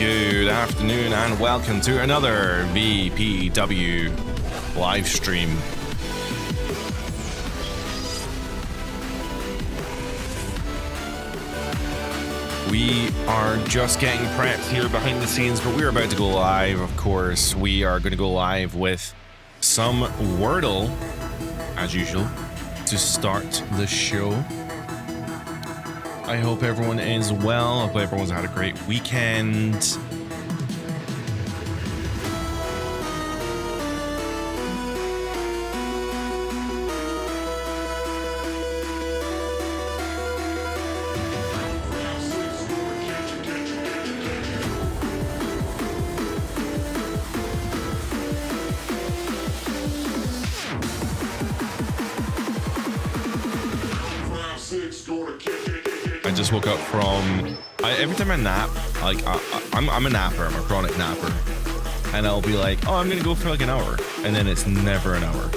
Good afternoon and welcome to another VPW live stream. We are just getting prepped here behind the scenes, but we're about to go live, of course. We are going to go live with some Wordle, as usual, to start the show. I hope everyone is well. I hope everyone's had a great weekend. I just woke up from, every time I nap, like I'm a napper, I'm a chronic napper, and I'll be like, oh, I'm gonna go for like an hour, and then it's never an hour.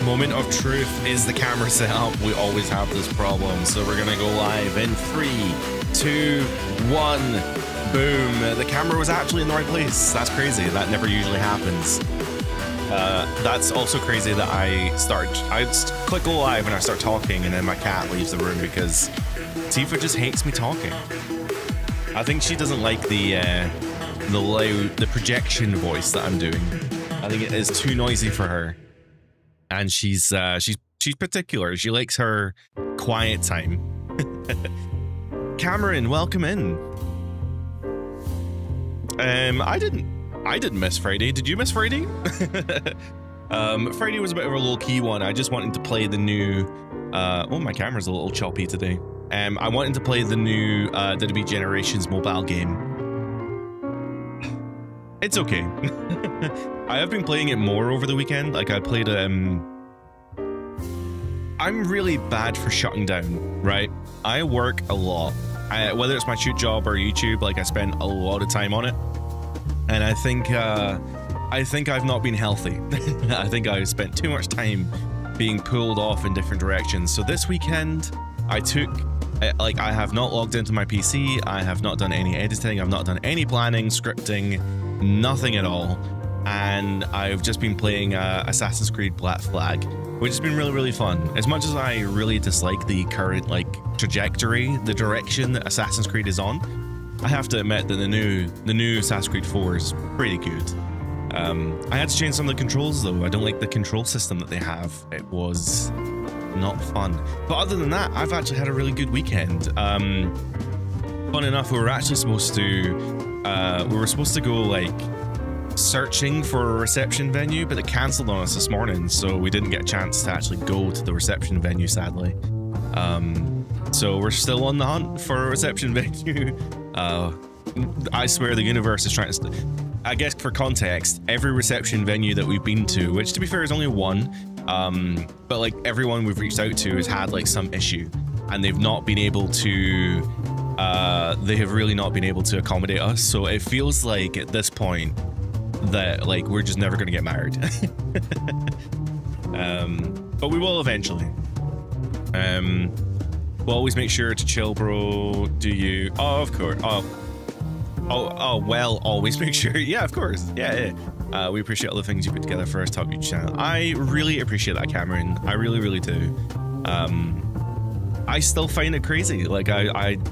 Moment of truth is the camera setup. We always have this problem, so we're gonna go live in 3, 2, 1. Boom. The camera was actually in the right place. That's crazy. That never usually happens. That's also crazy that I click go live and I start talking, and then my cat leaves the room because Tifa just hates me talking. I think she doesn't like the loud, the projection voice that I'm doing. I think it is too noisy for her. And she's particular. She likes her quiet time. Cameron, welcome in. I didn't miss Friday. Did you miss Friday? Friday was a bit of a low key one. I just wanted to play the new. Oh, my camera's a little choppy today. I wanted to play the new WWE Generations mobile game. It's okay. I have been playing it more over the weekend. Like I played I'm really bad for shutting down, right? I work a lot. Whether it's my shoot job or YouTube, like I spend a lot of time on it. And I think I've not been healthy. I think I've spent too much time being pulled off in different directions. So this weekend I have not logged into my PC. I have not done any editing. I've not done any planning, scripting, nothing at all. And I've just been playing Assassin's Creed Black Flag, which has been really, really fun. As much as I really dislike the current trajectory, the direction that Assassin's Creed is on, I have to admit that the new Assassin's Creed 4 is pretty good. I had to change some of the controls though. I don't like the control system that they have. It was not fun. But other than that, I've actually had a really good weekend. Fun enough, we were supposed to go searching for a reception venue, but it cancelled on us this morning, so we didn't get a chance to actually go to the reception venue, sadly. So we're still on the hunt for a reception venue. I swear the universe is trying to I guess for context, every reception venue that we've been to, which to be fair is only one, but everyone we've reached out to has had some issue, and they've not been able to they have really not been able to accommodate us. So it feels like at this point that we're just never going to get married. But we will eventually. We'll always make sure to chill, bro. Do you? Oh, of course. Well, always make sure. Yeah, of course. Yeah. We appreciate all the things you put together for our Top YouTube channel. I really appreciate that, Cameron. I really, really do. I still find it crazy. I'm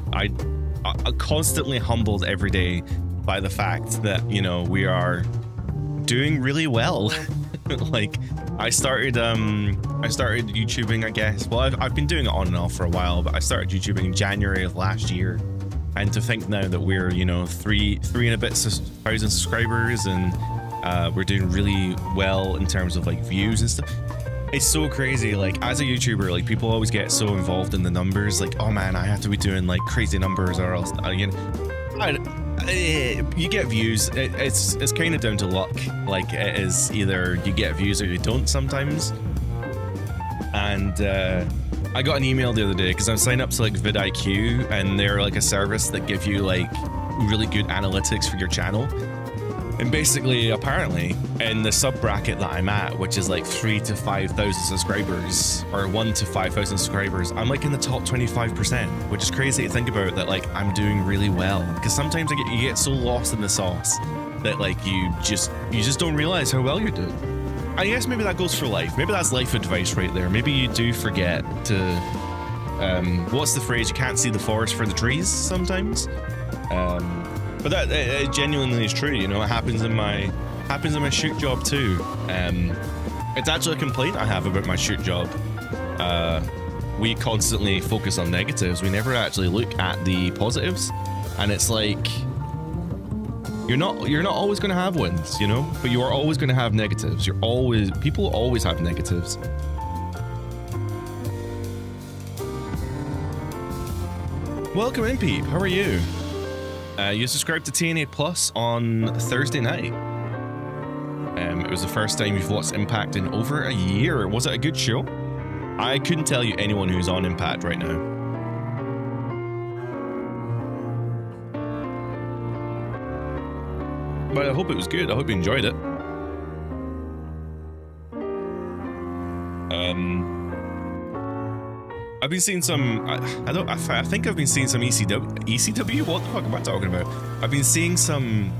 constantly humbled every day by the fact that, we are doing really well. I started YouTubing, I guess. Well, I've been doing it on and off for a while, but I started YouTubing in January of last year. And to think now that we're, three and a bit thousand subscribers, and we're doing really well in terms of views and stuff. It's so crazy. As a YouTuber, people always get so involved in the numbers. Oh man, I have to be doing crazy numbers or else, You get views. It's kind of down to luck. Like, it is either you get views or you don't sometimes. And I got an email the other day because I'm signed up to like vidIQ, and they're like a service that give you like really good analytics for your channel. And basically, apparently, in the sub bracket that I'm at, which is like 3,000 to 5,000 subscribers, or 1,000 to 5,000 subscribers, I'm like in the top 25%, which is crazy to think about, that like I'm doing really well. Because sometimes you get so lost in the sauce that like you just don't realize how well you're doing. I guess maybe that goes for life. Maybe that's life advice right there. Maybe you do forget to, what's the phrase? You can't see the forest for the trees sometimes. But that it genuinely is true, you know. It happens in my shoot job too. It's actually a complaint I have about my shoot job. We constantly focus on negatives. We never actually look at the positives, and it's like you're not always going to have wins, you know, but you are always going to have negatives. People always have negatives. Welcome in, Peep. How are you? You subscribed to TNA Plus on Thursday night. It was the first time you've watched Impact in over a year. Was it a good show? I couldn't tell you anyone who's on Impact right now. But I hope it was good. I hope you enjoyed it. I've been seeing some, I think I've been seeing some ECW? What the fuck am I talking about? I've been seeing some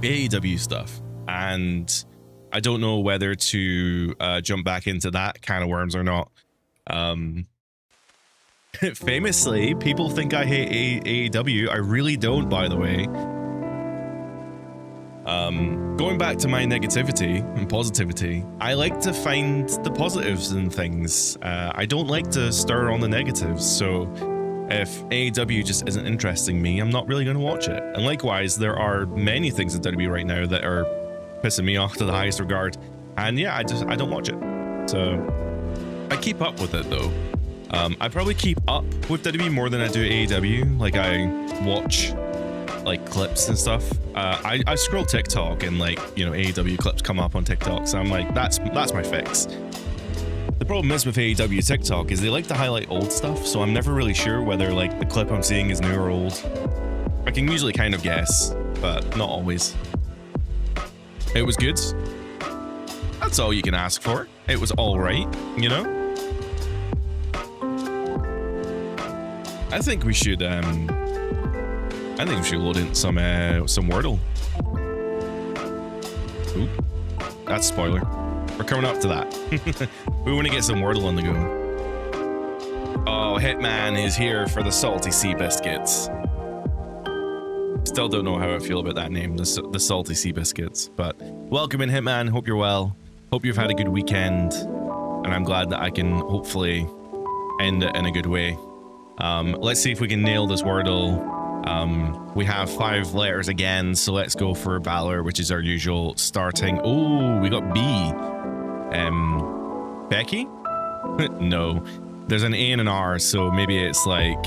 AEW stuff, and I don't know whether to jump back into that can of worms or not. Famously, people think I hate AEW. I really don't, by the way. Going back to my negativity and positivity, I like to find the positives in things. I don't like to stir on the negatives, so if AEW just isn't interesting me, I'm not really going to watch it. And likewise, there are many things in WWE right now that are pissing me off to the highest regard, and yeah, I don't watch it. So I keep up with it though. I probably keep up with WWE more than I do AEW. Like, I watch like clips and stuff. I scroll TikTok, and like, you know, AEW clips come up on TikTok, so I'm like, that's my fix. The problem is with AEW TikTok is they like to highlight old stuff, so I'm never really sure whether like the clip I'm seeing is new or old. I can usually kind of guess, but not always. It was good. That's all you can ask for. It was all right, you know. I think we should load in some Wordle. Oop, that's a spoiler. We're coming up to that. We want to get some Wordle on the go. Oh, Hitman is here for the salty sea biscuits. Still don't know how I feel about that name, the salty sea biscuits. But welcome in, Hitman. Hope you're well. Hope you've had a good weekend, and I'm glad that I can hopefully end it in a good way. Let's see if we can nail this Wordle. We have 5 letters again, so let's go for Valor, which is our usual starting. Oh, we got B. Becky? No, there's an A and an R, so maybe it's like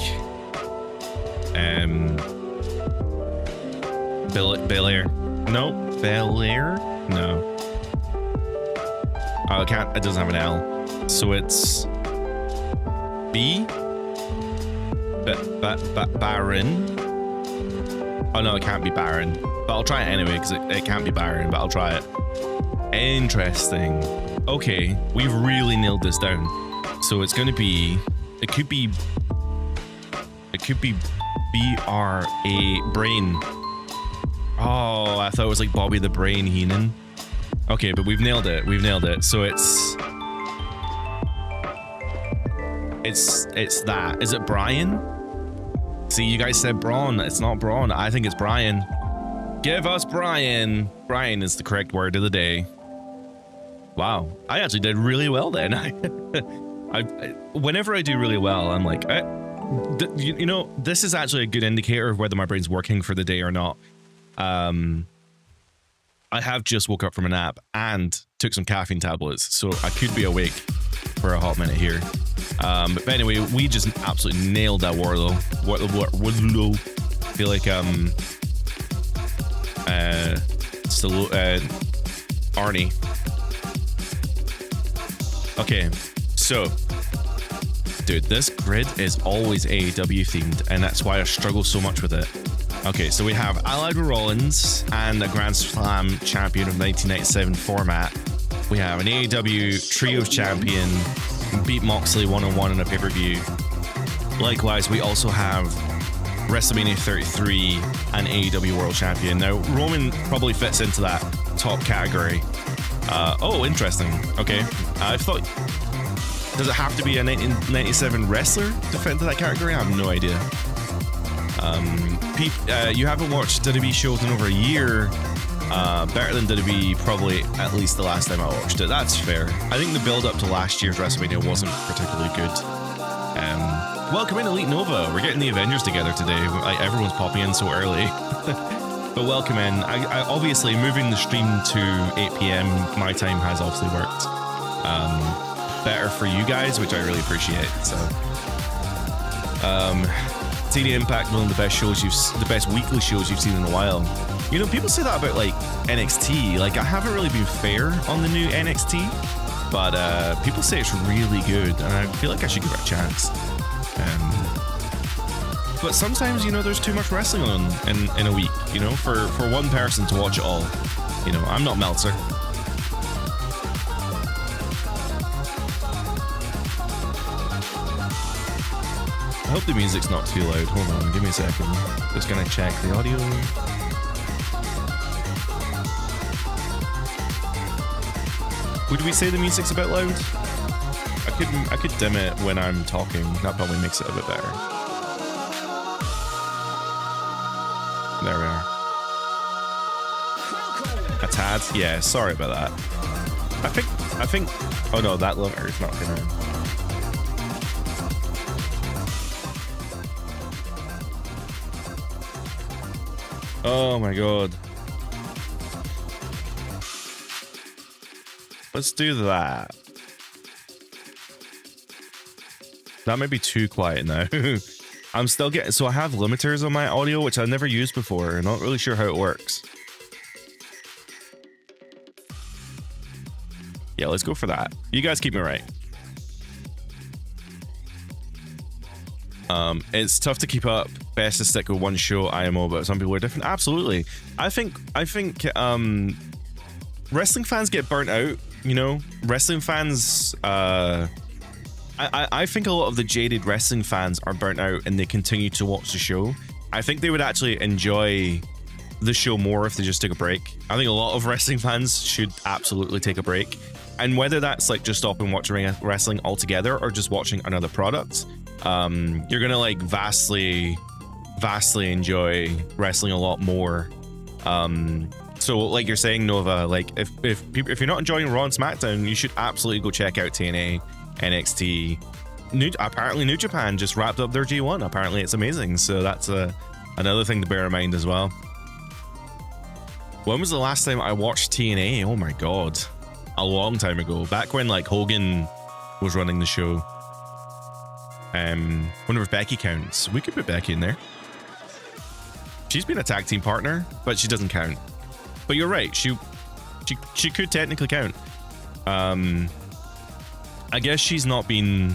Belair. No, Belair. No. Oh, it can't. It doesn't have an L, so it's B. Baron. Oh no, it can't be Baron, but I'll try it anyway because it can't be Baron, but I'll try it. Interesting. Okay, we've really nailed this down. So it's going to be, it could be B-R-A, Brain. Oh, I thought it was like Bobby the Brain Heenan. Okay, but we've nailed it. We've nailed it. So it's that. Is it Brian? See, you guys said Braun. It's not Braun. I think it's Brian. Give us Brian. Brian is the correct word of the day. Wow, I actually did really well then. Whenever I do really well, I'm like, you know, this is actually a good indicator of whether my brain's working for the day or not. I have just woke up from a nap and took some caffeine tablets, so I could be awake for a hot minute here. But anyway, we just absolutely nailed that Wordle. I feel like Arnie. Okay, so, dude, this grid is always AEW themed, and that's why I struggle so much with it. Okay, so we have Allied with Rollins and a Grand Slam champion of 1997 format. We have an AEW Trios champion, beat Moxley one-on-one in a pay-per-view. Likewise, we also have WrestleMania 33 and AEW World Champion. Now, Roman probably fits into that top category. Oh, interesting. Okay. I thought... Does it have to be a 1997 wrestler to fit into that category? I have no idea. Pete, you haven't watched WWE shows in over a year. Better than WWE probably at least the last time I watched it. That's fair. I think the build-up to last year's WrestleMania wasn't particularly good. Welcome in, Elite Nova. We're getting the Avengers together today. Everyone's popping in so early. But welcome in. I obviously, moving the stream to 8 p.m. my time has obviously worked better for you guys, which I really appreciate. So, TNA Impact, one of the best shows the best weekly shows you've seen in a while. You know, people say that about like NXT. Like, I haven't really been fair on the new NXT, but people say it's really good, and I feel like I should give it a chance. But sometimes, you know, there's too much wrestling on in a week, you know, for one person to watch it all. You know, I'm not Meltzer. I hope the music's not too loud. Hold on, give me a second. Just gonna check the audio. Would we say the music's a bit loud? I could dim it when I'm talking. That probably makes it a bit better. There we are. A tad? Yeah, sorry about that. I think. Oh no, that limiter is not gonna. Oh my god. Let's do that. That might be too quiet now. I'm still getting... So I have limiters on my audio, which I've never used before. I'm not really sure how it works. Yeah, let's go for that. You guys keep me right. It's tough to keep up. Best to stick with one show, IMO, but some people are different. Absolutely. I think wrestling fans get burnt out, you know? Wrestling fans... I think a lot of the jaded wrestling fans are burnt out and they continue to watch the show. I think they would actually enjoy the show more if they just took a break. I think a lot of wrestling fans should absolutely take a break. And whether that's like just stopping watching wrestling altogether or just watching another product, you're gonna like vastly enjoy wrestling a lot more. So like you're saying, Nova, like if you're not enjoying Raw and SmackDown, you should absolutely go check out TNA. NXT. Apparently New Japan just wrapped up their G1. Apparently it's amazing, so that's another thing to bear in mind as well. When was the last time I watched TNA? Oh my god, a long time ago, back when like Hogan was running the show. Wonder if Becky counts. We could put Becky in there. She's been a tag team partner, but she doesn't count. But you're right, she could technically count. I guess she's not been...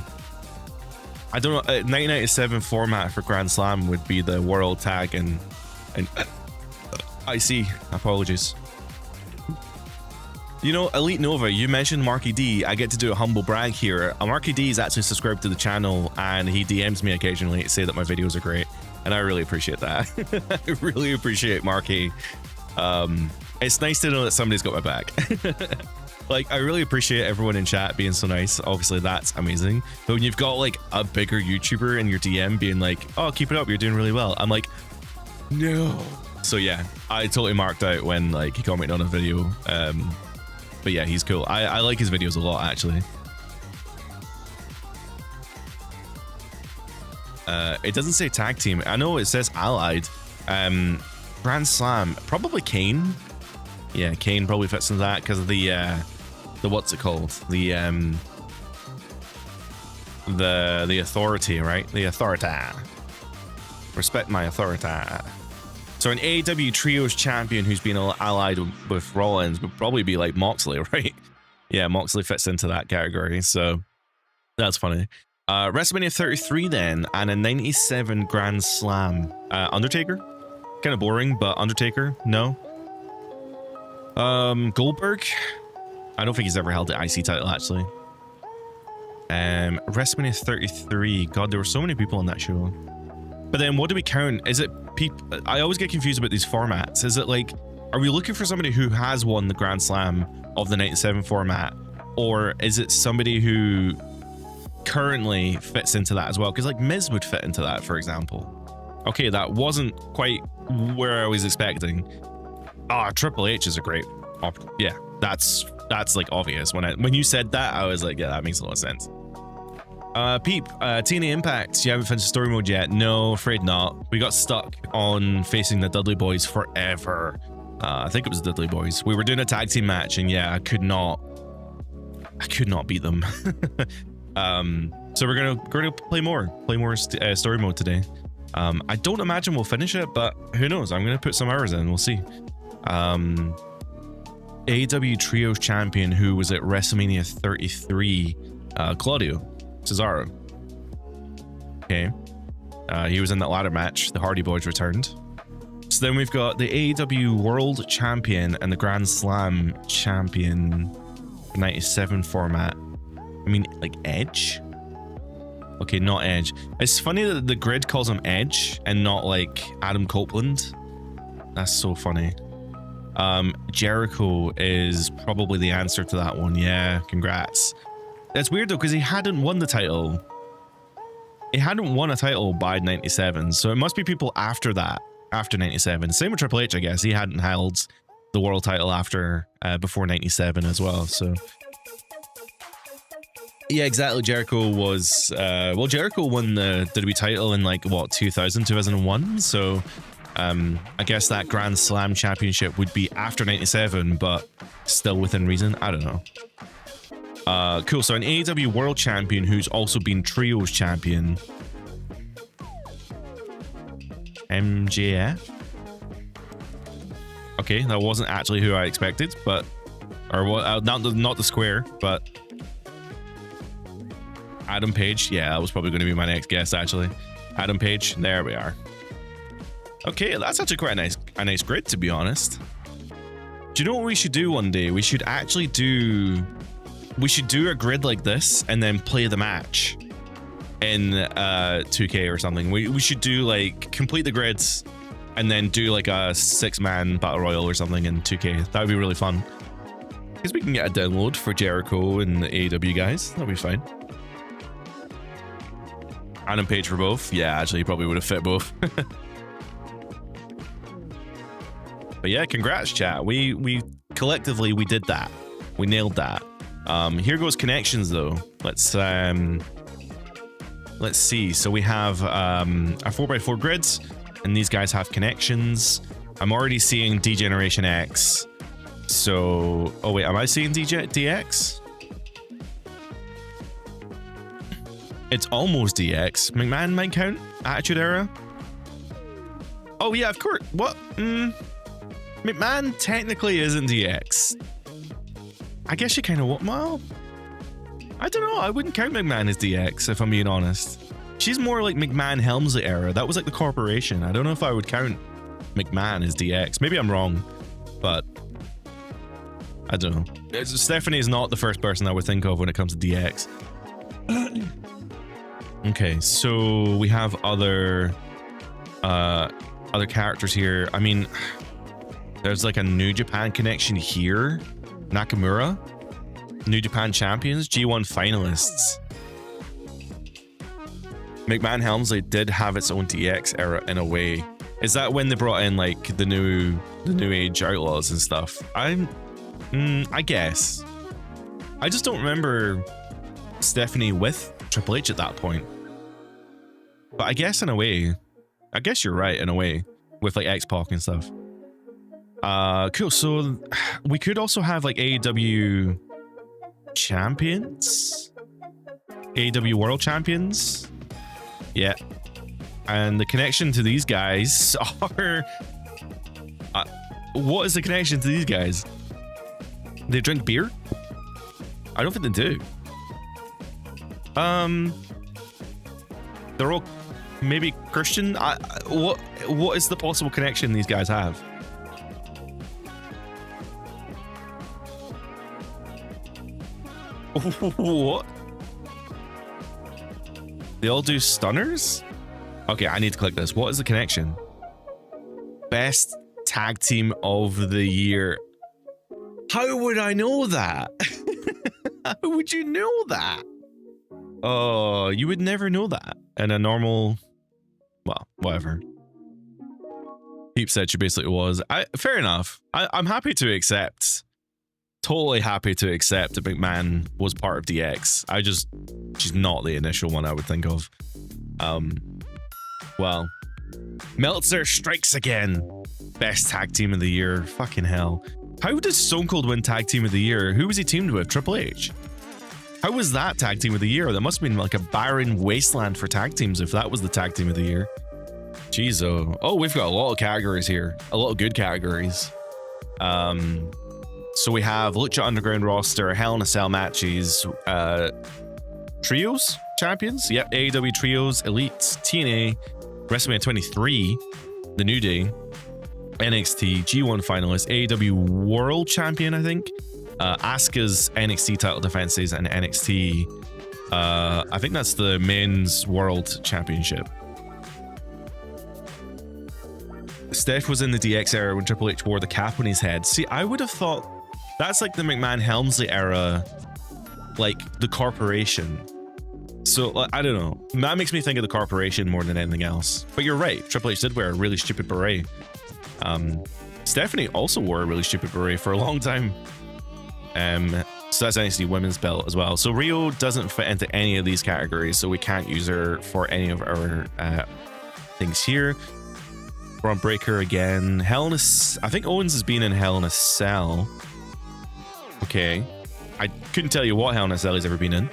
I don't know. 1997 format for Grand Slam would be the World Tag and IC. Apologies. You know, Elite Nova, you mentioned Marky D. I get to do a humble brag here. Marky D is actually subscribed to the channel and he DMs me occasionally to say that my videos are great. And I really appreciate that. I really appreciate Marky. It's nice to know that somebody's got my back. Like, I really appreciate everyone in chat being so nice. Obviously, that's amazing. But when you've got, like, a bigger YouTuber in your DM being like, oh, keep it up, you're doing really well. I'm like, no. So, yeah, I totally marked out when, like, he commented on a video. But, yeah, he's cool. I like his videos a lot, actually. It doesn't say tag team. I know it says allied. Grand Slam. Probably Kane. Yeah, Kane probably fits into that because of the what's it called? The authority, right? The authority. Respect my authority. So an AEW Trios champion who's been allied with Rollins would probably be like Moxley, right? Yeah, Moxley fits into that category, so that's funny. WrestleMania 33 then, and a 97 Grand Slam. Undertaker? Kind of boring, but Undertaker? No. Goldberg? I don't think he's ever held the IC title, actually. WrestleMania 33. God, there were so many people on that show. But then what do we count? Is it people? I always get confused about these formats. Is it like, are we looking for somebody who has won the Grand Slam of the 97 format? Or is it somebody who currently fits into that as well? Because like Miz would fit into that, for example. Okay, that wasn't quite where I was expecting. Triple H is a great option. Yeah, that's like obvious. When you said that, I was like, yeah, that makes a lot of sense. Peep, TNA Impact, you haven't finished story mode yet? No, afraid not. We got stuck on facing the Dudley Boys forever. I think it was the Dudley Boys. We were doing a tag team match, and yeah, I could not beat them. So we're gonna play more story mode today. I don't imagine we'll finish it, but who knows? I'm gonna put some hours in. We'll see. AEW Trios champion who was at WrestleMania 33, Claudio Cesaro. Okay. He was in that ladder match. The Hardy Boys returned. So then we've got the AEW World Champion and the Grand Slam Champion 97 format. I mean, like Edge? Okay, not Edge. It's funny that the grid calls him Edge and not like Adam Copeland. That's so funny. Jericho is probably the answer to that one. Yeah, congrats. That's weird though, because he hadn't won the title. He hadn't won a title by 97, so it must be people after that, after 97. Same with Triple H, I guess. He hadn't held the world title after before 97 as well. So yeah, exactly. Jericho was well, Jericho won the WWE title in like what, 2001. So I guess that Grand Slam championship would be after 97, but still within reason. I don't know. Cool. So an AEW World Champion who's also been Trios Champion. MJF. Okay, that wasn't actually who I expected, but not the square, but Adam Page. Yeah, that was probably going to be my next guess actually. Adam Page. There we are. Okay, that's actually quite a nice grid, to be honest. Do you know what we should do one day? We should actually do a grid like this and then play the match in 2K or something. We should do like complete the grids and then do like a 6-man battle royal or something in 2K. That would be really fun. Because we can get a download for Jericho and the AEW guys. That'll be fine. Adam Page for both. Yeah, actually, he probably would have fit both. But yeah, congrats, chat. We collectively we did that. We nailed that. Here goes connections though. Let's see. So we have our 4x4 grids, and these guys have connections. I'm already seeing D-Generation X. So, oh wait, am I seeing DX? It's almost DX. McMahon might count. Attitude Era. Oh yeah, of course. What? McMahon technically isn't DX. I guess you kind of want. Well, I don't know. I wouldn't count McMahon as DX if I'm being honest. She's more like McMahon Helmsley era. That was like the corporation. I don't know if I would count McMahon as DX. Maybe I'm wrong, but I don't know. Stephanie is not the first person I would think of when it comes to DX. Okay, so we have other characters here. I mean, there's like a New Japan connection here. Nakamura, New Japan champions, G1 finalists. McMahon Helmsley did have its own DX era in a way. Is that when they brought in like the new age outlaws and stuff? I guess. I just don't remember Stephanie with Triple H at that point. But I guess in a way, I guess you're right in a way with like X-Pac and stuff. Cool. So we could also have like AEW champions, AEW World Champions. Yeah. And the connection to these guys are What is the connection to these guys? They drink beer? I don't think they do. They're all maybe Christian. What is the possible connection these guys have? What? They all do stunners? Okay, I need to click this. What is the connection? Best tag team of the year. How would I know that? How would you know that? Oh, you would never know that in a normal... Well, whatever. Peep said she basically was. Fair enough. I'm happy to accept. Totally happy to accept that McMahon was part of DX. She's not the initial one I would think of. Well, Meltzer strikes again. Best tag team of the year. Fucking hell. How does Stone Cold win tag team of the year? Who was he teamed with? Triple H. How was that tag team of the year? That must have been like a barren wasteland for tag teams if that was the tag team of the year. Jeez, oh, we've got a lot of categories here. A lot of good categories. So we have Lucha Underground roster, Hell in a Cell matches, trios champions. Yep, AEW trios, Elite, TNA, WrestlePlay 23, The New Day, NXT, G1 finalist, AEW World Champion, I think. Asuka's NXT title defenses and NXT. I think that's the men's World Championship. Steph was in the DX era when Triple H wore the cap on his head. See, I would have thought that's like the McMahon-Helmsley era, like the corporation. So, I don't know. That makes me think of the corporation more than anything else. But you're right. Triple H did wear a really stupid beret. Stephanie also wore a really stupid beret for a long time. So that's NXT women's belt as well. So Rio doesn't fit into any of these categories, so we can't use her for any of our things here. Braun Breaker again. I think Owens has been in Hell in a Cell. Okay. I couldn't tell you what Hell in a Cell he's ever been in.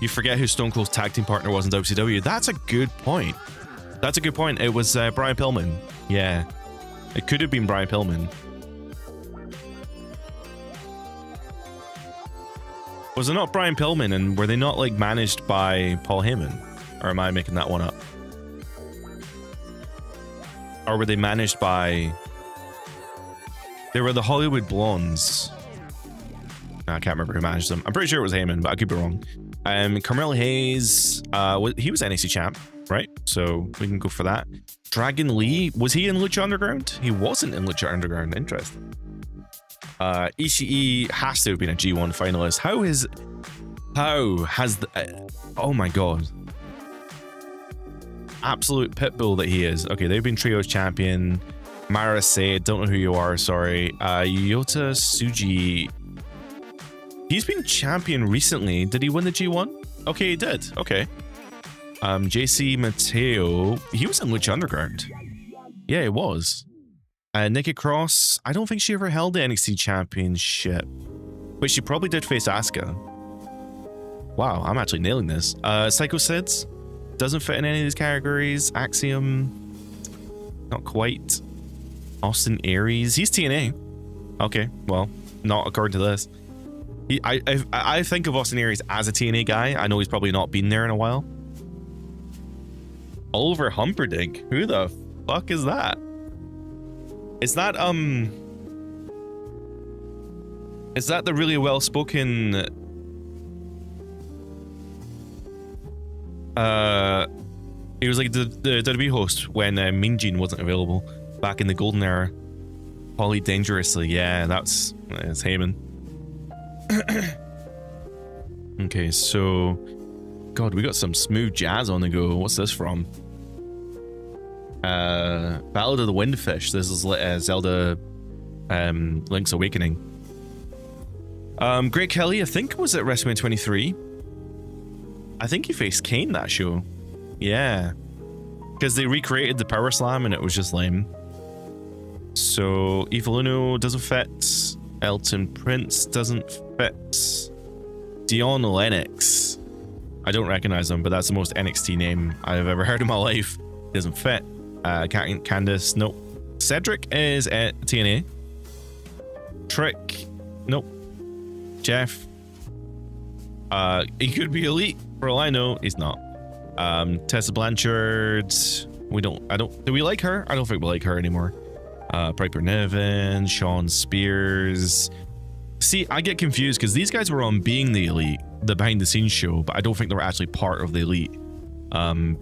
You forget who Stone Cold's tag team partner was in WCW. That's a good point. That's a good point. It was Brian Pillman. Yeah. It could have been Brian Pillman. Was it not Brian Pillman, and were they not like managed by Paul Heyman? Or am I making that one up? Or were they managed by... They were the Hollywood Blondes. I can't remember who managed them. I'm pretty sure it was Heyman, but I could be wrong. Carmelo Hayes, he was NXT champ, right? So we can go for that. Dragon Lee, was he in Lucha Underground? He wasn't in Lucha Underground. Interesting. ECE has to have been a G1 finalist. How has the... oh my god. Absolute pitbull that he is. Okay, they've been trios champion. Mara said, don't know who you are, sorry. Yota Tsuji. He's been champion recently. Did he win the G1? Okay, he did. Okay. JC Mateo. He was in Lucha Underground. Yeah, he was. Nikki Cross. I don't think she ever held the NXT championship. But she probably did face Asuka. Wow, I'm actually nailing this. Psycho Sids. Doesn't fit in any of these categories. Axiom. Not quite. Austin Aries. He's TNA. Okay, well, not according to this. I think of Austin Aries as a TNA guy. I know he's probably not been there in a while. Oliver Humperdinck. Who the fuck is that? Is that the really well-spoken he was like the WWE host when Mean Gene wasn't available back in the golden era. Polly Dangerously. Yeah, it's Heyman. Okay, so god, we got some smooth jazz on the go. What's this from? Ballad of the Windfish. This is Zelda Link's Awakening. Greg Kelly, I think, was at WrestlePlay 23. I think he faced Kane that show. Yeah, because they recreated the Power Slam and it was just lame. So Evil Uno doesn't fit. Elton Prince doesn't fit. Dion Lennox. I don't recognize him, but that's the most NXT name I've ever heard in my life. Doesn't fit. Candice, nope. Cedric is at TNA. Trick, nope. Jeff, he could be elite for all I know. He's not. Tessa Blanchard, do we like her? I don't think we like her anymore. Piper Niven, Sean Spears. See, I get confused because these guys were on Being the Elite, the behind the scenes show, but I don't think they were actually part of the Elite.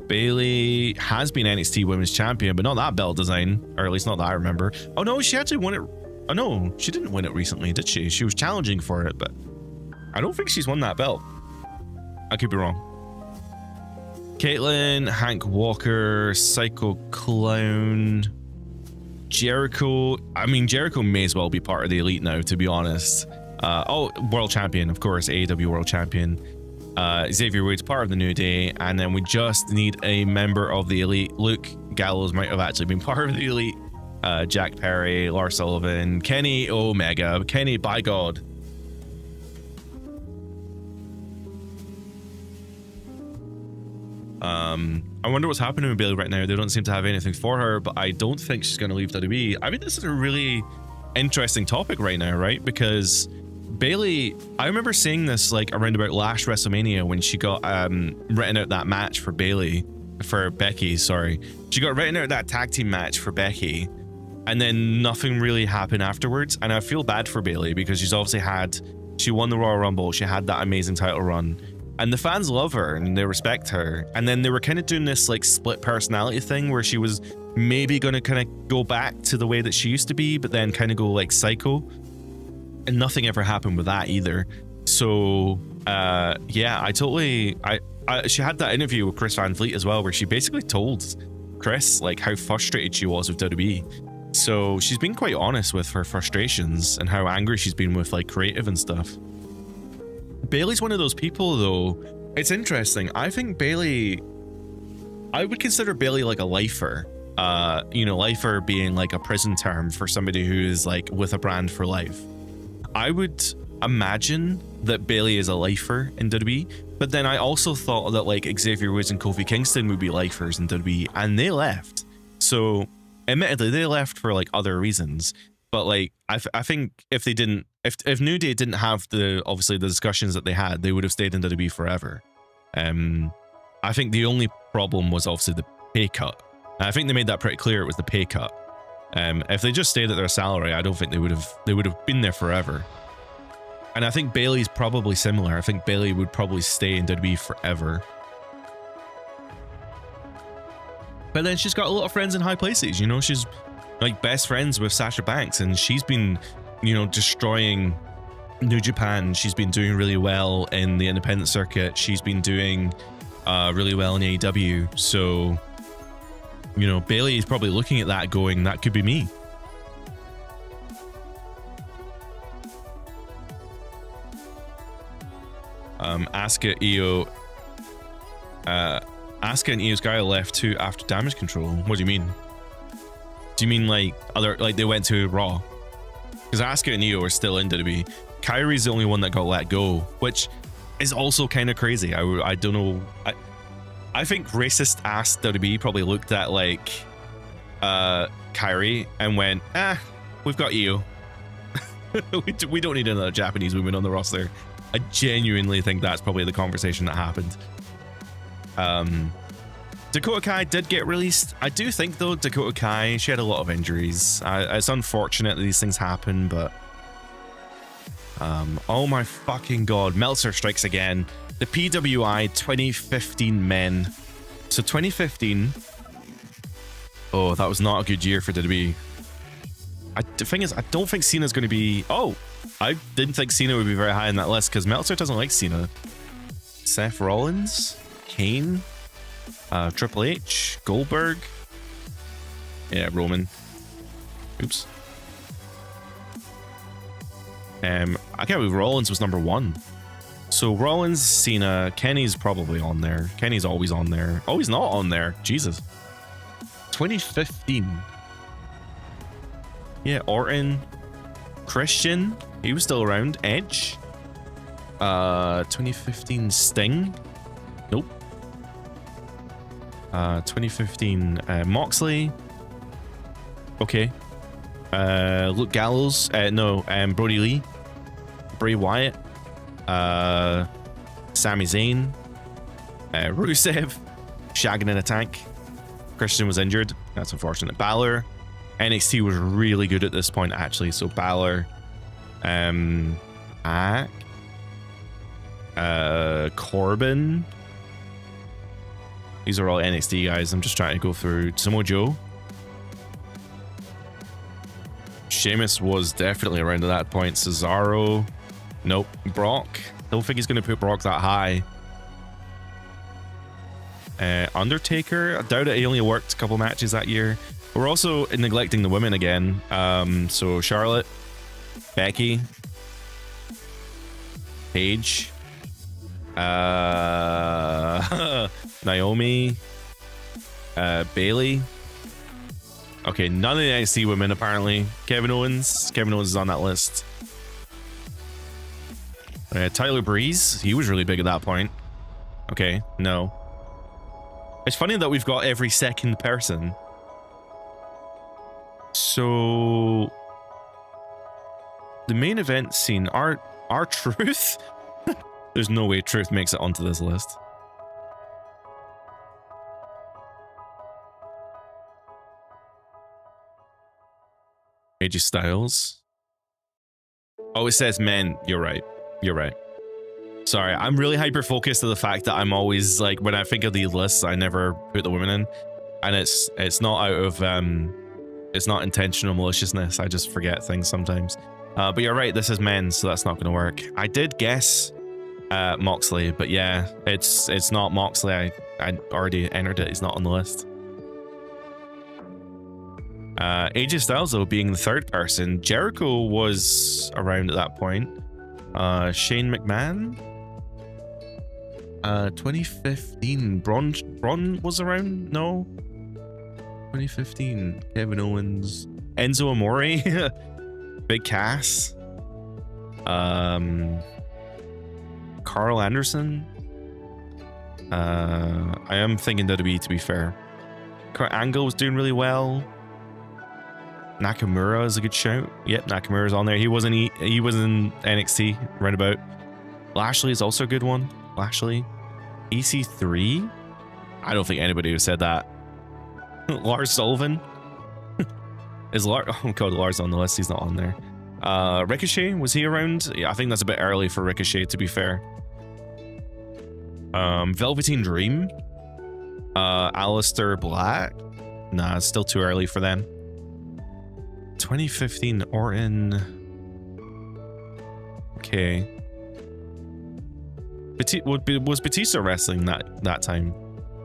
Bailey has been NXT Women's Champion, but not that belt design, or at least not that I remember. Oh no, she actually won it. Oh no, she didn't win it recently, did she? She was challenging for it, but I don't think she's won that belt. I could be wrong. Caitlyn, Hank Walker, Psycho Clown, Jericho. I mean, Jericho may as well be part of the Elite now, to be honest. Oh, World Champion, of course, AEW World Champion. Xavier Woods, part of the New Day, and then we just need a member of the Elite. Luke Gallows might have actually been part of the Elite. Jack Perry, Lars Sullivan, Kenny Omega. Kenny, by God. I wonder what's happening with Bailey right now. They don't seem to have anything for her, but I don't think she's going to leave WWE. I mean, this is a really interesting topic right now, right? Because Bailey, I remember seeing this like around about last WrestleMania when she got written out that match for Becky, sorry. She got written out that tag team match for Becky, and then nothing really happened afterwards. And I feel bad for Bailey because she won the Royal Rumble, she had that amazing title run. And the fans love her and they respect her. And then they were kind of doing this like split personality thing where she was maybe going to kind of go back to the way that she used to be, but then kind of go like psycho. And nothing ever happened with that either. So, yeah, she had that interview with Chris Van Vliet as well, where she basically told Chris like how frustrated she was with WWE. So she's been quite honest with her frustrations and how angry she's been with like creative and stuff. Bailey's one of those people though. It's interesting. I would consider Bailey like a lifer. Lifer being like a prison term for somebody who is like with a brand for life. I would imagine that Bailey is a lifer in WWE, but then I also thought that like Xavier Woods and Kofi Kingston would be lifers in WWE, and they left. So admittedly, they left for like other reasons. But like, I think if New Day didn't have the discussions that they had, they would have stayed in WWE forever. I think the only problem was obviously the pay cut. And I think they made that pretty clear. It was the pay cut. If they just stayed at their salary, I don't think they would have been there forever. And I think Bailey's probably similar. I think Bailey would probably stay in WWE forever. But then she's got a lot of friends in high places. You know, she's like best friends with Sasha Banks, and she's been, destroying New Japan. She's been doing really well in the independent circuit. She's been doing really well in AEW. So, Bailey is probably looking at that going, that could be me. Asuka, Io. Asuka and Io's guy left too after Damage Control. What do you mean? Do you mean like they went to Raw? Because Asuka and Io are still in WWE. Kairi's the only one that got let go, which is also kind of crazy. I don't know. I think racist ass WWE probably looked at like Kairi and went, we've got Io. we don't need another Japanese woman on the roster. I genuinely think that's probably the conversation that happened. Dakota Kai did get released. I do think though Dakota Kai, she had a lot of injuries. It's unfortunate that these things happen, but oh my fucking god, Meltzer strikes again. The PWI 2015 men. So 2015, oh, that was not a good year for WWE. The thing is, I don't think Cena's going to be... Oh, I didn't think Cena would be very high on that list because Meltzer doesn't like Cena. Seth Rollins, Kane, Triple H, Goldberg. Yeah, Roman. Oops. I can't believe Rollins was number 1. So Rollins, Cena, Kenny's probably on there. Kenny's always on there. Oh, he's not on there. Jesus. 2015. Yeah, Orton, Christian, he was still around. Edge, 2015 Sting, nope. 2015, Moxley. Okay. Luke Gallows. No, Brody Lee. Bray Wyatt. Sami Zayn. Rusev. Shagging in a tank. Christian was injured. That's unfortunate. Balor. NXT was really good at this point, actually. So Balor. Pac. Corbin. These are all NXT guys. I'm just trying to go through. Samoa Joe. Sheamus was definitely around at that point. Cesaro. Nope. Brock. Don't think he's going to put Brock that high. Undertaker. I doubt it. He only worked a couple matches that year. We're also neglecting the women again. So Charlotte. Becky. Paige. Naomi. Bailey. Okay, none of the NXT women apparently. Kevin Owens. Kevin Owens is on that list. Tyler Breeze. He was really big at that point. Okay, no. It's funny that we've got every second person. So the main event scene, our Truth. There's no way Truth makes it onto this list. AJ Styles. Oh, it says men. You're right. You're right. Sorry, I'm really hyper focused on the fact that I'm always like, when I think of these lists, I never put the women in, and it's not out of it's not intentional maliciousness. I just forget things sometimes. But you're right. This is men, so that's not going to work. I did guess Moxley, but yeah, it's not Moxley. I already entered it. He's not on the list. AJ Styles, though, being the third person. Jericho was around at that point. Shane McMahon. 2015. Braun was around? No. 2015. Kevin Owens. Enzo Amore. Big Cass. Carl Anderson. I am thinking WWE, to be fair. Kurt Angle was doing really well. Nakamura is a good shout. Yep, Nakamura's on there. He was in NXT roundabout. Lashley is also a good one. Lashley. EC3. I don't think anybody who said that. Lars Sullivan. Is Lars? Oh god, Lars on the list. He's not on there. Ricochet, was he around? Yeah, I think that's a bit early for Ricochet, to be fair. Velveteen Dream. Aleister Black. Nah, it's still too early for them. 2015 Orton. Okay. Was Batista wrestling that time?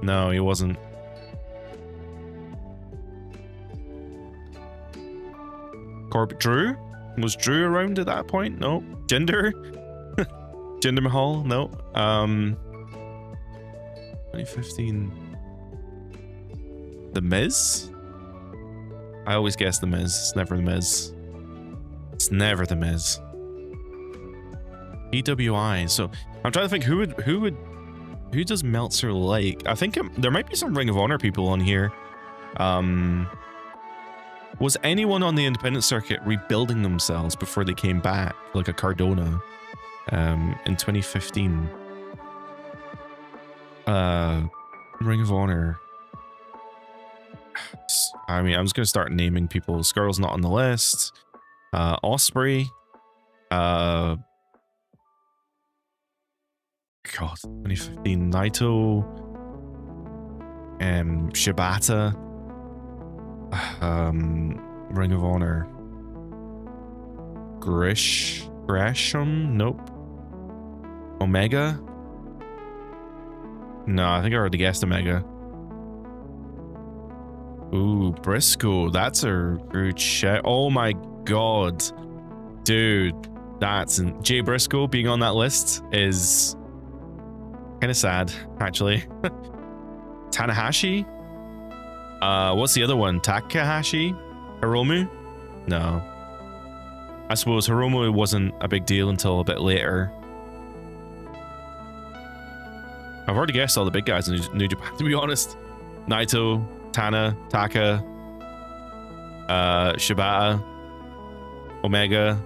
No, he wasn't. Drew? Was Drew around at that point? No. Jinder? Jinder Mahal? No. 2015. The Miz? I always guess The Miz. It's never The Miz. It's never The Miz. EWI. So I'm trying to think who does Meltzer like? I think there might be some Ring of Honor people on here. Was anyone on the independent circuit rebuilding themselves before they came back, like a Cardona, in 2015? Ring of Honor. I mean, I'm just gonna start naming people. Skrull's not on the list. Osprey. God, 2015 Naito. Shibata. Ring of Honor. Gresham? Nope. Omega? No, I think I already guessed Omega. Ooh, Briscoe. That's a good shit. Oh my god. Dude, that's... Jay Briscoe being on that list is kind of sad, actually. Tanahashi? What's the other one? Takahashi? Hiromu? No. I suppose Hiromu wasn't a big deal until a bit later. I've already guessed all the big guys in New Japan, to be honest. Naito, Tana, Taka, Shibata, Omega.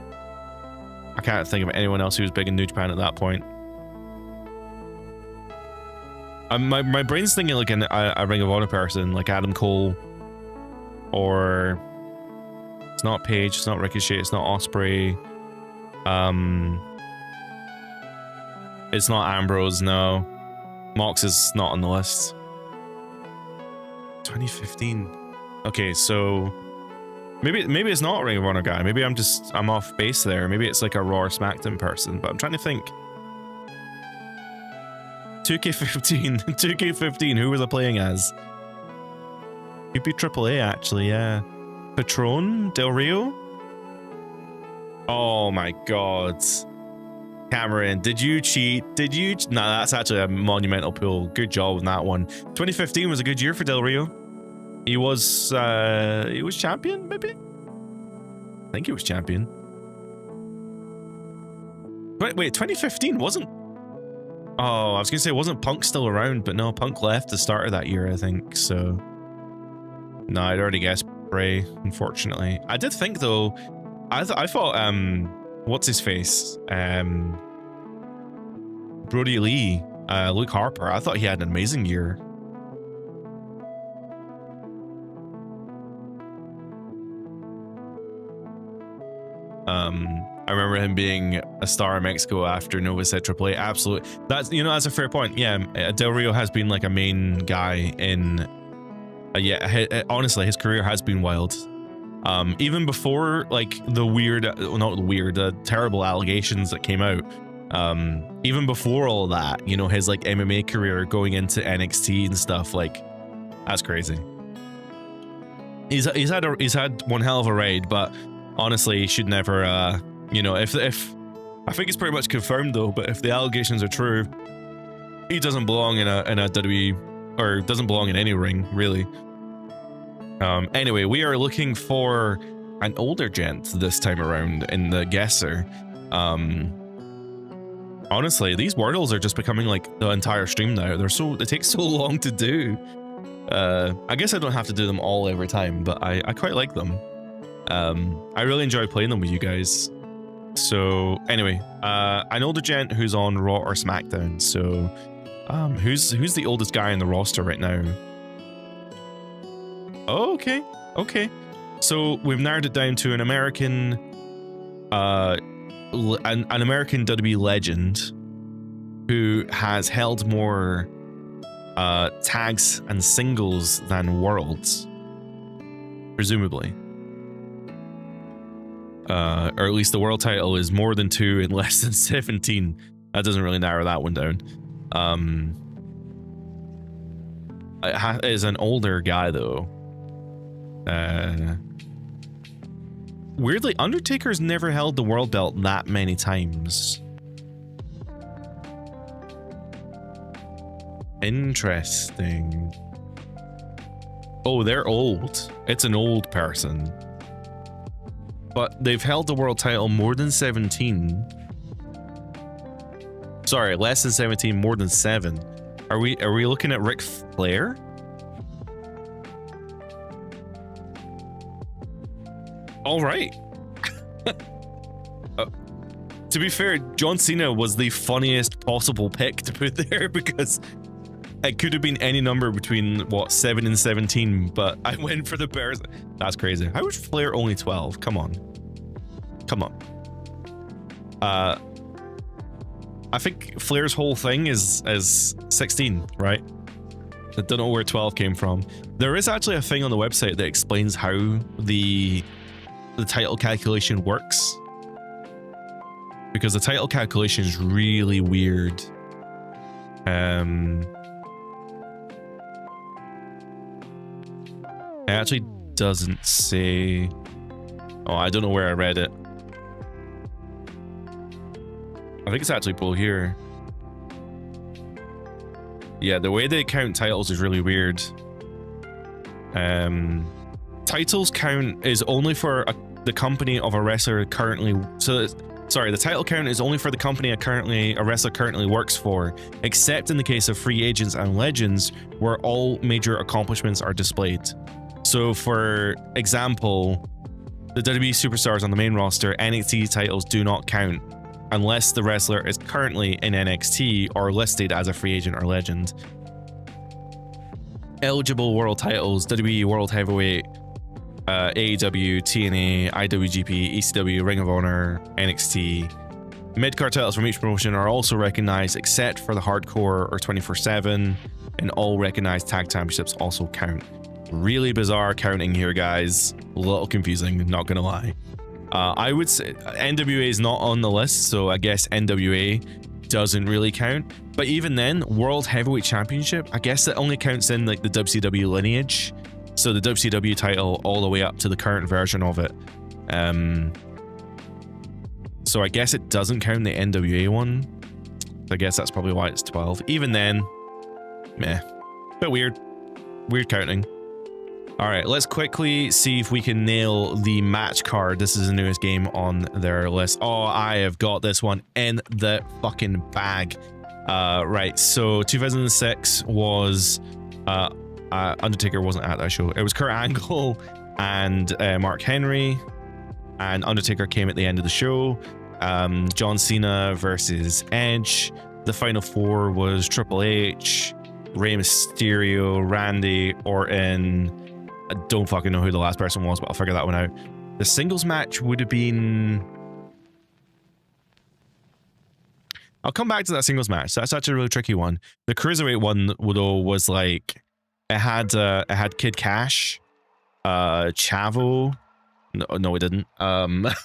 I can't think of anyone else who was big in New Japan at that point. My brain's thinking like a Ring of Honor person, like Adam Cole, or it's not Page, it's not Ricochet, it's not Ospreay, it's not Ambrose, no. Mox is not on the list. 2015. Okay, so maybe it's not a Ring of Honor guy. Maybe I'm off base there. Maybe it's like a Raw or SmackDown person. But I'm trying to think. 2K15. 2K15. Who was I playing as? Could be AAA actually. Yeah. Patron Del Rio. Oh my God. Cameron, did you cheat? Did you? No, that's actually a monumental pull. Good job on that one. 2015 was a good year for Del Rio. He was champion, maybe? I think he was champion. Wait, 2015 wasn't... Oh, I was going to say, wasn't Punk still around? But no, Punk left the start of that year, I think, so... No, I'd already guessed Bray, unfortunately. I did think, though, I thought, what's his face? Brody Lee, Luke Harper, I thought he had an amazing year. I remember him being a star in Mexico after Nova said AAA. Absolutely. That's, you know, that's a fair point. Yeah, Del Rio has been like a main guy in... honestly, his career has been wild. Even before like the terrible allegations that came out. Even before all that, you know, his like MMA career going into NXT and stuff, like that's crazy. He's had one hell of a ride, but honestly, he should never. You know, if I think it's pretty much confirmed though, but if the allegations are true, he doesn't belong in a WWE, or doesn't belong in any ring really. Anyway, we are looking for an older gent this time around in the guesser. Honestly, these Wordles are just becoming like the entire stream now. They take so long to do. I guess I don't have to do them all every time, but I quite like them. I really enjoy playing them with you guys. So anyway, an older gent who's on Raw or SmackDown. So who's the oldest guy in the roster right now? Oh, okay. So we've narrowed it down to an American WWE legend who has held more tags and singles than worlds, presumably. Or at least the world title is more than 2 and less than 17. That doesn't really narrow that one down. It is an older guy though. Weirdly, Undertaker's never held the world belt that many times. Interesting. Oh, they're old. It's an old person. But they've held the world title more than 17. Sorry, less than 17, more than 7. Are we looking at Ric Flair? All right. To be fair, John Cena was the funniest possible pick to put there because it could have been any number between, what, 7 and 17, but I went for the Bears. That's crazy. How is Flair only 12? Come on. Come on. I think Flair's whole thing is 16, right? I don't know where 12 came from. There is actually a thing on the website that explains how the title calculation works. Because the title calculation is really weird. It actually doesn't say... Oh, I don't know where I read it. I think it's actually pulled here. Yeah, the way they count titles is really weird. Titles count is only for the company of a wrestler currently. So Sorry, the title count is only for the company a wrestler currently works for, except in the case of free agents and legends, where all major accomplishments are displayed. So, for example, the WWE superstars on the main roster, NXT titles do not count unless the wrestler is currently in NXT or listed as a free agent or legend. Eligible world titles: WWE World Heavyweight, AEW, TNA, IWGP, ECW, Ring of Honor, NXT. Mid-card titles from each promotion are also recognized except for the Hardcore or 24/7, and all recognized tag championships also count. Really bizarre counting here, guys. A little confusing, not gonna lie. I would say NWA is not on the list, so I guess NWA doesn't really count. But even then, World Heavyweight Championship, I guess that only counts in like the WCW lineage. So the WCW title all the way up to the current version of it. So I guess it doesn't count the NWA one. I guess that's probably why it's 12. Even then, meh. Bit weird. Weird counting. Alright, let's quickly see if we can nail the match card. This is the newest game on their list. Oh, I have got this one in the fucking bag. Right, so 2006 was... Undertaker wasn't at that show. It was Kurt Angle and Mark Henry, and Undertaker came at the end of the show. John Cena versus Edge. The final four was Triple H, Rey Mysterio, Randy Orton. I don't fucking know who the last person was, but I'll figure that one out. The singles match would have been... I'll come back to that singles match. That's actually a really tricky one. The cruiserweight one, though, was like... It had Kid Cash, Chavo. No, it didn't. Had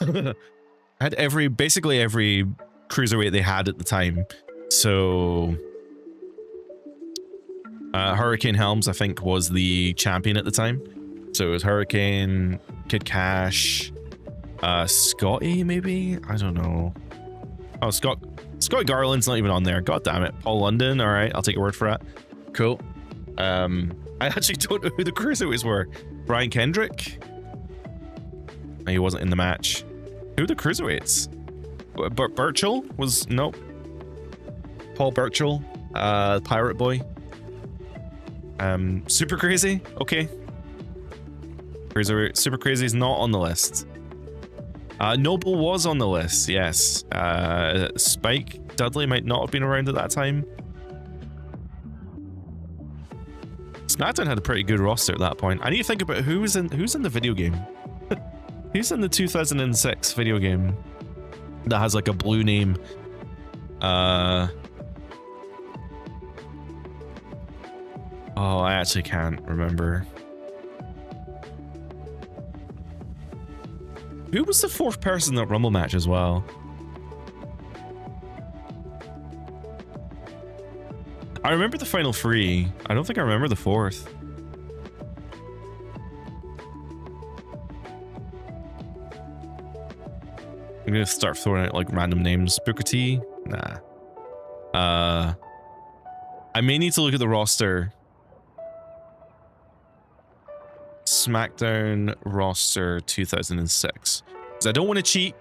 basically every cruiserweight they had at the time. So Hurricane Helms, I think, was the champion at the time. So it was Hurricane, Kid Cash, Scotty, maybe? I don't know. Oh, Scott Garland's not even on there. God damn it. Paul London. All right, I'll take your word for that. Cool. I actually don't know who the cruiserweights were. Brian Kendrick? No, he wasn't in the match. Who are the cruiserweights? Burchill was... Nope. Paul Burchill. Pirate Boy. Super Crazy? Okay. Super Crazy is not on the list. Noble was on the list, yes. Spike Dudley might not have been around at that time. SmackDown had a pretty good roster at that point. I need to think about who's in the video game. Who's in the 2006 video game that has like a blue name? Oh, I actually can't remember. Who was the fourth person in that Rumble match as well? I remember the final three. I don't think I remember the fourth. I'm gonna start throwing out like random names. Booker T? Nah. I may need to look at the roster. SmackDown roster 2006. Because I don't want to cheat.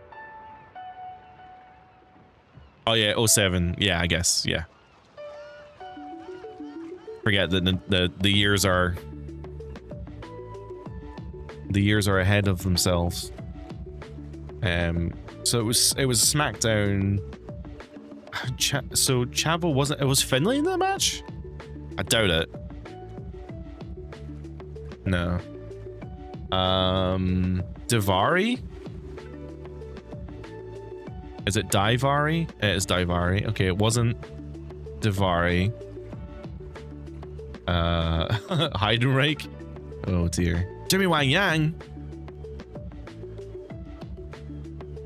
Oh yeah, 07. Yeah, I guess. Yeah. Forget that the years are ahead of themselves. So it was SmackDown. So Chavo wasn't. It was Finlay in that match. I doubt it. No. Daivari. Is it Daivari? It is Daivari. Okay, it wasn't Daivari. Heidenreich. Oh dear. Jimmy Wang Yang.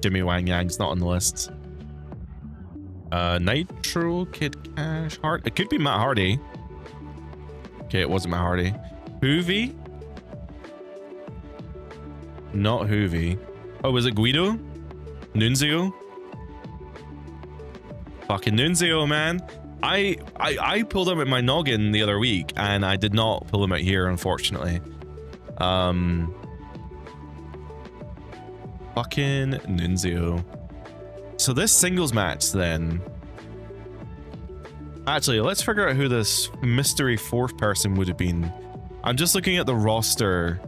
Jimmy Wang Yang's not on the list. Nitro, Kid Cash, Hart. It could be Matt Hardy. Okay, it wasn't Matt Hardy. Hoovy. Not Hoovy. Oh, was it Guido? Nunzio? Fucking Nunzio, man. I pulled him at my noggin the other week, and I did not pull him out here, unfortunately. Fucking Nunzio. so this singles match then. Actually, let's figure out who this mystery fourth person would have been. I'm just looking at the roster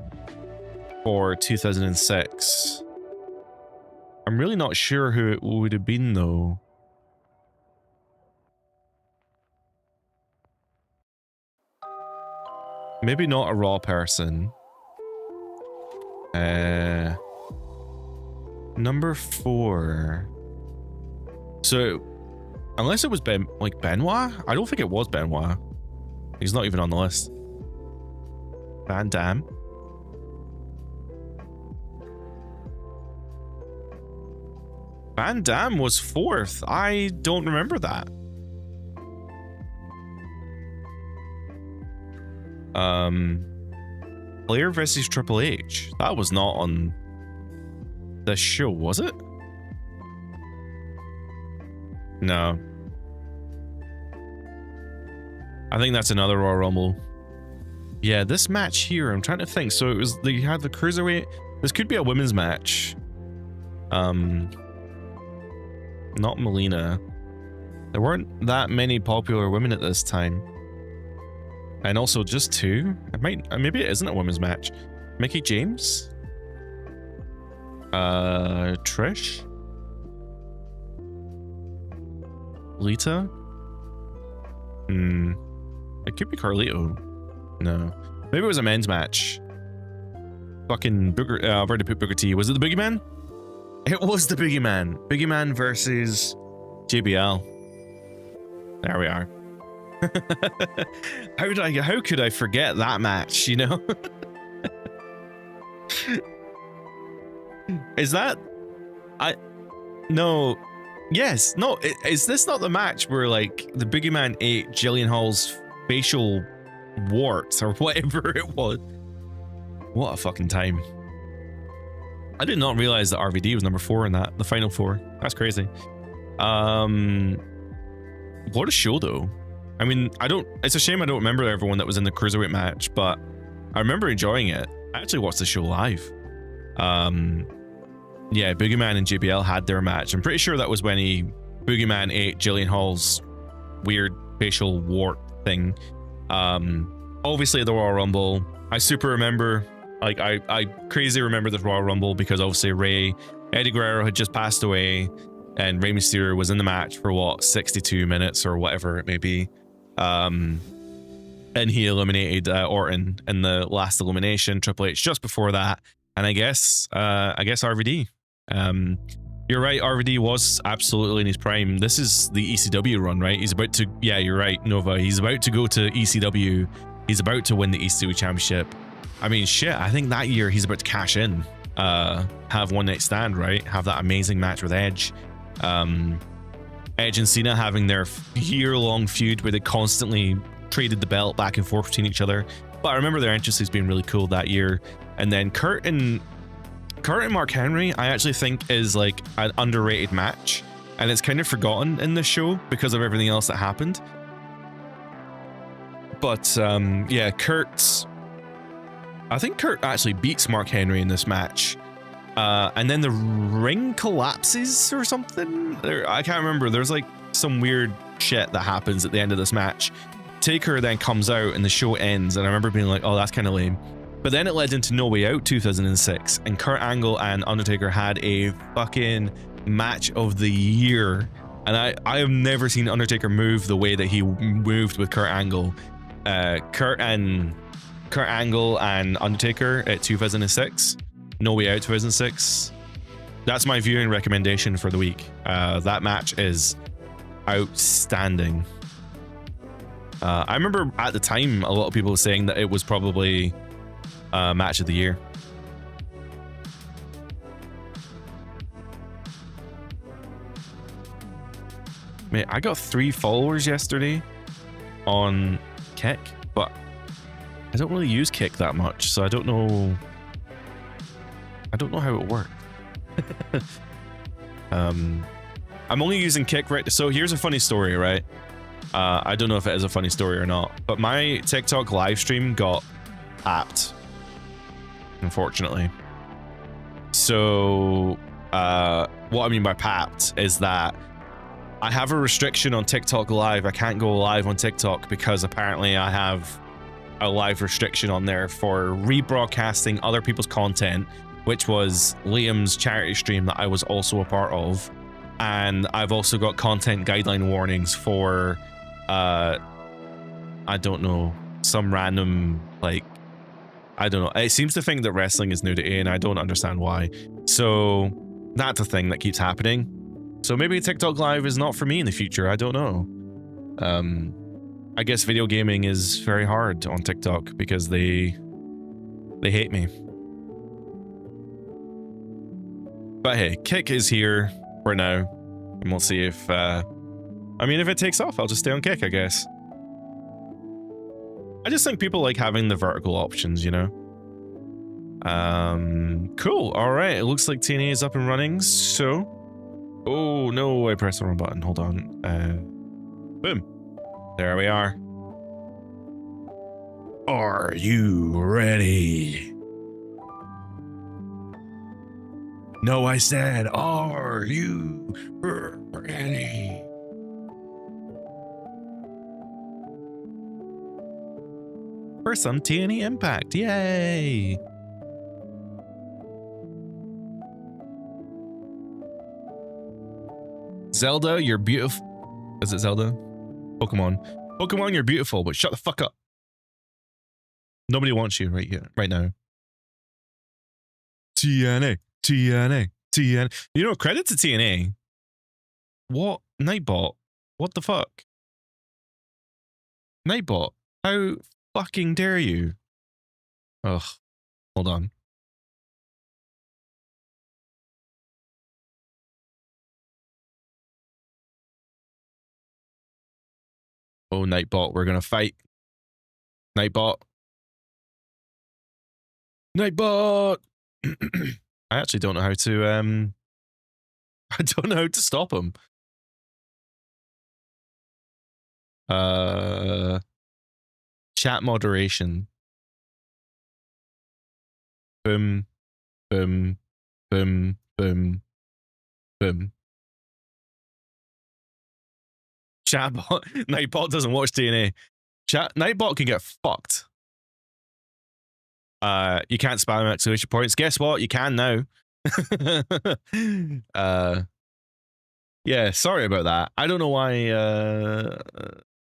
for 2006. I'm really not sure who it would have been though. Maybe not a Raw person. Number 4. So, unless it was Benoit? I don't think it was Benoit. He's not even on the list. Van Dam. Van Dam was 4th. I don't remember that. Flair versus Triple H. That was not on this show, was it? No. I think that's another Royal Rumble. Yeah, this match here, I'm trying to think. So it was, you had the Cruiserweight. This could be a women's match. Not Melina. There weren't that many popular women at this time. And also just 2. Maybe it isn't a women's match. Mickie James? Trish? Lita? It could be Carlito. No. Maybe it was a men's match. Fucking Booker, I've already put Booker T. Was it the Boogeyman? It was the Boogeyman. Boogeyman versus JBL. There we are. How could I forget that match, you know? Is that... No. Yes. No. Is this not the match where, like, the Boogeyman ate Gyllenhaal's facial warts or whatever it was? What a fucking time. I did not realize that RVD was number 4 in that, the final 4. That's crazy. What a show, though. I mean, it's a shame I don't remember everyone that was in the Cruiserweight match, but I remember enjoying it. I actually watched the show live. Yeah, Boogeyman and JBL had their match. I'm pretty sure that was when Boogeyman ate Gyllenhaal's weird facial wart thing. Obviously the Royal Rumble. I super remember, like, I crazy remember the Royal Rumble because obviously Eddie Guerrero had just passed away and Rey Mysterio was in the match for what, 62 minutes or whatever it may be. And he eliminated Orton in the last elimination, Triple H just before that. And I guess RVD. You're right, RVD was absolutely in his prime. This is the ECW run, right? He's about to, yeah, you're right, Nova. He's about to go to ECW. He's about to win the ECW championship. I mean, shit, I think that year he's about to cash in, have one night stand, right? Have that amazing match with Edge. Edge and Cena having their year-long feud where they constantly traded the belt back and forth between each other. But I remember their entrances being really cool that year. And then Kurt and Mark Henry, I actually think is like an underrated match. And it's kind of forgotten in this show because of everything else that happened. But yeah, I think Kurt actually beats Mark Henry in this match. And then the ring collapses or something. I can't remember. There's like some weird shit that happens at the end of this match. Taker then comes out and the show ends. And I remember being like, oh, that's kind of lame. But then it led into No Way Out 2006. And Kurt Angle and Undertaker had a fucking match of the year. And I have never seen Undertaker move the way that he moved with Kurt Angle. Kurt Angle and Undertaker at 2006. No Way Out 2006. That's my viewing recommendation for the week. That match is outstanding. I remember at the time a lot of people saying that it was probably match of the year. Mate, I got 3 followers yesterday on Kick, but I don't really use Kick that much, so I don't know how it works. I'm only using Kick, right? So here's a funny story, right? I don't know if it is a funny story or not, but my TikTok live stream got apped, unfortunately. So what I mean by papped is that I have a restriction on TikTok Live. I can't go live on TikTok because apparently I have a live restriction on there for rebroadcasting other people's content, which was Liam's charity stream that I was also a part of. And I've also got content guideline warnings for, I don't know, some random, like, I don't know. It seems to think that wrestling is nudity and I don't understand why. So that's a thing that keeps happening. So maybe TikTok Live is not for me in the future. I don't know. I guess video gaming is very hard on TikTok because they hate me. But hey, Kick is here for now, and we'll see if, I mean, if it takes off, I'll just stay on Kick, I guess. I just think people like having the vertical options, you know? Cool. All right. It looks like TNA is up and running. So, oh no, I pressed the wrong button. Hold on. Boom. There we are. Are you ready? No, I said, are you ready? For some TNA Impact. Yay! Zelda, you're beautiful. Is it Zelda? Pokemon. Pokemon, you're beautiful, but shut the fuck up. Nobody wants you right here, right now. TNA, TNA, TNA. You know, credit to TNA. What? Nightbot? What the fuck? Nightbot, how fucking dare you? Ugh. Hold on. Oh, Nightbot, we're gonna fight. Nightbot. Nightbot! I actually don't know how to, I don't know how to stop him. Chat moderation. Boom, boom, boom, boom, boom. Chatbot. Nightbot doesn't watch TNA. Nightbot can get fucked. You can't spam exclamation points. Guess what? You can now. Yeah, sorry about that. I don't know why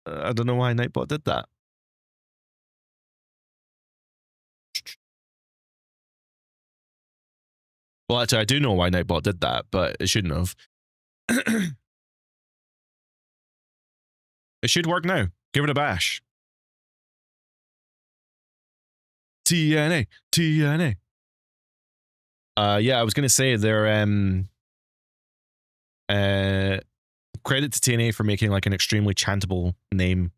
I don't know why Nightbot did that. Well, actually, I do know why Nightbot did that, but it shouldn't have. It should work now. Give it a bash. TNA, TNA. Yeah, I was gonna say they're credit to TNA for making like an extremely chantable name.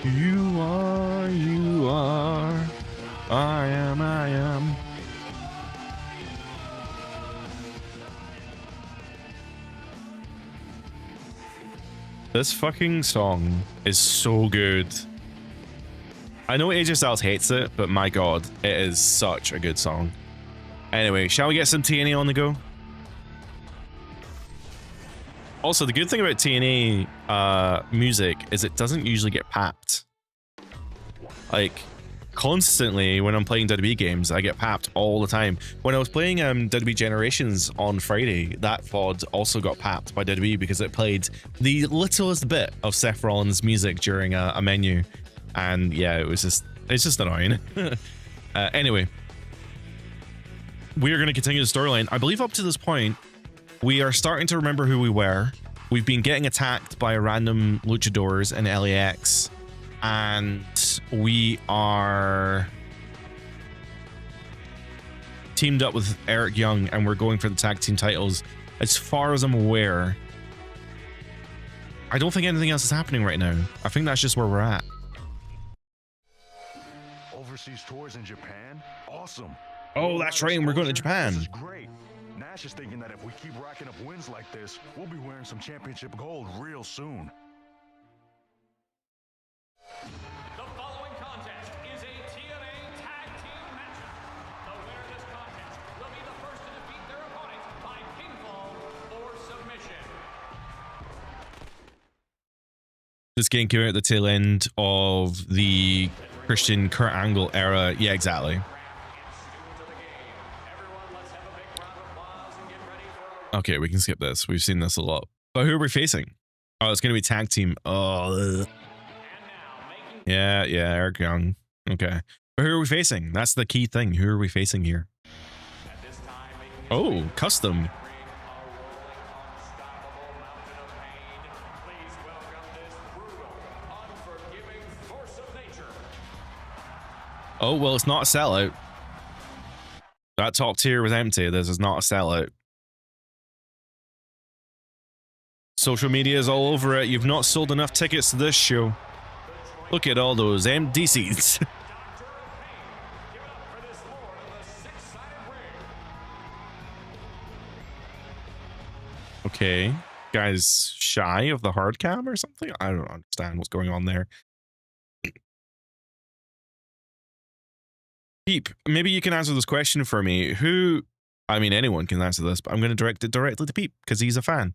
You are, I am. This fucking song is so good. I know AJ Styles hates it, but my god, it is such a good song. Anyway, shall we get some TNA on the go? Also, the good thing about TNA music is it doesn't usually get papped. Like, constantly when I'm playing WWE games, I get papped all the time. When I was playing WWE Generations on Friday, that VOD also got papped by WWE because it played the littlest bit of Seth Rollins' music during a menu. And yeah, it's just annoying. Anyway, we are going to continue the storyline. I believe up to this point, we are starting to remember who we were. We've been getting attacked by random luchadors in LAX. And we are teamed up with Eric Young and we're going for the tag team titles. As far as I'm aware, I don't think anything else is happening right now. I think that's just where we're at. overseas tours in Japan? Awesome. Oh, that's right, and we're going to Japan. This is great. Nash is thinking that if we keep racking up wins like this, we'll be wearing some championship gold real soon. The following contest is a TNA tag team matchup. The winner of this contest will be the first to defeat their opponent by pinfall or submission. This game came out at the tail end of the Christian Kurt Angle era. Yeah, exactly. Okay, we can skip this. We've seen this a lot. But who are we facing? Oh, it's going to be tag team. Oh, yeah, Eric Young. Okay. But who are we facing? That's the key thing. Who are we facing here? Oh, custom. Oh, well, it's not a sellout. That top tier was empty. This is not a sellout. Social media is all over it. You've not sold enough tickets to this show. Look at all those empty seats. Okay. Guys shy of the hard cam or something? I don't understand what's going on there. Peep, maybe you can answer this question for me. Who, I mean, anyone can answer this, but I'm going to direct it directly to Peep because he's a fan.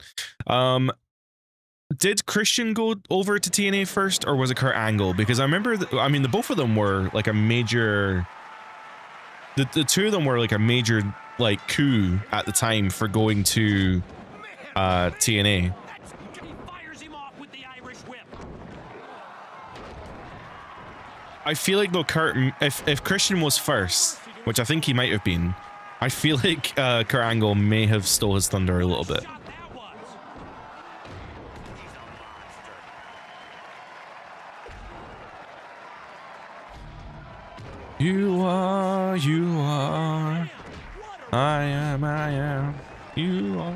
Did Christian go over to TNA first, or was it Kurt Angle? Because I remember, the both of them were like a major, the two of them were like a major like coup at the time for going to TNA. I feel like though if Christian was first, which I think he might have been, I feel like Kurt Angle may have stole his thunder a little bit. You are, I am, you are,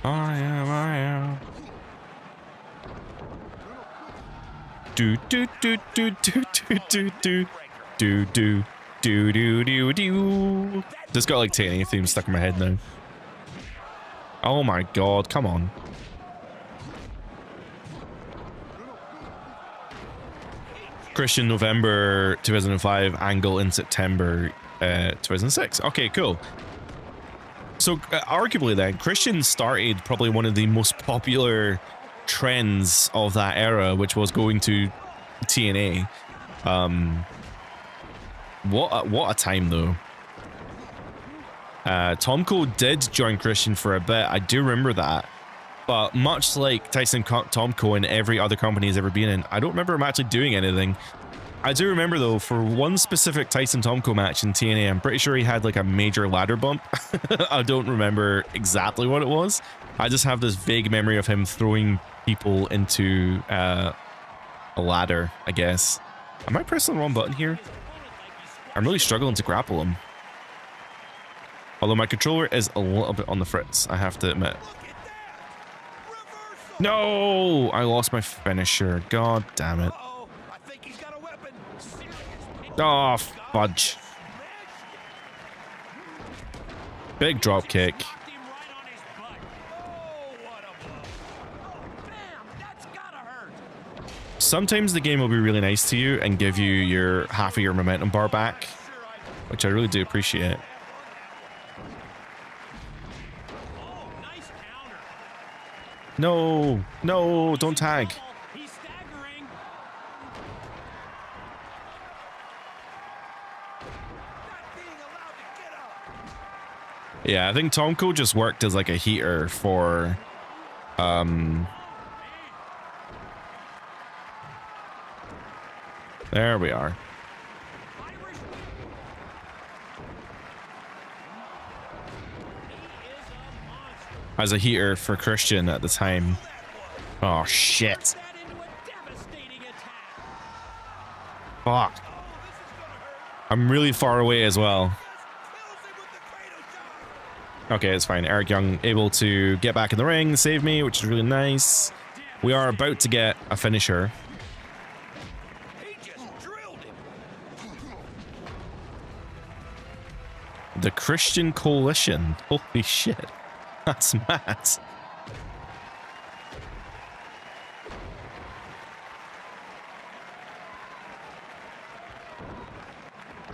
I am. Do do do do do do do do do do do do do do. Just got like TNA theme stuck in my head now. Oh my god, come on. Christian November 2005, Angle in September 2006. Okay, cool. So arguably then, Christian started probably one of the most popular trends of that era, which was going to TNA. What a time though. Tomko did join Christian for a bit. I do remember that. But much like Tyson Tomko and every other company he's ever been in, I don't remember him actually doing anything. I do remember though, for one specific Tyson Tomko match in TNA, I'm pretty sure he had like a major ladder bump. I don't remember exactly what it was. I just have this vague memory of him throwing people into a ladder, I guess. Am I pressing the wrong button here? I'm really struggling to grapple him. Although my controller is a little bit on the fritz, I have to admit. No! I lost my finisher. God damn it. Oh, fudge. Big drop kick. Sometimes the game will be really nice to you and give you your half of your momentum bar back, which I really do appreciate. No, no, don't tag. Yeah, I think Tomko just worked as like a heater for there we are. As a heater for Christian at the time. Oh shit. Fuck. I'm really far away as well. Okay, it's fine. Eric Young able to get back in the ring, save me, which is really nice. We are about to get a finisher. The Christian Coalition. Holy shit. That's mad.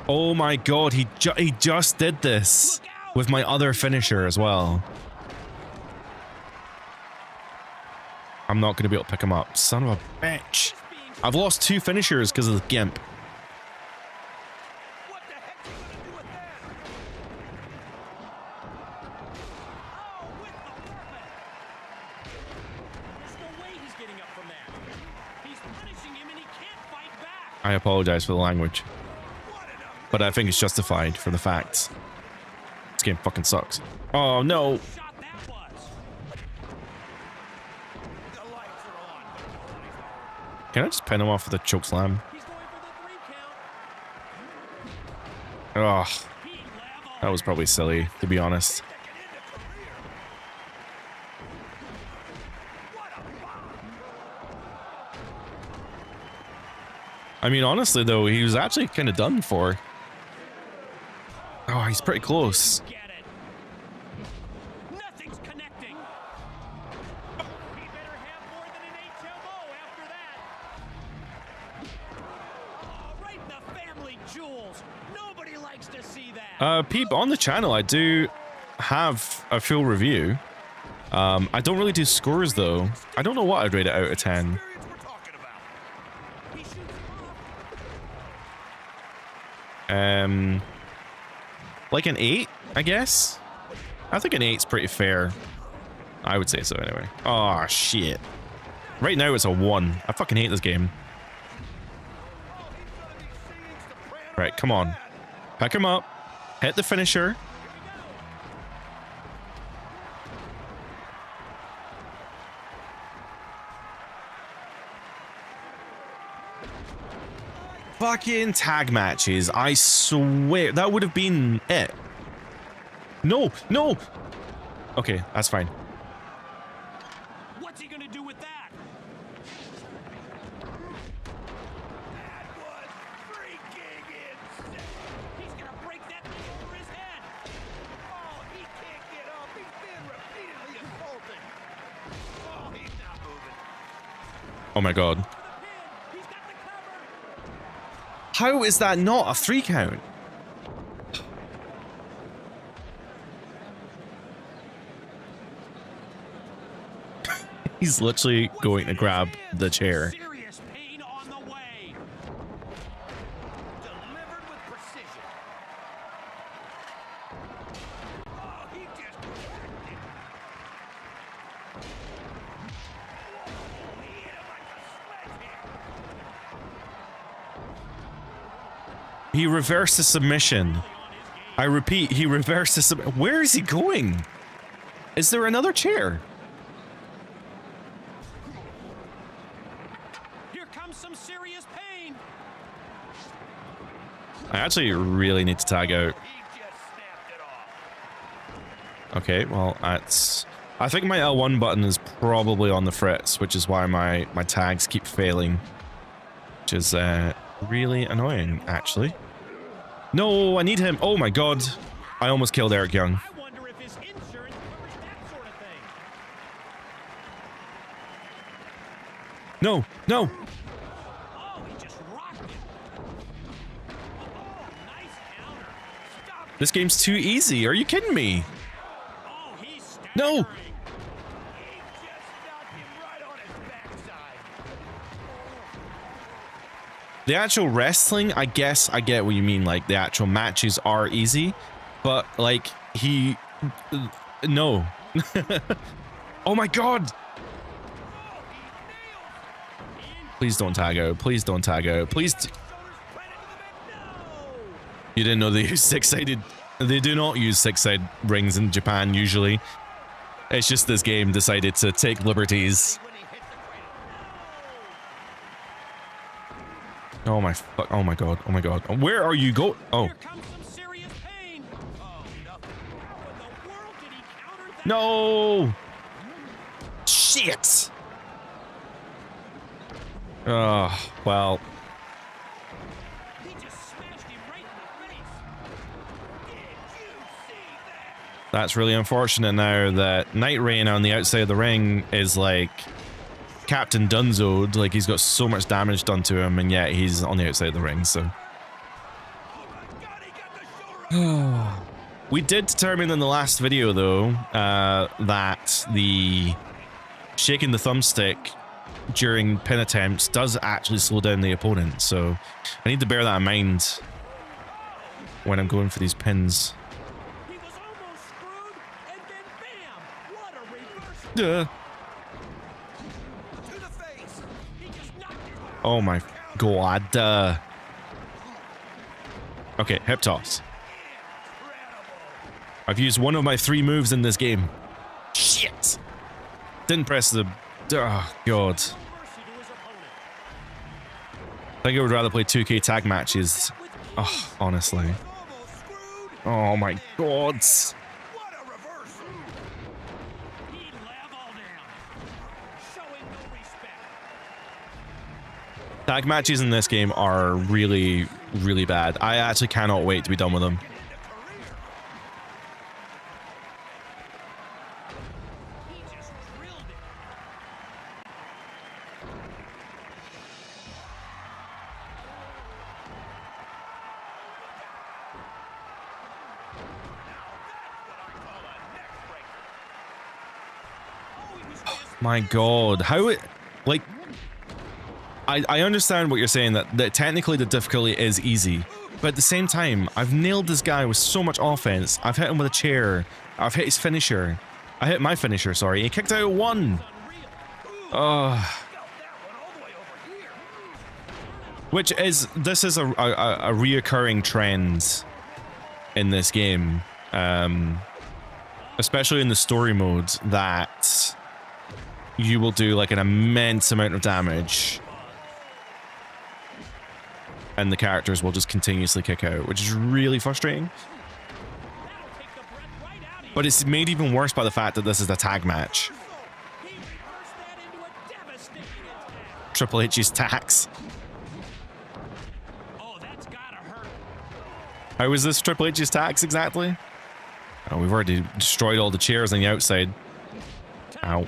Oh my god, he just did this with my other finisher as well. I'm not going to be able to pick him up. Son of a bitch. I've lost 2 finishers because of the gimp. What the heck are you gonna do with that? Oh, with the weapon. There's no way he's getting up from that. He's punishing him and he can't fight back. I apologize for the language, but I think it's justified for the fact this game fucking sucks. Oh no. Shot that was. The lights are on. Can I just pin him off with a choke slam? He's going for the 3 count. Ugh, He leveled. that was probably silly, to be honest. I mean, honestly, though, he was actually kind of done for. Oh, he's pretty close. Get it. Nothing's connecting. He better have more than an HMO after that. Oh, right in the family jewels. Nobody likes to see that. Peep, on the channel, I do have a full review. I don't really do scores, though. I don't know what I'd rate it out of 10. He shoots him off. Like an 8, I guess? I think an 8's pretty fair. I would say so anyway. Oh, shit. Right now it's a 1. I fucking hate this game. Right, come on. Pick him up. Hit the finisher. Fucking tag matches. I swear. That would have been it. No, no. Okay, that's fine. What's he gonna do with that? That was freaking insane. He's gonna break that thing over his head. Oh, he can't get up. He's being repeatedly assaulted. Oh, he's not moving. Oh my god. For the pin. He's got the cover. How is that not a 3 count? He's literally going to grab the chair. Serious pain on the way. Delivered with precision. Oh, he just cracked it. Oh, he hit him like a sledgehammer. He reversed the submission. I repeat, he reversed the submission. Where is he going? Is there another chair? Here comes some serious pain. I actually really need to tag out. He just snapped it off. Okay, well, that's... I think my L1 button is probably on the fritz, which is why my tags keep failing. Which is really annoying, actually. No, I need him. Oh my god. I almost killed Eric Young. I wonder if his insurance covers that sort of thing. No, no. Oh, he just rocked it. Oh, nice counter. Stop it. This game's too easy. Are you kidding me? Oh, he's staggering. No. He just knocked him right on his backside. The actual wrestling, I guess I get what you mean. Like, the actual matches are easy. But, like, he... No. Oh my god. Please don't tag out. Please don't tag out. Please... You didn't know they use 6-sided... They do not use 6-side rings in Japan, usually. It's just this game decided to take liberties. Oh my fuck. Oh my god. Oh my god. Where are you going? Oh. Here comes some serious pain. Oh, nothing. How in the world did he counter that? No! Shit! Oh, well. He just smashed him right in the face. Did you That's really unfortunate now that Night Rain on the outside of the ring is like Captain Dunzo'd. Like, he's got so much damage done to him, and yet he's on the outside of the ring, so. We did determine in the last video, though, that the shaking the thumbstick during pin attempts does actually slow down the opponent, so I need to bear that in mind when I'm going for these pins. He was almost screwed, and then bam! What a reversal! Duh. To the face. He just knocked him out. Oh my god. Okay, hip toss. I've used one of my 3 moves in this game. Shit! Didn't press the... Oh, God. I think I would rather play 2K tag matches. Oh, honestly. Oh my god. What a reversal! He leveled him, showing no respect. Tag matches in this game are really, really bad. I actually cannot wait to be done with them. He just drilled it. My god, how it, like, I understand what you're saying, that technically the difficulty is easy, but at the same time, I've nailed this guy with so much offense. I've hit him with a chair, I've hit his finisher, I hit my finisher, sorry, he kicked out at 1. Which is, this is a reoccurring trend in this game, especially in the story mode, that you will do like an immense amount of damage and the characters will just continuously kick out, which is really frustrating. But it's made even worse by the fact that this is a tag match. Triple H's tax. How was this Triple H's tax exactly? Oh, we've already destroyed all the chairs on the outside. Ow.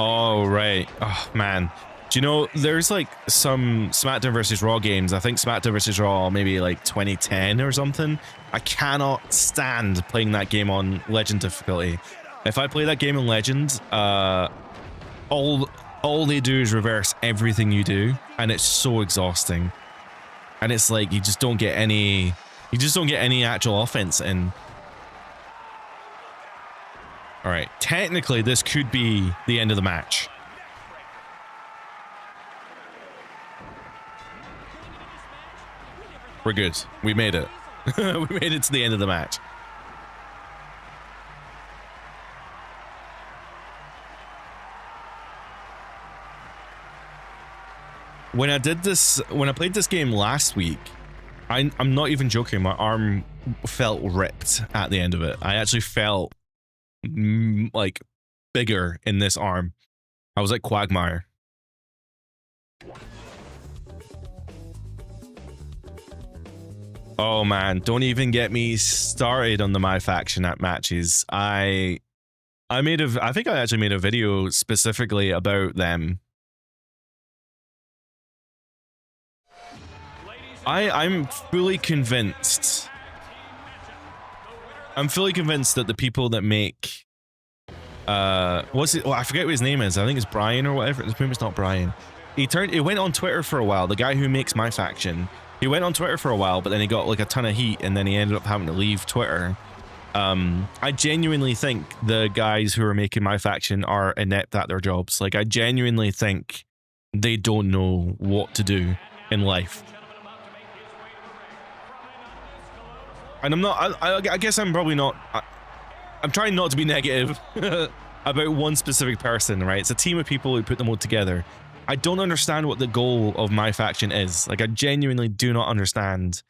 Oh, right. Oh, man. Do you know, there's like some SmackDown vs. Raw games. I think SmackDown vs. Raw maybe like 2010 or something. I cannot stand playing that game on Legend difficulty. If I play that game in Legend, all they do is reverse everything you do, and it's so exhausting. And it's like you just don't get any actual offense in. All right, technically this could be the end of the match. We're good. We made it. We made it to the end of the match. When I played this game last week, I'm not even joking, my arm felt ripped at the end of it. I actually felt like bigger in this arm. I was like Quagmire. Oh man, don't even get me started on the My Faction at matches. I think I actually made a video specifically about them. I'm fully convinced. I'm fully convinced that the people that make what's it? Well, I forget what his name is. I think it's Brian or whatever. Maybe it's not Brian. He went on Twitter for a while. The guy who makes My Faction. He went on Twitter for a while, but then he got like a ton of heat, and then he ended up having to leave Twitter. I genuinely think the guys who are making My Faction are inept at their jobs. Like, I genuinely think they don't know what to do in life. And I'm not, I guess I'm probably not, I'm trying not to be negative about one specific person, right? It's a team of people who put the mode together. I don't understand what the goal of My Faction is. Like, I genuinely do not understand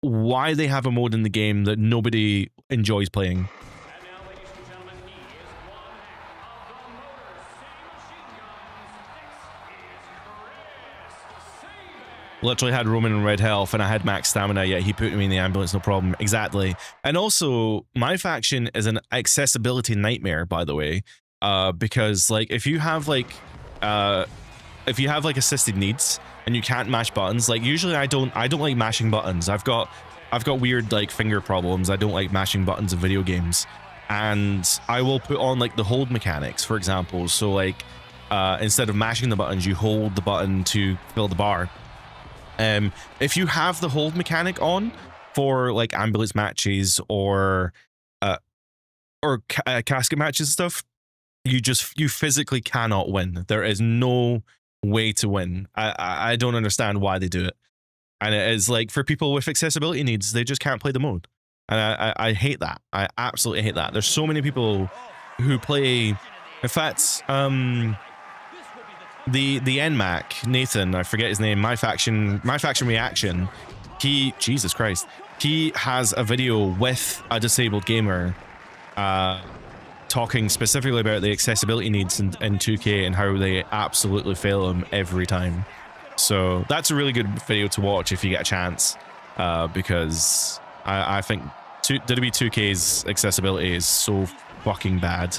why they have a mode in the game that nobody enjoys playing. Literally had Roman in red health and I had max stamina, yet he put me in the ambulance, no problem. Exactly. And also, my faction is an accessibility nightmare, by the way, because like if you have like assisted needs and you can't mash buttons, like usually I don't like mashing buttons. I've got weird like finger problems. I don't like mashing buttons in video games, and I will put on like the hold mechanics, for example. So like instead of mashing the buttons, you hold the button to fill the bar. If you have the hold mechanic on for like ambulance matches or casket matches and stuff, you physically cannot win. There is no way to win. I don't understand why they do it. And it is like for people with accessibility needs, they just can't play the mode. And I hate that. I absolutely hate that. There's so many people who play, in fact, the NMAC, Nathan, I forget his name, my faction reaction, Jesus Christ, he has a video with a disabled gamer talking specifically about the accessibility needs in 2K and how they absolutely fail him every time. So that's a really good video to watch if you get a chance, because I think WWE 2K's accessibility is so fucking bad.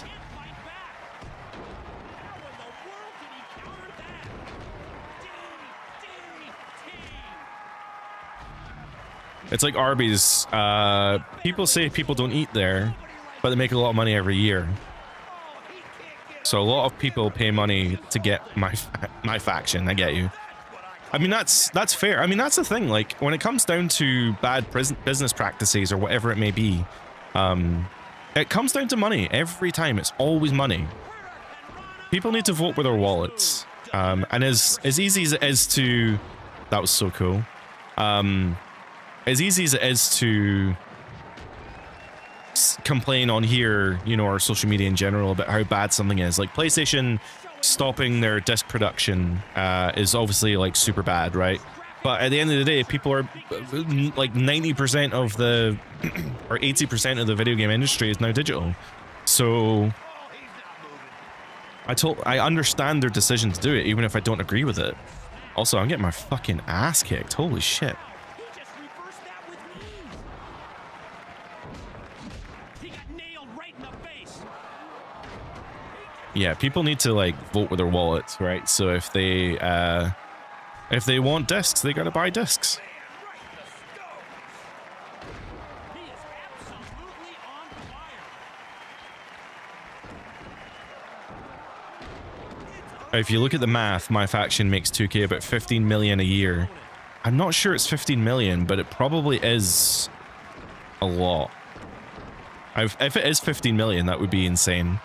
It's like Arby's. People say people don't eat there, but they make a lot of money every year. So a lot of people pay money to get my faction. I get you. I mean, that's fair. I mean, that's the thing. Like when it comes down to bad business practices or whatever it may be, it comes down to money every time. It's always money. People need to vote with their wallets. And as easy as it is to, that was so cool. As easy as it is to complain on here, you know, or social media in general about how bad something is, like PlayStation stopping their disc production is obviously like super bad, right? But at the end of the day, people are like 90% of the or 80% of the video game industry is now digital. So I understand their decision to do it, even if I don't agree with it. Also, I'm getting my fucking ass kicked. Holy shit. Yeah, people need to like vote with their wallets, right? So if they want discs, they gotta buy discs. If you look at the math, my faction makes 2K about 15 million a year. I'm not sure it's 15 million, but it probably is a lot. If it is 15 million, that would be insane.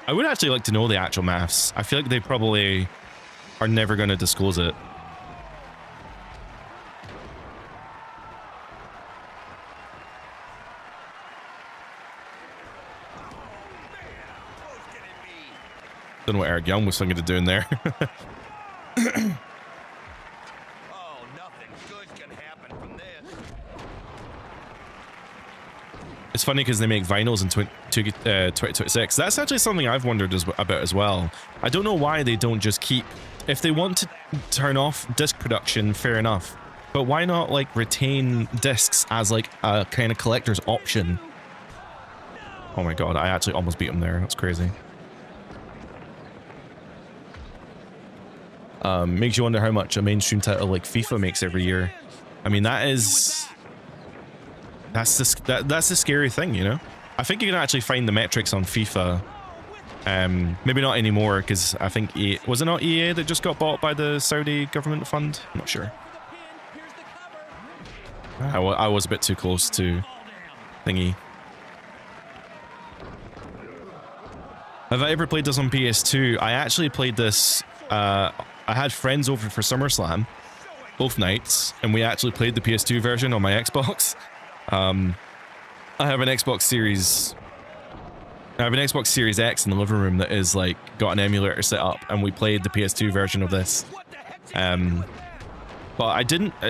I would actually like to know the actual maths. I feel like they probably are never going to disclose it. Don't know what Eric Young was thinking of doing there. It's funny because they make vinyls in 2026. That's actually something I've wondered about as well. I don't know why they don't just keep... If they want to turn off disc production, fair enough. But why not like retain discs as like a kind of collector's option? Oh my god, I actually almost beat him there. That's crazy. Makes you wonder how much a mainstream title like FIFA makes every year. I mean, that is... That's the scary thing, you know? I think you can actually find the metrics on FIFA. Maybe not anymore, because I think was it not EA that just got bought by the Saudi government fund? I'm not sure. I was a bit too close to thingy. Have I ever played this on PS2? I actually played this. I had friends over for SummerSlam both nights, and we actually played the PS2 version on my Xbox. I have an Xbox Series. I have an Xbox Series X in the living room that is like got an emulator set up, and we played the PS2 version of this. But I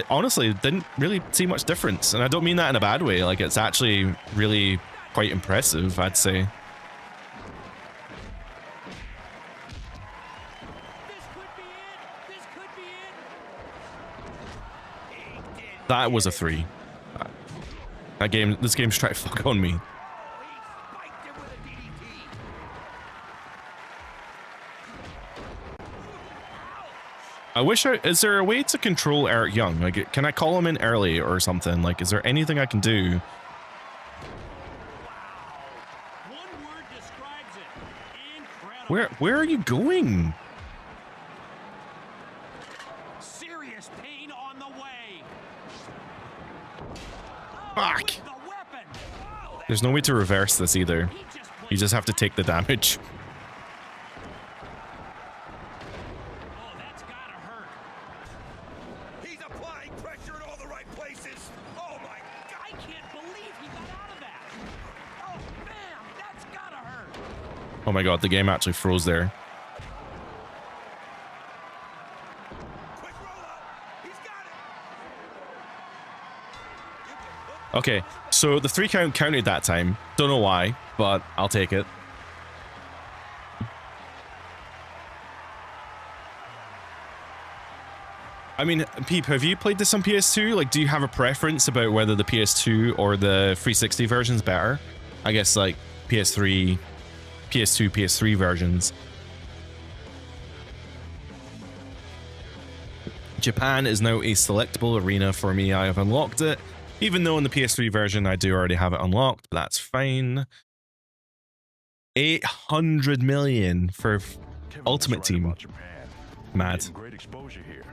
honestly didn't really see much difference, and I don't mean that in a bad way. Like, it's actually really quite impressive, I'd say. That was a 3. This game's trying to fuck on me. He spiked him with a DDT. I wish is there a way to control Eric Young? Like, can I call him in early or something? Like, is there anything I can do? One word describes it. Incredible. Where are you going? Serious pain on the way. Fuck. With the weapon. Oh, There's no way to reverse this either. he just played. You just have to take the damage. Oh, that's gotta hurt. He's applying pressure in all the right places. Oh my God! I can't believe he got out of that. Oh, bam! That's gotta hurt. Oh my god, the game actually froze there. Quick roll up. He's got it. Okay, so the 3 count counted that time. Don't know why, but I'll take it. I mean, Peep, have you played this on PS2? Like, do you have a preference about whether the PS2 or the 360 version's better? I guess, like, PS2, PS3 versions. Japan is now a selectable arena for me. I have unlocked it. Even though in the PS3 version I do already have it unlocked, but that's fine. 800 million for Kevin Ultimate was right Team. about Japan. Mad. Getting great exposure here.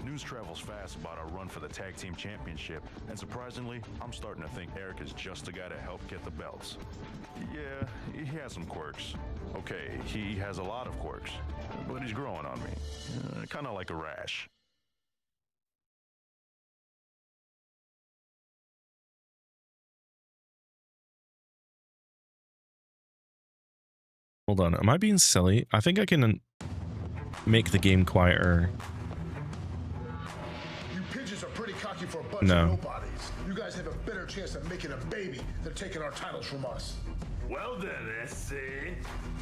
News travels fast about our run for the tag team championship, and surprisingly, I'm starting to think Eric is just the guy to help get the belts. Yeah, he has some quirks. Okay, he has a lot of quirks, but he's growing on me. Kind of like a rash. Hold on, am I being silly? I think I can make the game quieter. You pigeons are pretty cocky for a bunch No. of nobodies. You guys have a better chance of making a baby than taking our titles from us. Well then, SC,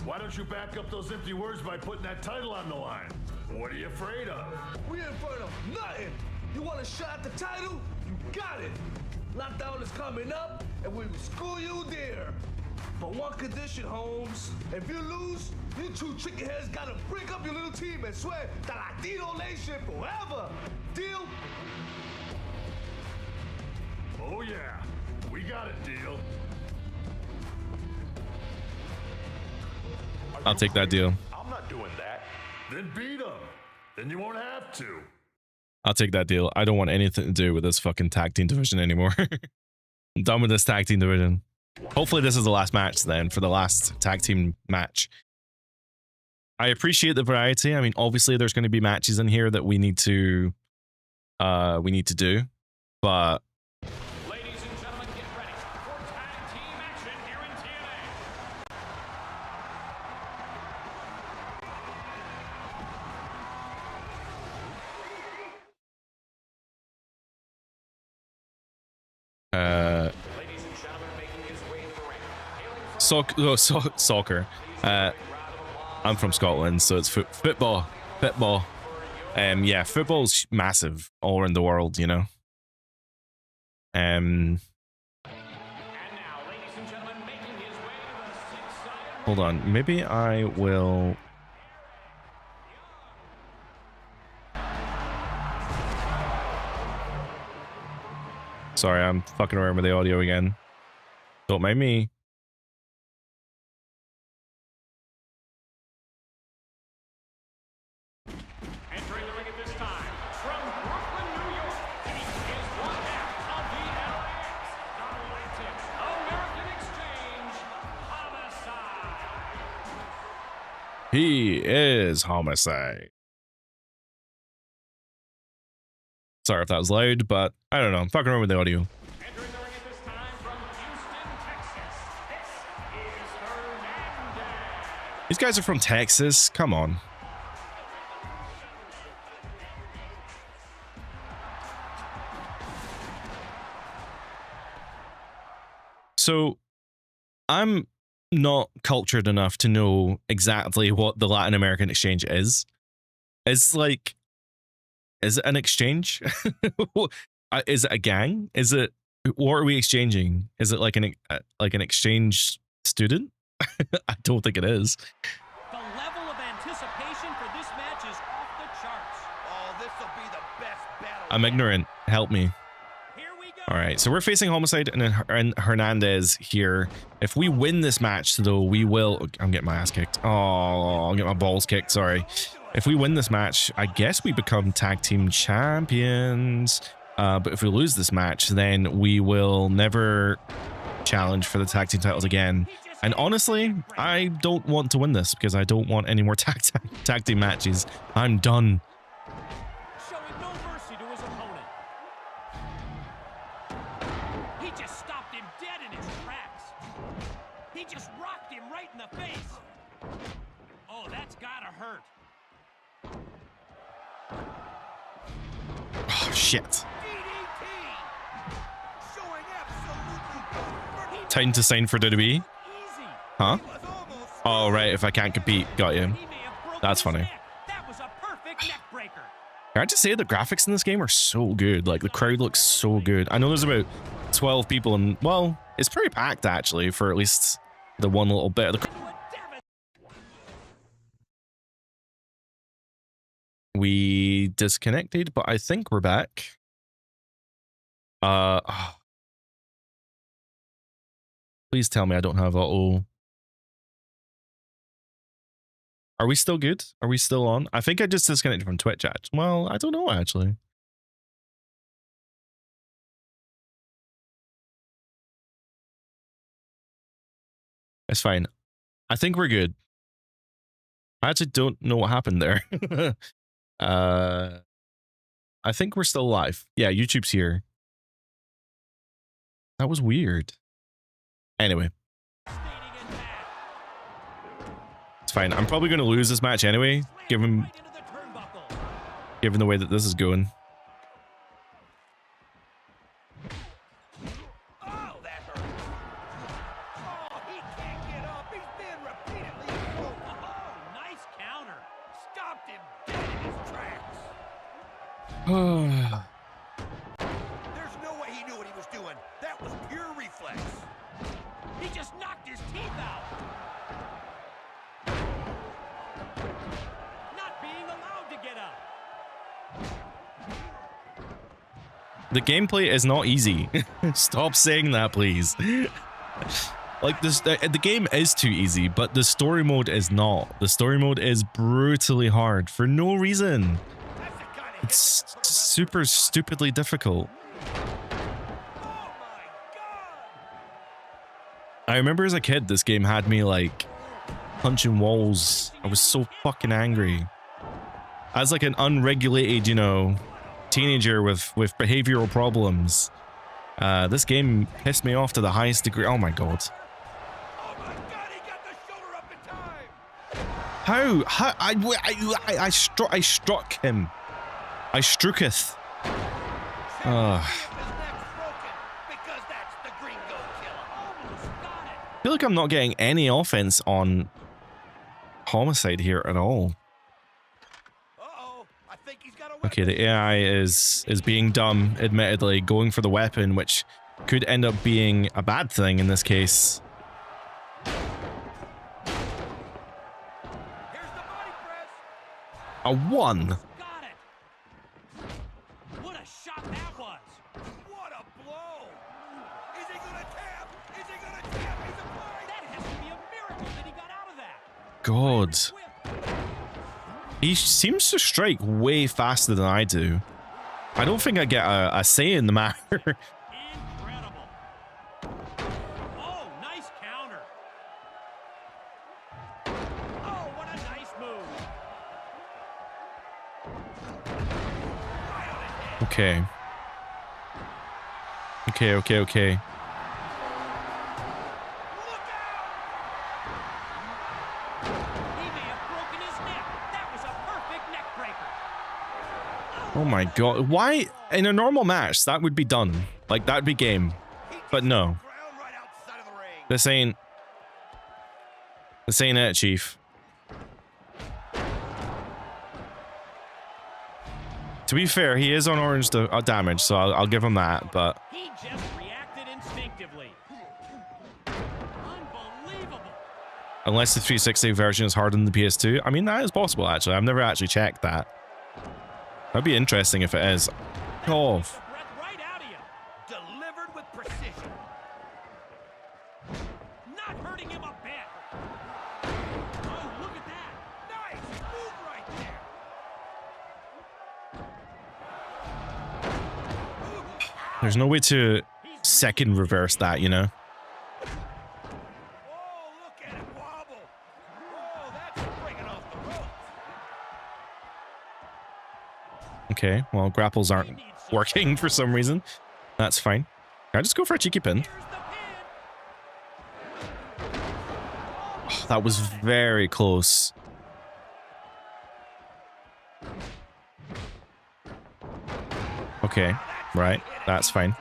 why don't you back up those empty words by putting that title on the line? What are you afraid of? We ain't afraid of nothing. You want a shot at the title? You got it. Lockdown is coming up, and we will school you there. But one condition, Holmes. If you lose, you two chicken heads gotta break up your little team and swear the Latino nation forever. Deal? Oh yeah, we got it, deal. I'll take that deal. I'm not doing that. Then beat him. Then you won't have to. I'll take that deal. I don't want anything to do with this fucking tag team division anymore. I'm done with this tag team division. Hopefully this is the last match then, for the last tag team match. I appreciate the variety. I mean, obviously there's going to be matches in here that we need to do, but Ladies and gentlemen, get ready for tag team action here in TNA. Ladies and gentlemen, making his way to the ring. soccer. I'm from Scotland, so it's football. Yeah, football's massive all around the world, you know. And now, ladies and gentlemen, making his way to the six-sided Hold on, maybe I will. Sorry, I'm fucking around with the audio again. Don't mind me. entering the ring at this time from Brooklyn, New York. He is one half of the Atlantic American Exchange, Homicide. He is Homicide. Sorry if that was loud, but I don't know. I'm fucking around with the audio. Entering the ring at this time from Houston, Texas. This is Hernandez. These guys are from Texas. Come on. So, I'm not cultured enough to know exactly what the Latin American exchange is. Is it an exchange? Is it a gang? Is it, what are we exchanging? Is it like an exchange student? I don't think it is. The level of anticipation for this match is off the charts. Oh, this will be the best battle. I'm ignorant. Help me. Here we go. All right, so we're facing Homicide and Hernandez here. If we win this match, though, we will... I'm getting my ass kicked. Oh, I'll get my balls kicked. Sorry. If we win this match, I guess we become tag team champions. But if we lose this match, then we will never challenge for the tag team titles again. And honestly, I don't want to win this because I don't want any more tag team matches. I'm done. Showing no mercy to his opponent. He just stopped him dead in his tracks. He just rocked him right in the face. Oh, that's gotta hurt. Oh, shit. DDT. Showing absolutely no Time to sign for WWE? easy. Huh? He was almost Oh, right, if I can't compete. Got you. He may have broken That's his funny. neck. That was a perfect neck breaker. I have to say the graphics in this game are so good. Like, the crowd looks so good. I know there's about 12 people and, well, it's pretty packed actually for at least the one little bit of the... We disconnected, but I think we're back. Please tell me I don't have auto. Are we still good? Are we still on? I think I just disconnected from Twitch, actually. Well, I don't know, actually. It's fine. I think we're good. I actually don't know what happened there. I think we're still live. Yeah, YouTube's here. That was weird. Anyway. It's fine. I'm probably going to lose this match anyway, given the way that this is going. Oh, that hurt. Oh, he can't get up. He's been repeatedly broken. Oh, nice counter. Stopped him dead in his tracks. There's no way he knew what he was doing. That was pure reflex. He just knocked his teeth out. Not being allowed to get up. The gameplay is not easy. Stop saying that, please. Like, this, the game is too easy, but the story mode is not. The story mode is brutally hard for no reason. That's the kind of It's super stupidly difficult. Oh my God! I remember as a kid, this game had me like punching walls. I was so fucking angry. As like an unregulated, you know, teenager with behavioral problems. This game pissed me off to the highest degree. Oh my God. Oh my God, he got the shoulder up in time. How? I struck him. I strucketh. His neck's broken because that's the gringo killer. Almost got it. I feel like I'm not getting any offense on Homicide here at all. Uh-oh, I think he's got a weapon. Okay, the AI is being dumb, admittedly, going for the weapon, which could end up being a bad thing in this case. Here's the body press. A 1. Got it. What a shot that was. What a blow. Is he gonna tap? Is he gonna tap? He's applied. That has to be a miracle that he got out of that. God. Whip. He seems to strike way faster than I do. I don't think I get a say in the matter. Incredible. Oh, nice counter. Oh, what a nice move. Right on his head. Okay. Okay. Look out! He may have broken his neck. That was a perfect neck breaker. Oh my God. Why? In a normal match, that would be done. Like, that'd be game. But no. Ground right outside of the ring. This ain't it, Chief. To be fair, he is on orange damage, so I'll give him that, but... He just reacted instinctively. Unbelievable. Unless the 360 version is harder than the PS2. I mean, that is possible, actually. I've never actually checked that. That'd be interesting if it is. Oh. Breath right out of you. Delivered with precision. Not hurting him a bit. Oh, look at that. Nice move right there. There's no way to second reverse that, you know? Oh, look at it wobble. Oh, that's bringing off the ropes. Okay, well, grapples aren't working for some reason. That's fine. Can I just go for a cheeky pin? Here's the pin. Oh, that was very close. Okay, right. That's fine.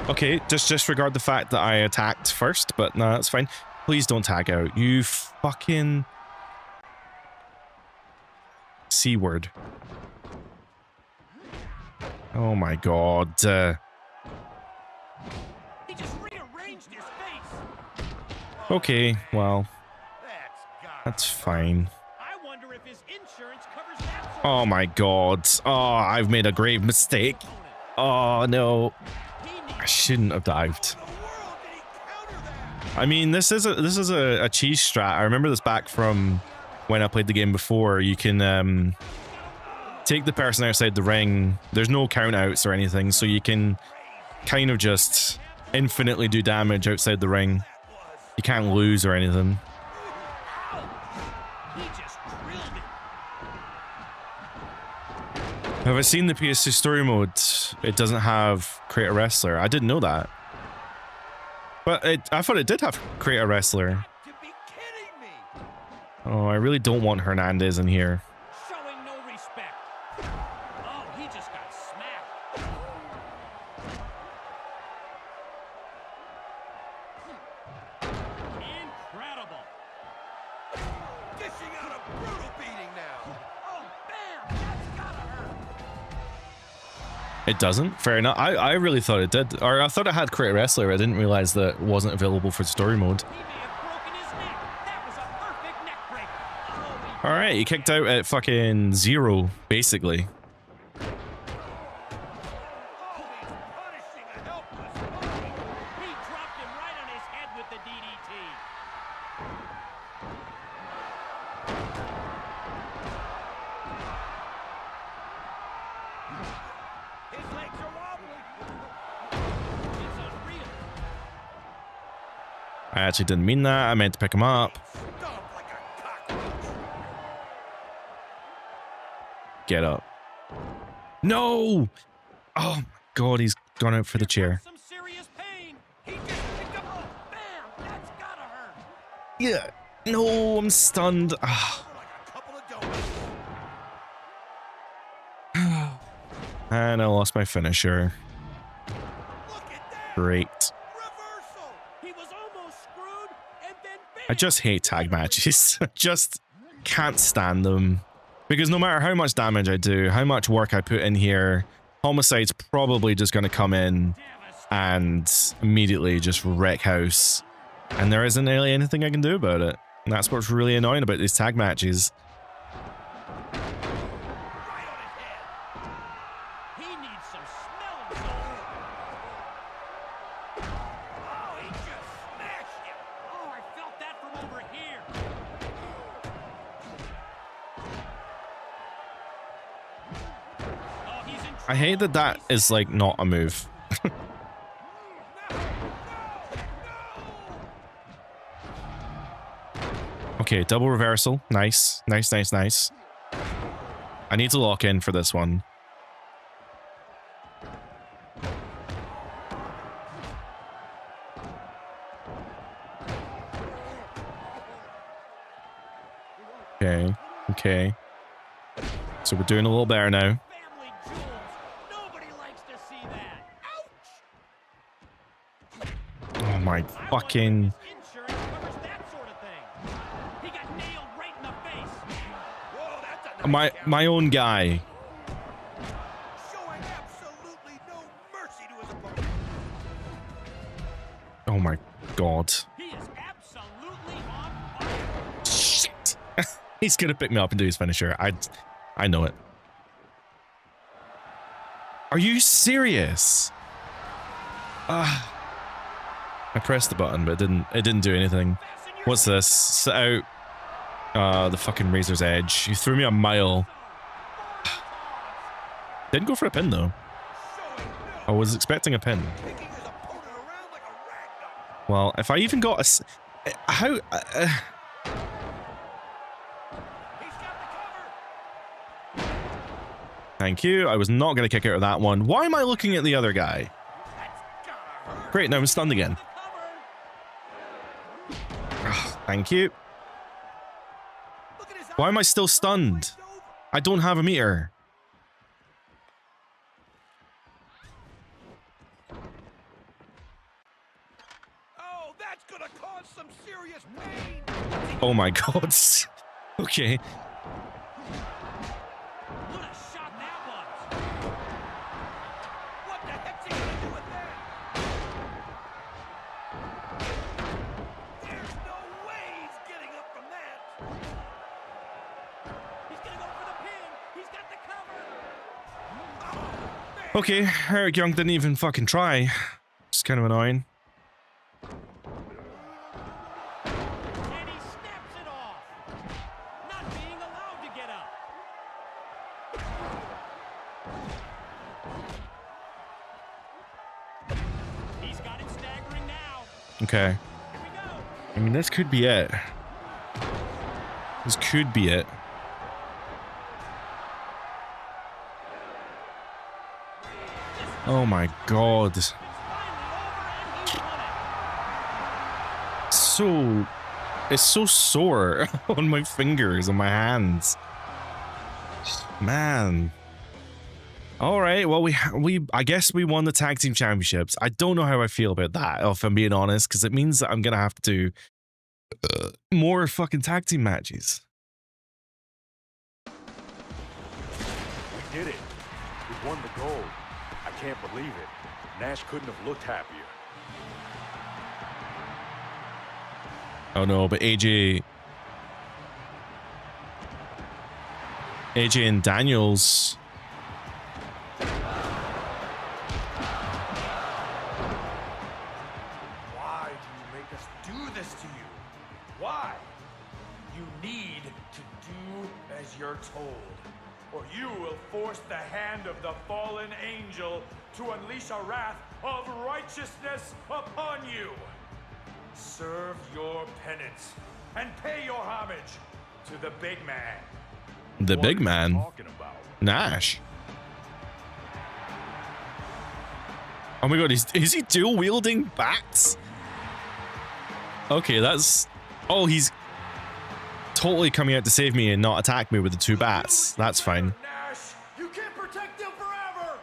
Okay, just disregard the fact that I attacked first, but no, that's fine. Please don't tag out. You fucking... C-word. Oh my god. He just rearranged his face. Okay, well, That's that's fine. I wonder if his insurance covers that sort Oh my god. Oh, I've made a grave mistake. Oh no. I shouldn't have dived. I mean, this is a cheese strat. I remember this back from when I played the game before. You can take the person outside the ring. There's no count outs or anything, so you can kind of just infinitely do damage outside the ring. You can't lose or anything. He just drilled it. Have I seen the PS2 story mode? It doesn't have Create a Wrestler. I didn't know that. But I thought it did have Create a Wrestler. To be kidding me. Oh, I really don't want Hernandez in here. Showing no respect. Oh, he just got smacked. Incredible. Dishing out a brutal beating now. Oh, bam! That's gotta hurt. It doesn't? Fair enough. I really thought it did. Or I thought it had Create a Wrestler. I didn't realize that it wasn't available for story mode. He may have broken his neck. That was a perfect neck break. Oh, he Alright, he kicked out at fucking 0, basically. punishing a helpless foe. He dropped him right on his head with the DDT. His legs are wobbling. It's unreal. I actually didn't mean that. I meant to pick him up. Stomp like a cockroach. Get up. No! Oh my god, he's gone out for the chair. Some serious pain. He just picked up. Oh, bam! That's gotta hurt. Yeah. No, I'm stunned. Ah. Like a couple of donuts. And I lost my finisher. Look at that. Great. Reversal. He was almost screwed, and then I just hate tag matches. I just can't stand them. Because no matter how much damage I do, how much work I put in here, Homicide's probably just going to come in and immediately just wreck house. And there isn't really anything I can do about it. And that's what's really annoying about these tag matches. right on his head. He needs some smelling salts. Oh, he just smashed him. Oh, I felt that from over here. Oh, he's in I hate that that is like not a move. Okay, double reversal. Nice. Nice, nice, nice. I need to lock in for this one. Okay, okay. So we're doing a little better now. family jewels. Nobody likes to see that. Ouch! Oh my fucking... Insurance covers that sort of thing. He got nailed right in the face. Whoa, My own guy. Showing absolutely no mercy to his opponent. Oh my god. He is absolutely on fire. Shit. He's gonna pick me up and do his finisher. I know it. Are you serious? I pressed the button, but it didn't do anything. What's this? Sit out. The fucking razor's edge. You threw me a mile. Didn't go for a pin though. I was expecting a pin. Kicking his opponent around like a ragdoll. Well, if I even got a how He's got the cover. thank you. I was not going to kick out of that one. Why am I looking at the other guy? That's gotta hurt. Great, now I'm stunned again. Thank you. Look at his Why am I eyes. still stunned? I don't have a meter. Oh, that's gonna cause some serious pain. Oh my god. Okay. What a shot that was. What the heck's he gonna do with that? There's no way he's getting up from that. He's gonna go for the pin. He's got the cover. Oh, man. Okay, Eric Young didn't even fucking try. It's kind of annoying. And he snaps it off. Not being allowed to get up. He's got it staggering now. Okay. Here we go. I mean, this could be it. This could be it. Oh my god. It's finally over and he won it. So... It's so sore on my fingers and my hands. Man. All right, well, I guess we won the tag team championships. I don't know how I feel about that, if I'm being honest, because it means that I'm gonna have to do more fucking tag team matches. We did it. We won the gold. I can't believe it. Nash couldn't have looked happier. Oh no, but AJ and Daniels. Why do you make us do this to you? Why? You need to do as you're told, or you will force the hand of the fallen angel to unleash a wrath of righteousness upon you. Serve your penance and pay your homage to the big man. The What big are you man, talking about? Nash. Oh my god, is he dual wielding bats? Okay, that's... Oh, he's totally coming out to save me and not attack me with the two bats. That's fine. Nash, you can't protect them forever.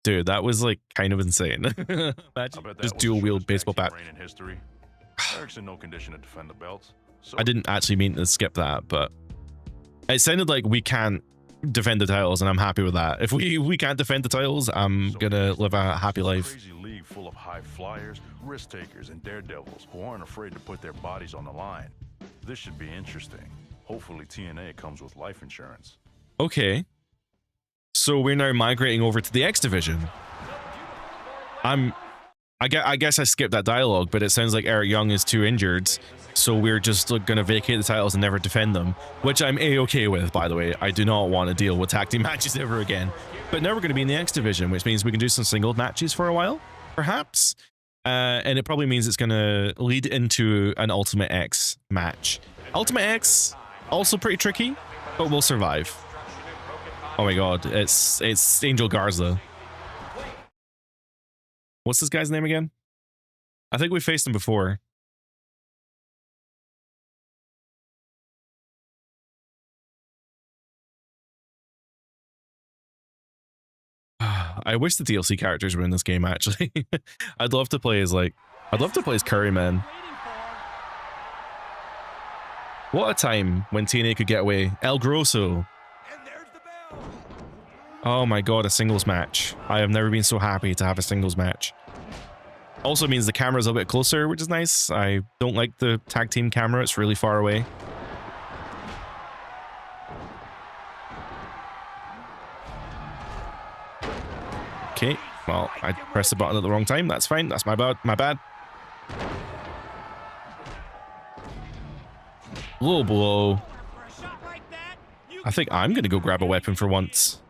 Dude, that was like kind of insane. I Imagine bet that just was dual the wield shortest baseball tag bat. team reign in history. Eric's in no condition to defend the belts. So I didn't actually mean to skip that, but it sounded like we can't defend the titles, and I'm happy with that. If we can't defend the titles, I'm gonna live a happy life. Crazy league full of high flyers, risk takers, and daredevils who aren't afraid to put their bodies on the line. This should be interesting. Hopefully TNA comes with life insurance. Okay. So we're now migrating over to the X division. I guess I skipped that dialogue, but it sounds like Eric Young is too injured, so we're just going to vacate the titles and never defend them, which I'm A-okay with, by the way. I do not want to deal with tag team matches ever again. But now we're going to be in the X division, which means we can do some single matches for a while, perhaps. And it probably means it's going to lead into an Ultimate X match. Ultimate X, also pretty tricky, but we'll survive. Oh my god, it's Angel Garza. What's this guy's name again? I think we faced him before. I wish the DLC characters were in this game, actually. I'd love to play as Curryman. What a time when TNA could get away. El Grosso. And there's the bell. Oh my god, a singles match. I have never been so happy to have a singles match. Also means the camera's a bit closer, which is nice. I don't like the tag team camera. It's really far away. Okay, well, I pressed the button at the wrong time. That's fine. That's my bad. My bad. Low blow. For a shot like that, you I think I'm going to go grab a weapon for once.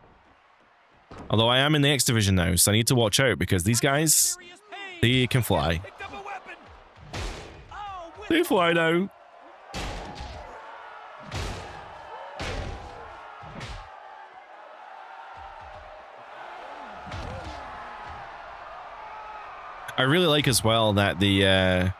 Although I am in the X division now, so I need to watch out because these guys, serious pain. they can fly. Picked up a weapon. Oh, with They fly now. I really like as well that the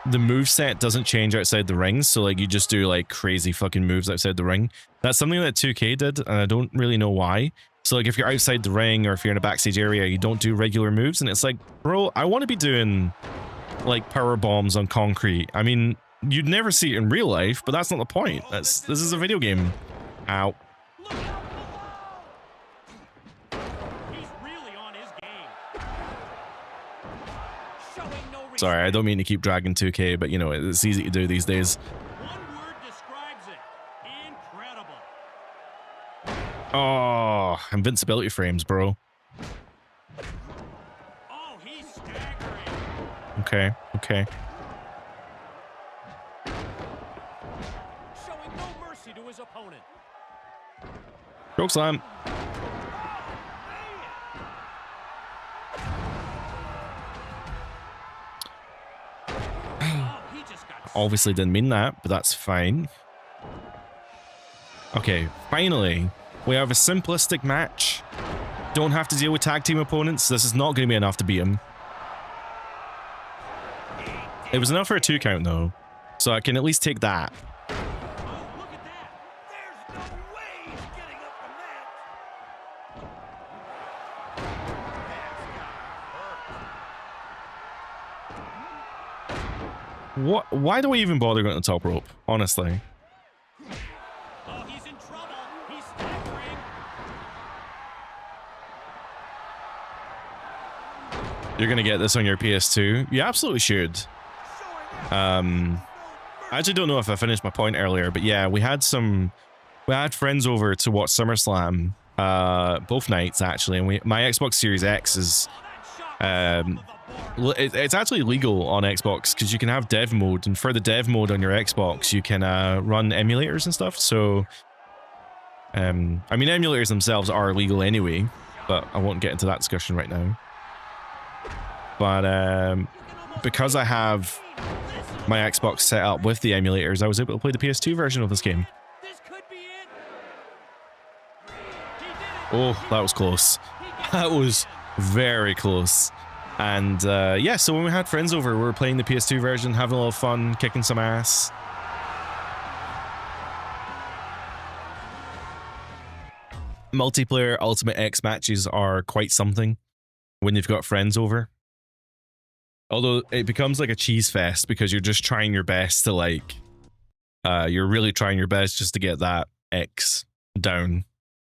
moveset doesn't change outside the ring, so like you just do like crazy fucking moves outside the ring. That's something that 2K did, and I don't really know why. So like if you're outside the ring or if you're in a backstage area, you don't do regular moves, and it's like, bro, I want to be doing like power bombs on concrete. I mean, you'd never see it in real life, but that's not the point. This is a video game. Ow. Look out below. He's really on his game. Showing no respect. Sorry, I don't mean to keep dragging 2K, but you know, it's easy to do these days. One word describes it. Incredible. Oh, invincibility frames, bro. Oh, he's staggering. Okay, okay. Showing no mercy to his opponent. Choke slam. Oh, he just got Obviously didn't mean that, but that's fine. Okay, finally, we have a simplistic match. Don't have to deal with tag team opponents. This is not going to be enough to beat him. It was enough for a 2 count though, so I can at least take that. Oh, look at that. There's no way he's getting up from that. What? Why do we even bother going to the top rope? Honestly. Oh, he's in trouble. He's staggering. You're going to get this on your PS2? You absolutely should. I actually don't know if I finished my point earlier, but yeah, we had friends over to watch SummerSlam, both nights actually, and my Xbox Series X is, it's actually legal on Xbox because you can have dev mode, and for the dev mode on your Xbox, you can run emulators and stuff. So, I mean, emulators themselves are legal anyway, but I won't get into that discussion right now. But because I have my Xbox set up with the emulators, I was able to play the PS2 version of this game. This could be it. He did it. Oh, that was close. That was very close. And yeah, so when we had friends over, we were playing the PS2 version, having a little fun, kicking some ass. Multiplayer Ultimate X matches are quite something when you've got friends over. Although it becomes like a cheese fest because you're just trying your best to like, you're really trying your best just to get that X down.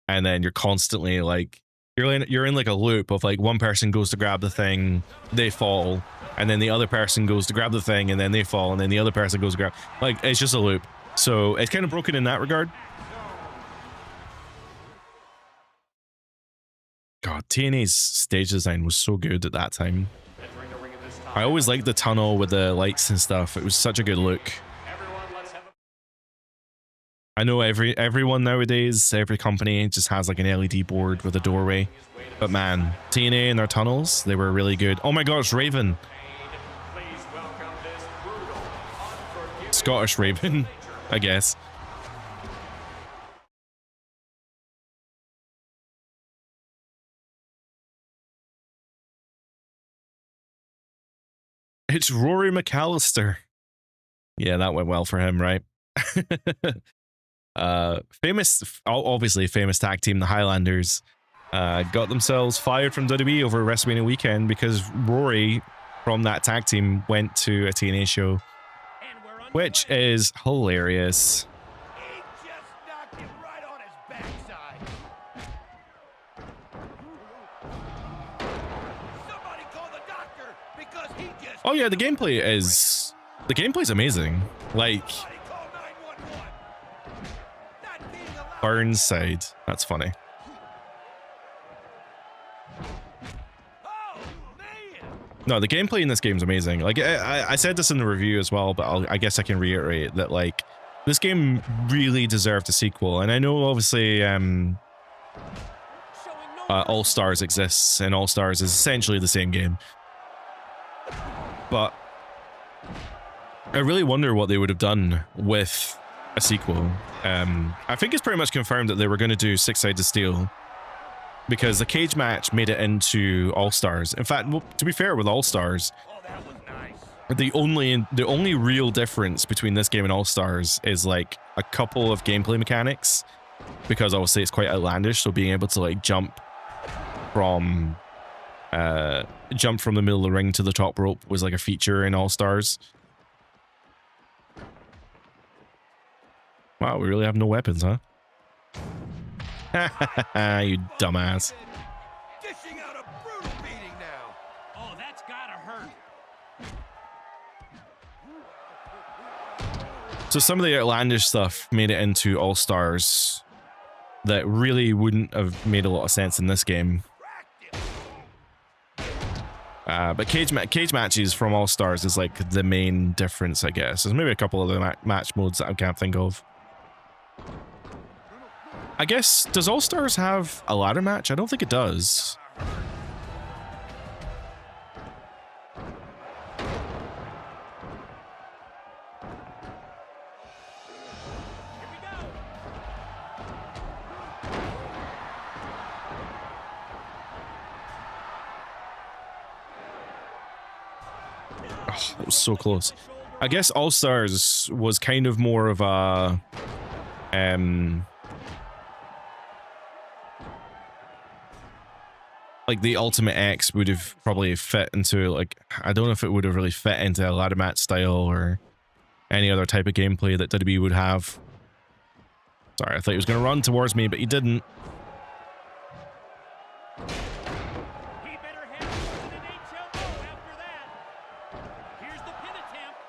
And then you're constantly like, you're in like a loop of like one person goes to grab the thing, they fall. And then the other person goes to grab the thing and then they fall. And then the other person goes to grab, like, it's just a loop. So it's kind of broken in that regard. God, TNA's stage design was so good at that time. I always liked the tunnel with the lights and stuff. It was such a good look. I know everyone nowadays, every company just has like an LED board with a doorway. But man, TNA and their tunnels, they were really good. Oh my gosh, Raven. Scottish Raven, I guess. It's Rory McAllister. Yeah, that went well for him, right? Obviously famous tag team, the Highlanders, got themselves fired from WWE over WrestleMania weekend because Rory from that tag team went to a TNA show. which is hilarious. He just knocked him right on his backside. Somebody call the doctor because he just. Oh yeah, the gameplay's amazing. Like Somebody call 911. Not being allowed. Burnside. That's funny. Oh man! No, the gameplay in this game is amazing. Like I said this in the review as well, but I guess I can reiterate that like this game really deserved a sequel. And I know obviously All Stars exists, and All Stars is essentially the same game. But I really wonder what they would have done with a sequel. I think it's pretty much confirmed that they were going to do Six Sides of Steel, because the cage match made it into All Stars. In fact, well, to be fair with All Stars, Oh, that was nice. the only real difference between this game and All Stars is like a couple of gameplay mechanics, because obviously it's quite outlandish. So being able to like jump from the middle of the ring to the top rope was like a feature in All Stars. Wow, we really have no weapons, huh? You dumbass. Dishing out a brutal beating now. Oh, that's gotta hurt. So some of the outlandish stuff made it into All Stars that really wouldn't have made a lot of sense in this game. But cage matches from All Stars is like the main difference, I guess. There's maybe a couple of other match modes that I can't think of. I guess, does All Stars have a ladder match? I don't think it does. Oh, that was so close. I guess All Stars was kind of more of a like the Ultimate X would have probably fit into, like, I don't know if it would have really fit into a ladder match style or any other type of gameplay that WWE would have. Sorry, I thought he was going to run towards me, but he didn't. He better have an NHL goal after that. Here's the pin attempt.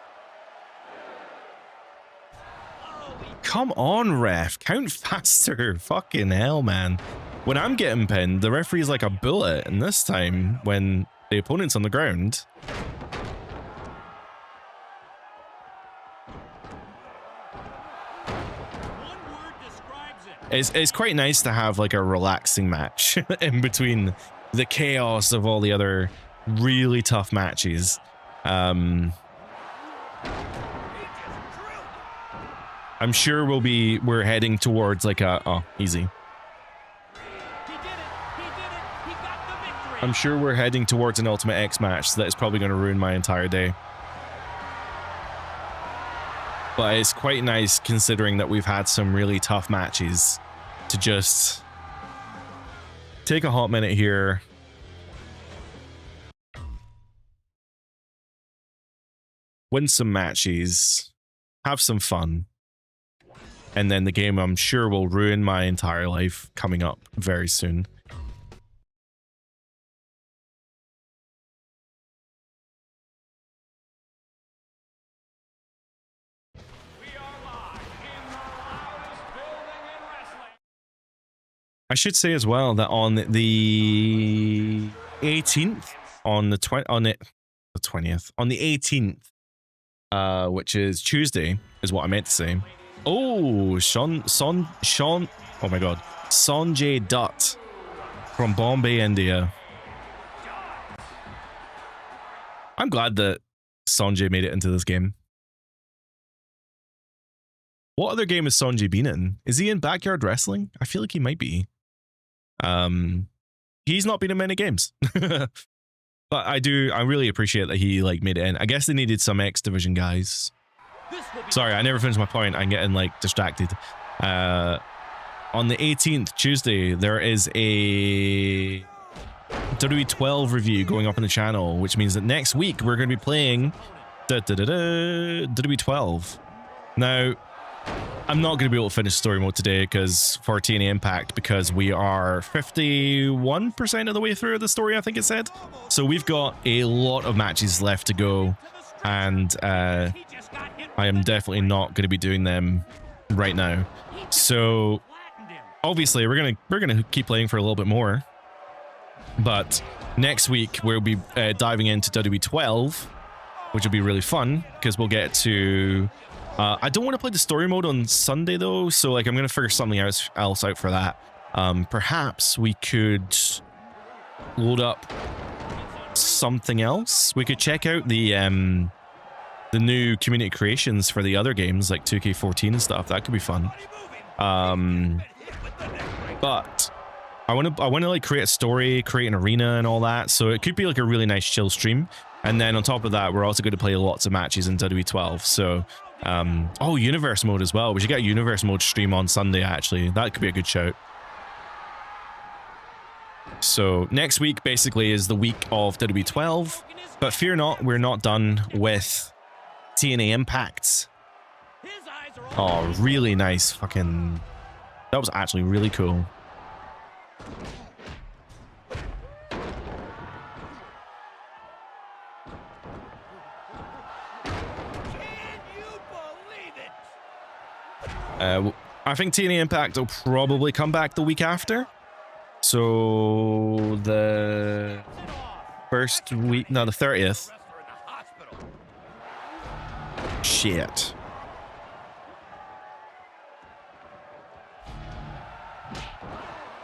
Oh, he Come on, ref. Count faster. Fucking hell, man. When I'm getting pinned, the referee's like a bullet, and this time, when the opponent's on the ground... one word describes it. It's quite nice to have like a relaxing match in between the chaos of all the other really tough matches. I'm sure we're heading towards like a... Oh, easy. He did it. He did it. He got the victory. I'm sure we're heading towards an Ultimate X match that is probably going to ruin my entire day. But it's quite nice considering that we've had some really tough matches to just take a hot minute here. Win some matches, have some fun. And then the game, I'm sure, will ruin my entire life coming up very soon. I should say as well that on the 18th, on the 18th, which is Tuesday, is what I meant to say. Oh, Sean, oh my God, Sanjay Dutt from Bombay, India. I'm glad that Sanjay made it into this game. What other game has Sanjay been in? Is he in Backyard Wrestling? I feel like he might be. He's not been in many games. But I really appreciate that he like made it in. I guess they needed some X Division guys. Sorry, I never finished my point. I'm getting like distracted. On the 18th, Tuesday, there is a WWE 12 review going up on the channel, which means that next week we're going to be playing WB12. Now, I'm not going to be able to finish story mode today because for TNA Impact, because we are 51% of the way through the story, I think it said. So we've got a lot of matches left to go, and I am definitely not going to be doing them right now. So obviously we're gonna keep playing for a little bit more, but next week we'll be diving into WB12, which will be really fun because we'll get to. I don't want to play the story mode on Sunday though, so like I'm gonna figure something else out for that. Perhaps we could load up something else. We could check out the new community creations for the other games like 2K14 and stuff. That could be fun. But I want to like create a story, create an arena and all that. So it could be like a really nice chill stream. And then on top of that, we're also going to play lots of matches in WWE12. So, oh, Universe mode as well. We should get a Universe mode stream on Sunday, actually. That could be a good shout. So next week basically is the week of WWE12. But fear not, we're not done with TNA Impact. Oh, really nice fucking... That was actually really cool. I think TNA Impact will probably come back the week after. So the first week, no, the 30th. Shit.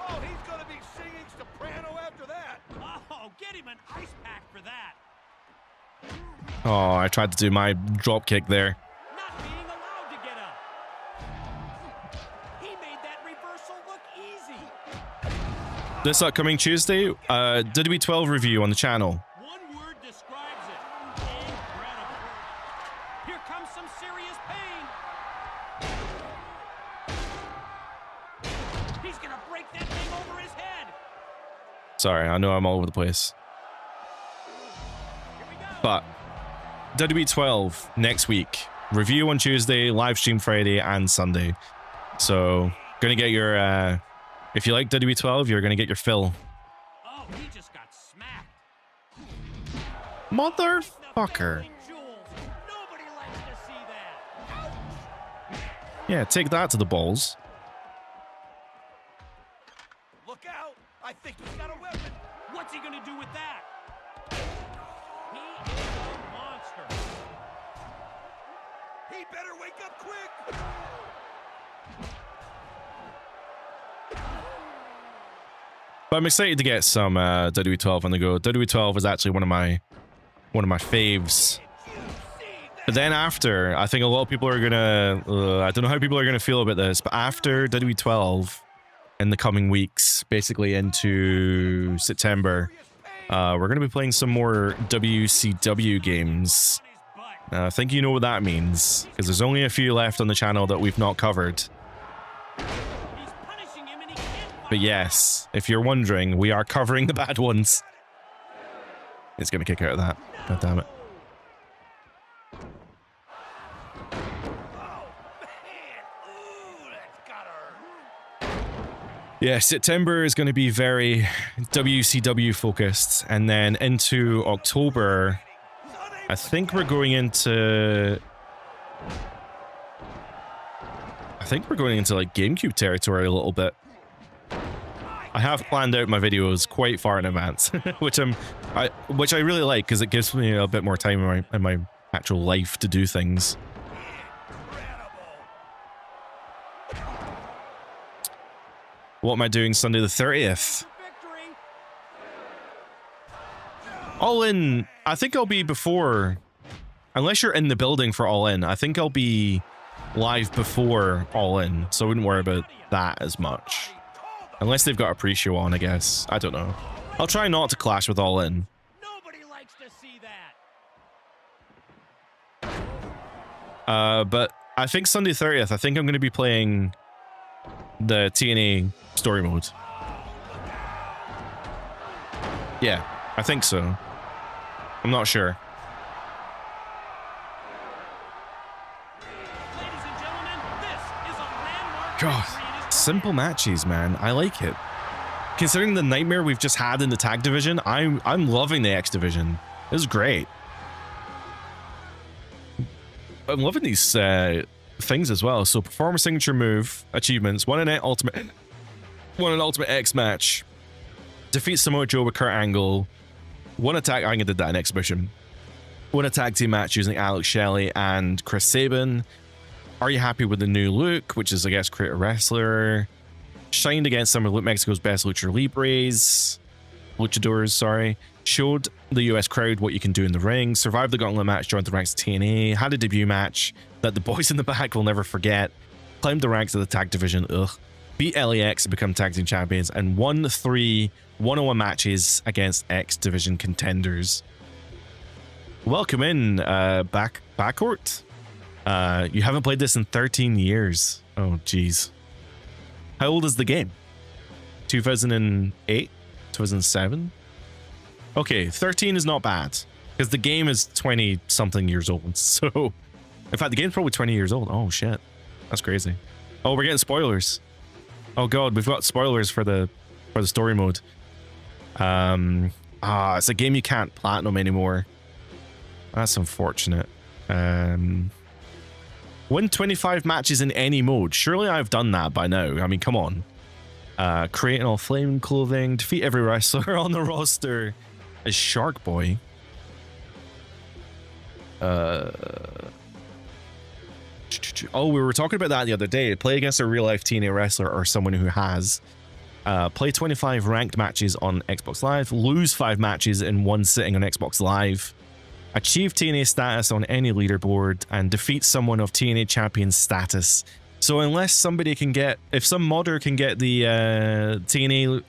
Oh, he's gonna be singing soprano after that. Oh, get him an ice pack for that. Oh, I tried to do my drop kick there. Not being allowed to get up. He made that reversal look easy. This upcoming Tuesday, WWE12 review on the channel. One word describes it. Incredible. Here comes some serious pain. He's gonna break that thing over his head. Sorry, I know I'm all over the place. Here we go. But WWE12 next week. Review on Tuesday, live stream Friday and Sunday. So, gonna get your, if you like WWE12, you're gonna get your fill. Oh, he just got smacked. Motherfucker. Nobody likes to see that. Yeah, take that to the balls. Look out! I think he's got a weapon. What's he gonna do with that? He is a monster. He better wake up quick. But I'm excited to get some WWE12 on the go. WWE12 is actually one of my faves. But then after, I think a lot of people are gonna, I don't know how people are gonna feel about this, but after WWE12 in the coming weeks, basically into September, we're gonna be playing some more WCW games. I think you know what that means, because there's only a few left on the channel that we've not covered. But yes, if you're wondering, we are covering the bad ones. It's gonna kick out of that. God damn it. Yeah, September is going to be very WCW focused, and then into October, I think we're going into... like GameCube territory a little bit. I have planned out my videos quite far in advance, which I really like because it gives me a bit more time in my actual life to do things. What am I doing Sunday the 30th? All In, I think I'll be before, unless you're in the building for All In, I think I'll be live before All In, so I wouldn't worry about that as much. Unless they've got a pre-show on, I guess. I don't know. I'll try not to clash with All In. Nobody likes to see that. But I think Sunday 30th, I think I'm going to be playing the TNA story mode. Yeah, I think so. I'm not sure. God, simple matches, man. I like it. Considering the nightmare we've just had in the tag division, I'm loving the X division. This is great. I'm loving these things as well. So perform a signature move, achievements, won an Ultimate X match, defeat Samoa Joe with Kurt Angle, won a tag. I think I did that in Exhibition. Won a tag team match using Alex Shelley and Chris Sabin. Are you happy with the new look, which is, I guess, create a wrestler? Shined against some of Mexico's best luchadors, sorry. Showed the US crowd what you can do in the ring. Survived the gauntlet match, joined the ranks of TNA. Had a debut match that the boys in the back will never forget. Climbed the ranks of the tag division, beat LAX and become tag team champions, and won 3 one-on-one matches against X division contenders. Welcome in, backcourt. You haven't played this in 13 years. Oh, geez. How old is the game? 2008? 2007? Okay, 13 is not bad, because the game is 20-something years old. So, in fact, the game's probably 20 years old. Oh, shit. That's crazy. Oh, we're getting spoilers. Oh, God, we've got spoilers for the story mode. It's a game you can't platinum anymore. That's unfortunate. Win 25 matches in any mode. Surely I've done that by now. I mean, come on. Creating all flame clothing. Defeat every wrestler on the roster. As Shark Boy. Oh, we were talking about that the other day. Play against a real life TNA wrestler or someone who has. Play 25 ranked matches on Xbox Live. Lose 5 matches in one sitting on Xbox Live. Achieve TNA status on any leaderboard and defeat someone of TNA champion status. So unless somebody can get, if some modder can get the TNA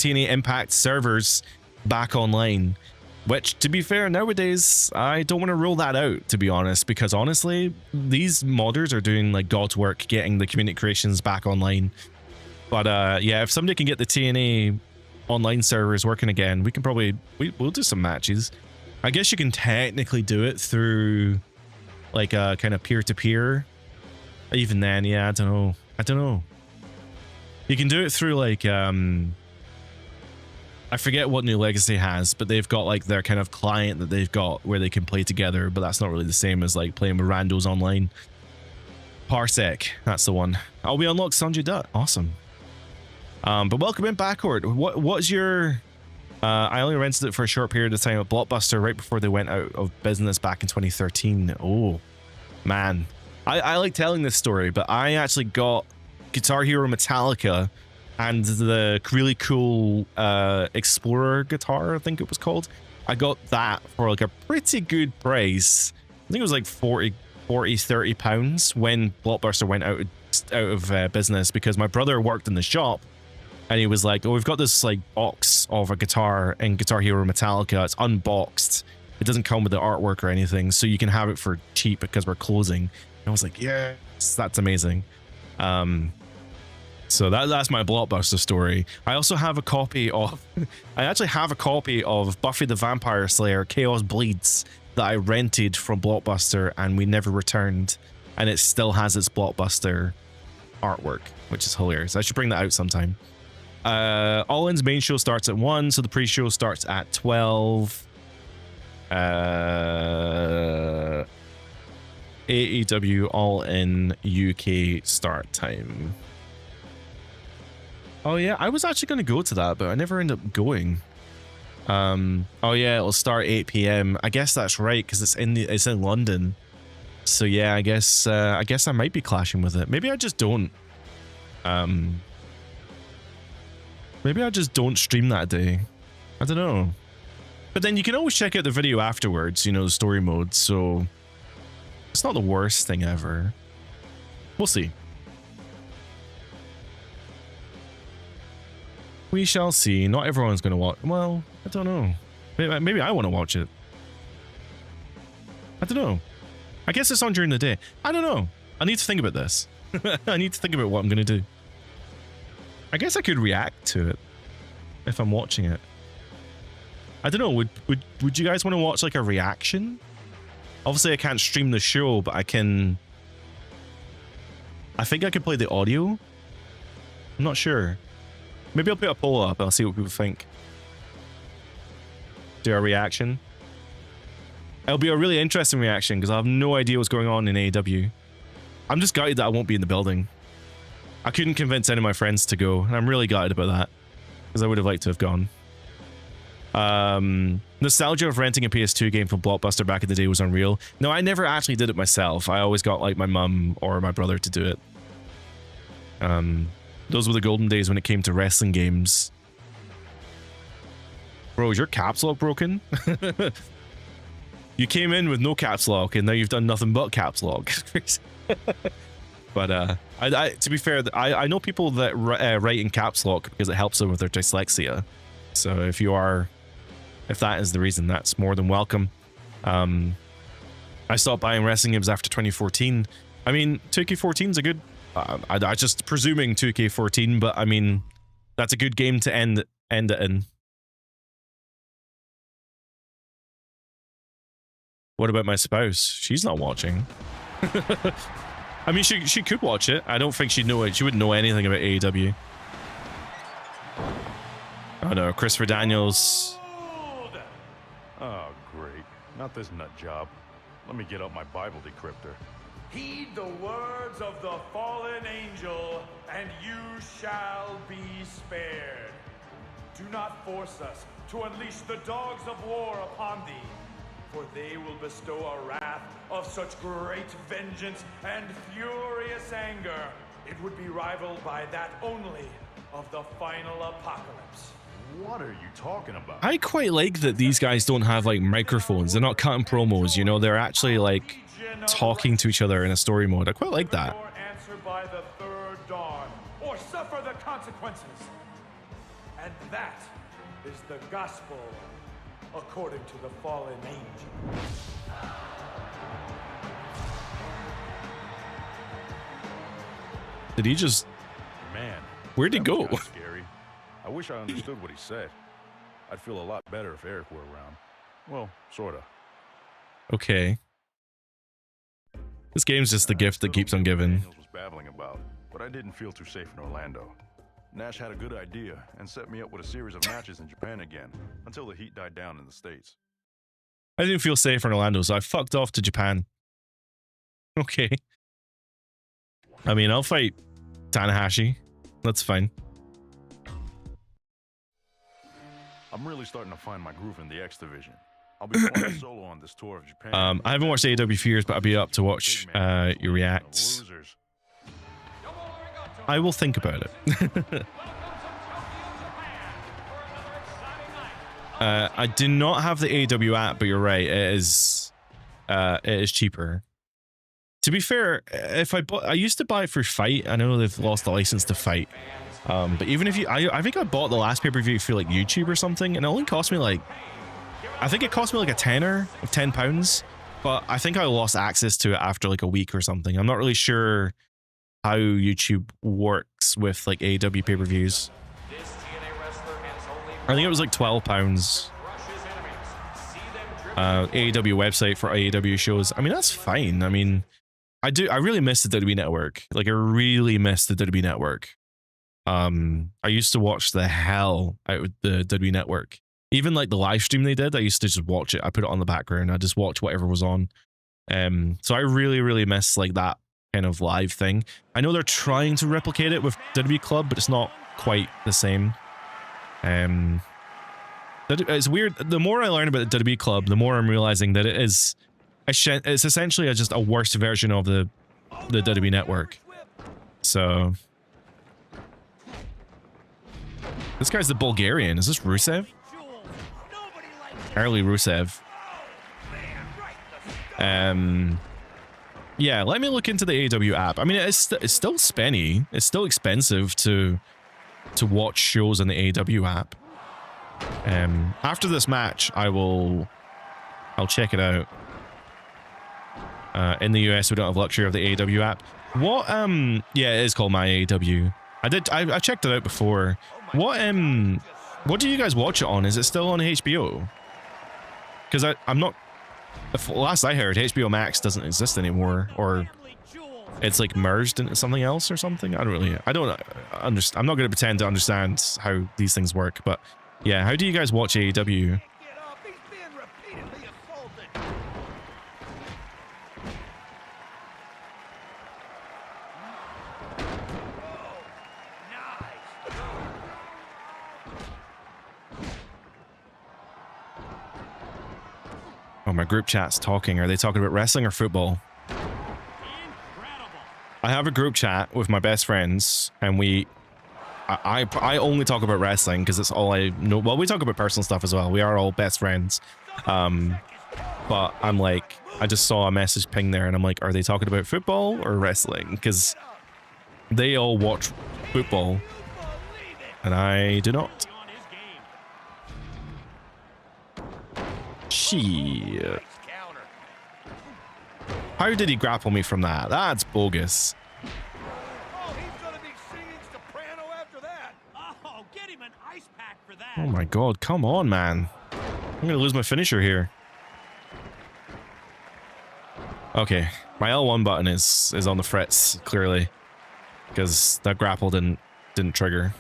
Impact servers back online, which to be fair nowadays, I don't want to rule that out, to be honest, because honestly, these modders are doing like God's work getting the community creations back online. But yeah, if somebody can get the TNA online servers working again, we can probably, we'll do some matches. I guess you can technically do it through like a kind of peer-to-peer. Even then, yeah, I don't know. You can do it through like, I forget what New Legacy has, but they've got like their kind of client that they've got where they can play together, but that's not really the same as like playing with randos online. Parsec, that's the one. Oh, we unlocked Sanjay Dutt. Awesome. But welcome in, Backcourt. What's your... I only rented it for a short period of time at Blockbuster right before they went out of business back in 2013. Oh, man. I like telling this story, but I actually got Guitar Hero Metallica and the really cool Explorer guitar, I think it was called. I got that for like a pretty good price. I think it was like 30 pounds when Blockbuster went out of business, because my brother worked in the shop. And he was like, oh, we've got this like box of a guitar in Guitar Hero Metallica. It's unboxed. It doesn't come with the artwork or anything, so you can have it for cheap because we're closing. And I was like, yes, that's amazing. So that's my Blockbuster story. I also have a copy of... I actually have a copy of Buffy the Vampire Slayer Chaos Bleeds that I rented from Blockbuster and we never returned. And it still has its Blockbuster artwork, which is hilarious. I should bring that out sometime. All In's main show starts at 1, so the pre-show starts at 12. AEW All In UK start time. Oh yeah, I was actually going to go to that, but I never ended up going. Oh yeah, it'll start 8 p.m. I guess that's right, because it's in London. So yeah, I guess I might be clashing with it. Maybe I just don't. Maybe I just don't stream that day. I don't know. But then you can always check out the video afterwards, you know, the story mode, so it's not the worst thing ever. We'll see. We shall see. Not everyone's going to watch. Well, I don't know. Maybe I want to watch it. I don't know. I guess it's on during the day. I don't know. I need to think about this. I need to think about what I'm going to do. I guess I could react to it if I'm watching it. I don't know. Would you guys want to watch like a reaction? Obviously, I can't stream the show, but I can. I think I could play the audio I'm not sure. Maybe I'll put a poll up and I'll see what people think. Do our reaction. It'll be a really interesting reaction because I have no idea what's going on in AEW. I'm just gutted that I won't be in the building. I couldn't convince any of my friends to go, and I'm really gutted about that because I would have liked to have gone. Nostalgia of renting a PS2 game from Blockbuster back in the day was unreal. No, I never actually did it myself. I always got like my mum or my brother to do it. Those were the golden days when it came to wrestling games. Bro, is your caps lock broken? You came in with no caps lock and now you've done nothing but caps lock. But to be fair, I know people that write in caps lock because it helps them with their dyslexia. So if that is the reason, that's more than welcome. I stopped buying wrestling games after 2014. I mean, 2K14 is a good... I just presuming 2K14, but I mean, that's a good game to end it in. What about my spouse? She's not watching. I mean, she could watch it. I don't think she'd know it. She wouldn't know anything about AEW. Oh no, Christopher Daniels. Oh, great. Not this nut job. Let me get up my Bible decryptor. Heed the words of the fallen angel, and you shall be spared. Do not force us to unleash the dogs of war upon thee, for they will bestow a wrath of such great vengeance and furious anger, it would be rivaled by that only of the final apocalypse. What are you talking about? I quite like that these guys don't have like microphones. They're not cutting promos, you know, they're actually like talking to each other in a story mode. I quite like that. Or answer by the third dawn, or suffer the consequences. And that is the gospel according to the fallen angel. Did he just... Man, where'd he that go? was kinda scary. I wish I understood what he said. I'd feel a lot better if Eric were around. Well, sorta. Okay. This game's just the gift that keeps on giving. Daniels was babbling about, but I didn't feel too safe in Orlando. Nash had a good idea and set me up with a series of matches in Japan again until the heat died down in the States. I didn't feel safe in Orlando, so I fucked off to Japan. Okay. I mean, I'll fight Tanahashi. That's fine. I'm really starting to find my groove in the X division. I'll be going solo on this tour of Japan. I haven't watched AEW for years, but I'll be up to watch your reacts. I will think about it. I do not have the AEW app, but you're right. It is cheaper. To be fair, if I used to buy it for Fight. I know they've lost the license to Fight. But even if I think I bought the last pay-per-view for like YouTube or something, and it only cost me like, I think it cost me like a tenner of £10. But I think I lost access to it after like a week or something. I'm not really sure how YouTube works with like AEW pay-per-views. I think it was like £12. AEW website for AEW shows. I mean, that's fine. I mean, I really miss the WWE Network. Like, I really miss the WWE Network. I used to watch the hell out of the WWE Network. Even like the live stream they did, I used to just watch it. I put it on the background. I just watch whatever was on. So I really, really miss like that kind of live thing. I know they're trying to replicate it with WWE Club, but it's not quite the same. It's weird. The more I learn about the WWE Club, the more I'm realizing that it's essentially just a worse version of the WWE Network. So this guy's the Bulgarian. Is this Rusev? Early Rusev. Yeah, let me look into the AEW app. I mean, it's still spenny. It's still expensive to watch shows on the AEW app. After this match, I'll check it out. In the US, we don't have luxury of the AEW app. What? Yeah, it is called My AEW. I checked it out before. What do you guys watch it on? Is it still on HBO? Because I'm not. Last I heard, HBO Max doesn't exist anymore, or it's like merged into something else or something. I don't understand. I'm not going to pretend to understand how these things work, but yeah, how do you guys watch AEW? Get up. He's being repeatedly assaulted. Nice. Oh, my group chat's talking. Are they talking about wrestling or football? I have a group chat with my best friends, and I only talk about wrestling because it's all I know. Well, we talk about personal stuff as well. We are all best friends. But I'm like, I just saw a message ping there, and I'm like, are they talking about football or wrestling? Because they all watch football, and I do not. Shit. How did he grapple me from that? That's bogus. Oh, he's gonna be singing soprano after that. Oh, get him an ice pack for that. Oh my god, come on, man. I'm gonna lose my finisher here. Okay, my L1 button is on the fritz, clearly. Because that grapple didn't trigger.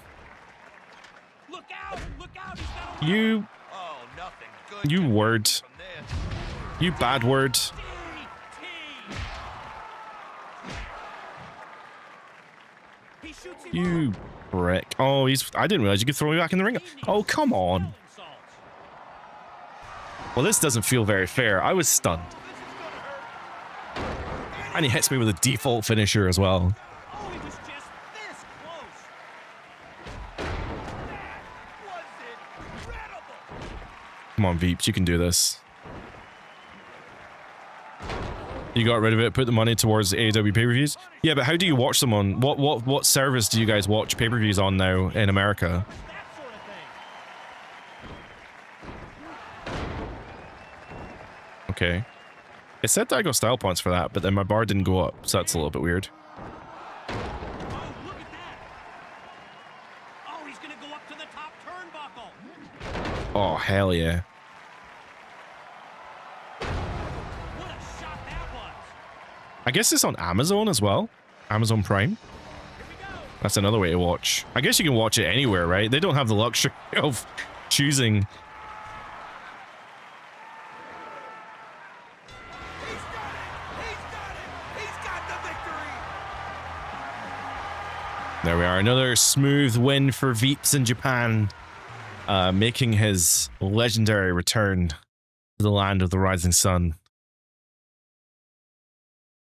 Look out! Look out! He's got a You Oh, nothing good. you can word. come from this. You bad word. He shoots him You brick. Oh, I didn't realize you could throw me back in the ring. Oh, come on. Well, this doesn't feel very fair. I was stunned. And he hits me with a default finisher as well. Oh, he was just this close. That was incredible. Come on, Veeps, you can do this. You got rid of it, put the money towards AEW pay-per-views? Yeah, but how do you watch them on... What service do you guys watch pay-per-views on now in America? That sort of thing. Okay. It said that I got style points for that, but then my bar didn't go up, so that's a little bit weird. Oh, look at that. Oh, he's gonna go up to the top turnbuckle. Oh, hell yeah. What a shot that was. I guess it's on Amazon as well. Amazon Prime. Here we go. That's another way to watch. I guess you can watch it anywhere, right? They don't have the luxury of choosing. He's got it. He's got it. He's got the victory. There we are. Another smooth win for Veeps in Japan. Making his legendary return to the land of the rising sun.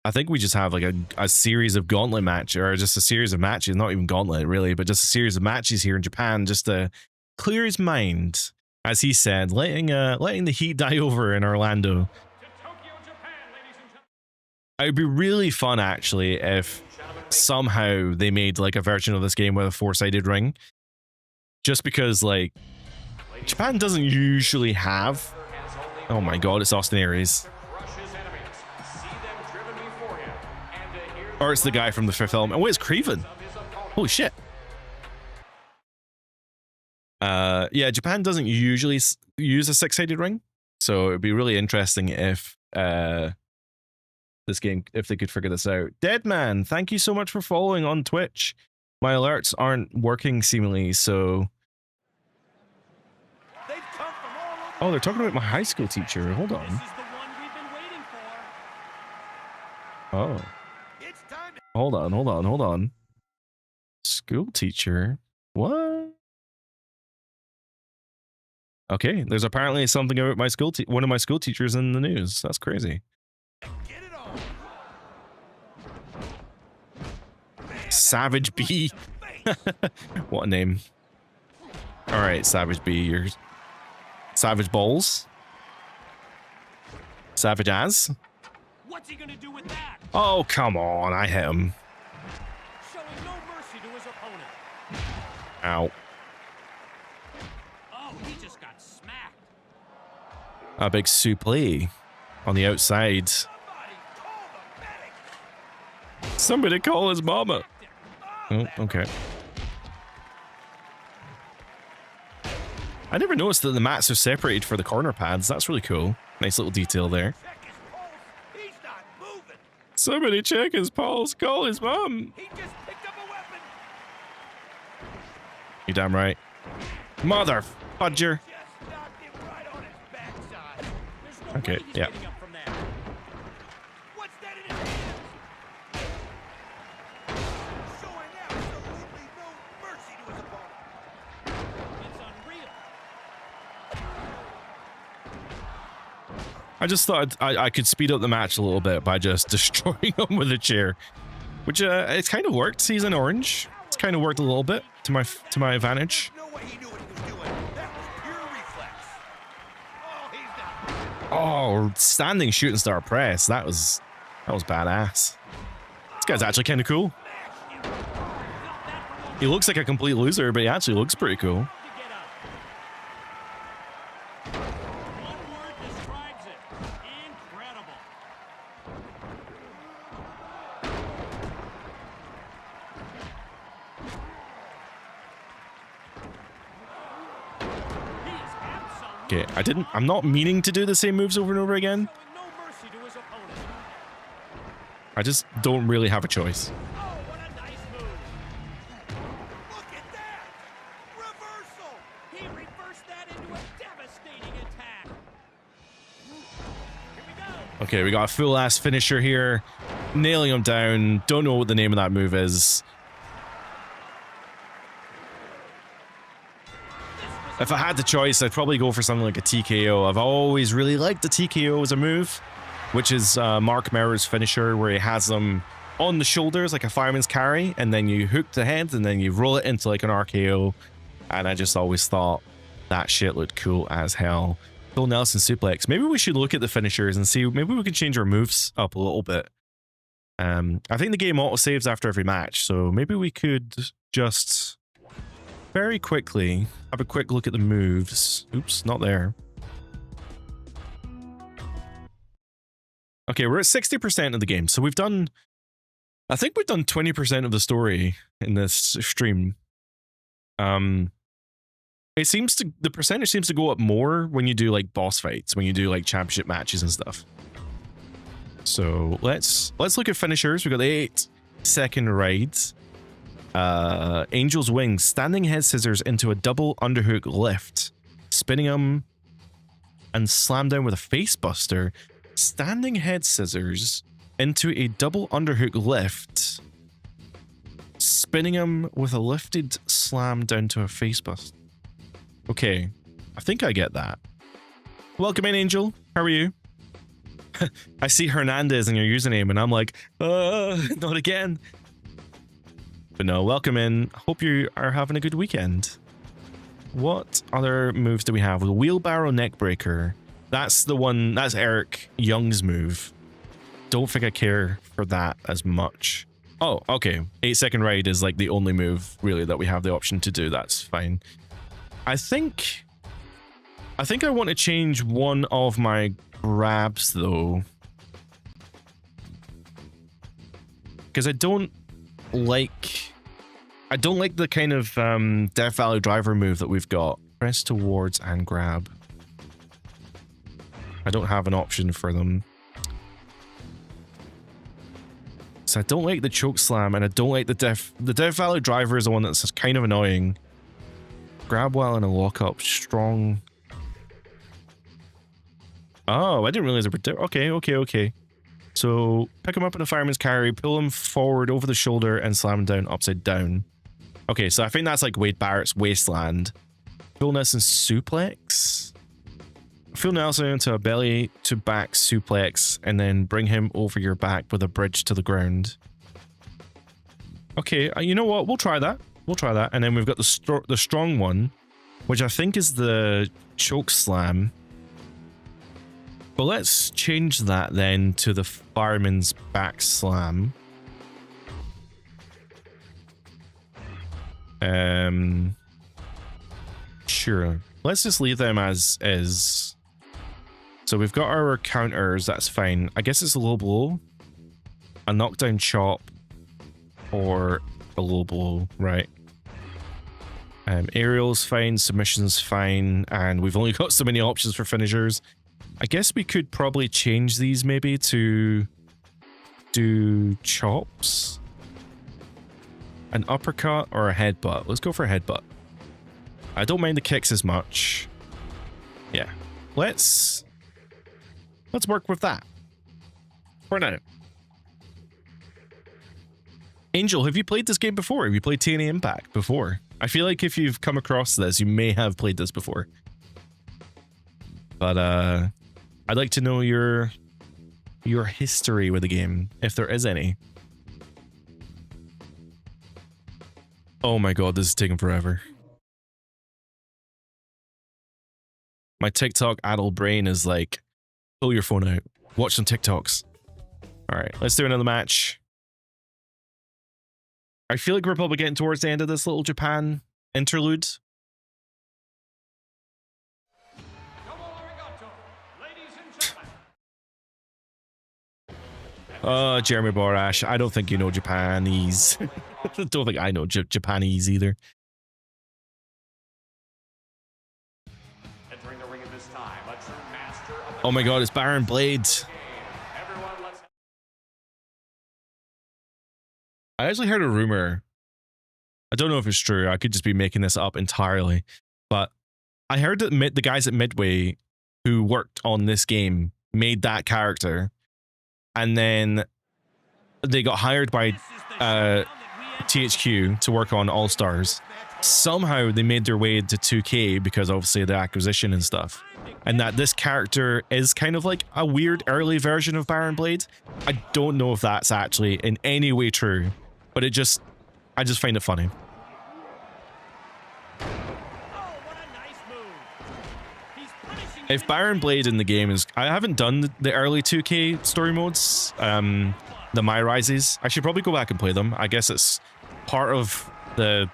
I think we just have like a series of gauntlet match, or just a series of matches, not even gauntlet really, but just a series of matches here in Japan, just to clear his mind, as he said, letting the heat die over in Orlando. It would be really fun actually if somehow they made like a version of this game with a 4-sided ring, just because like Japan doesn't usually have. Oh my god, it's Austin Aries. Or it's the guy from the fifth element. Oh, it's Creven. Holy shit. Yeah, Japan doesn't usually use a 6-sided ring, so it'd be really interesting if this game, if they could figure this out. Deadman, thank you so much for following on Twitch. My alerts aren't working seemingly, so... They've come from all over. Oh, they're talking about my high school teacher. Hold This on. is the one we've been waiting for. Oh. It's time to Hold on. School teacher? What? Okay, there's apparently something about my one of my school teachers in the news. That's crazy. get it on. Savage B. What a name. All right, Savage B. You're Savage Balls. Savage As. What's he gonna do with that? Oh, come on. I hit him. Showing no mercy to his opponent. Ow. Oh, he just got smacked. A big suplex on the outside. Somebody call the medics. Somebody call his mama. Oh, okay. I never noticed that the mats are separated for the corner pads. That's really cool. Nice little detail there. Check his pulse. He's not moving. Somebody check his pulse. Call his mom. He just picked up a weapon. You damn right. Mother fudger. Just knocked him right on his backside. There's no Okay, way he's yeah. getting up from that. What's that in his hands? Showing absolutely no mercy to his opponent. It's unreal. I just thought I could speed up the match a little bit by just destroying him with a chair, which it's kind of worked. He's in orange. It's kind of worked a little bit to my advantage. No way he knew what he was doing. That was pure reflex. Oh, he's down. Oh, standing shooting star press. That was badass. This guy's actually kind of cool. He looks like a complete loser, but he actually looks pretty cool. To get up. One word describes it. Incredible. He is absolutely Okay, I'm not meaning to do the same moves over and over again. showing no mercy to his opponent. I just don't really have a choice. Oh, what a nice move. Look at that. Reversal. He reversed that into a devastating attack. Here we go. Okay, we got a full ass finisher here. Nailing him down. Don't know what the name of that move is. If I had the choice, I'd probably go for something like a TKO. I've always really liked the TKO as a move, which is Mark Merrer's finisher, where he has them on the shoulders like a fireman's carry, and then you hook the head, and then you roll it into like an RKO. And I just always thought that shit looked cool as hell. Bill Nelson suplex. Maybe we should look at the finishers and see. Maybe we could change our moves up a little bit. I think the game auto saves after every match, so maybe we could just very quickly have a quick look at the moves. Oops, not there. Okay, we're at 60% of the game, so we've done. I think we've done 20% of the story in this stream. It seems to the percentage seems to go up more when you do like boss fights, when you do like championship matches and stuff. So let's look at finishers. We got the 8-second ride. Angel's Wings, standing head scissors into a double underhook lift, spinning him and slam down with a face buster. Standing head scissors into a double underhook lift, spinning him with a lifted slam down to a face buster. Okay, I think I get that. Welcome in, Angel. How are you? I see Hernandez in your username, and I'm like, not again. But no, welcome in. Hope you are having a good weekend. What other moves do we have? The wheelbarrow neckbreaker. That's the one. That's Eric Young's move. Don't think I care for that as much. Oh, okay. 8-second ride is like the only move really that we have the option to do. That's fine. I think I want to change one of my grabs though, because I don't like the kind of Death Valley driver move that we've got. Press towards and grab. I don't have an option for them. So I don't like the choke slam, and I don't like the Death Valley driver is the one that's kind of annoying. Grab while in a lockup, strong. Oh, I didn't realize they were there. Okay. So pick him up in a fireman's carry, pull him forward over the shoulder, and slam him down upside down. Okay, so I think that's like Wade Barrett's wasteland. Phil Nelson suplex. Phil Nelson into a belly to back suplex, and then bring him over your back with a bridge to the ground. Okay, you know what? We'll try that. And then we've got the strong one, which I think is the choke slam. But let's change that then to the fireman's back slam. Sure. Let's just leave them as is. So we've got our counters, that's fine. I guess it's a low blow, a knockdown chop, or a low blow, right? Aerial's fine, submission's fine, and we've only got so many options for finishers. I guess we could probably change these maybe to do chops, an uppercut, or a headbutt. Let's go for a headbutt. I don't mind the kicks as much. Yeah, let's work with that for now. Angel, have you played this game before? Have you played TNA Impact before? I feel like if you've come across this, you may have played this before. But I'd like to know your history with the game, if there is any. Oh my god, this is taking forever. My TikTok adult brain is like, pull your phone out, watch some TikToks. All right, let's do another match. I feel like we're probably getting towards the end of this little Japan interlude. Jeremy Borash, I don't think you know Japanese. I don't think I know Japanese either. Entering the ring at this time, a true master of the Oh my god, it's Baron Blade. Everyone, let's I actually heard a rumor. I don't know if it's true. I could just be making this up entirely. But I heard that the guys at Midway who worked on this game made that character. And then they got hired by THQ to work on All Stars. Somehow they made their way to 2K because obviously the acquisition and stuff. And that this character is kind of like a weird early version of Baron Blade. I don't know if that's actually in any way true, but I just find it funny. If Baron Blade in the game is... I haven't done the early 2K story modes, the My Rises. I should probably go back and play them. I guess it's part of the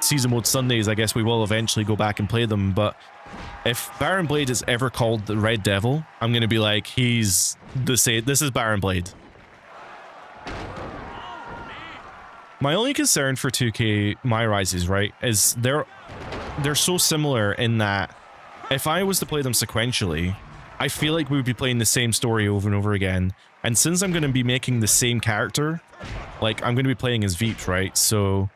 season mode Sundays. I guess we will eventually go back and play them. But if Baron Blade is ever called the Red Devil, I'm going to be like, he's the same. This is Baron Blade. My only concern for 2K My Rises, right, is they're so similar in that if I was to play them sequentially, I feel like we would be playing the same story over and over again. And since I'm going to be making the same character, like I'm going to be playing as Veep, right? So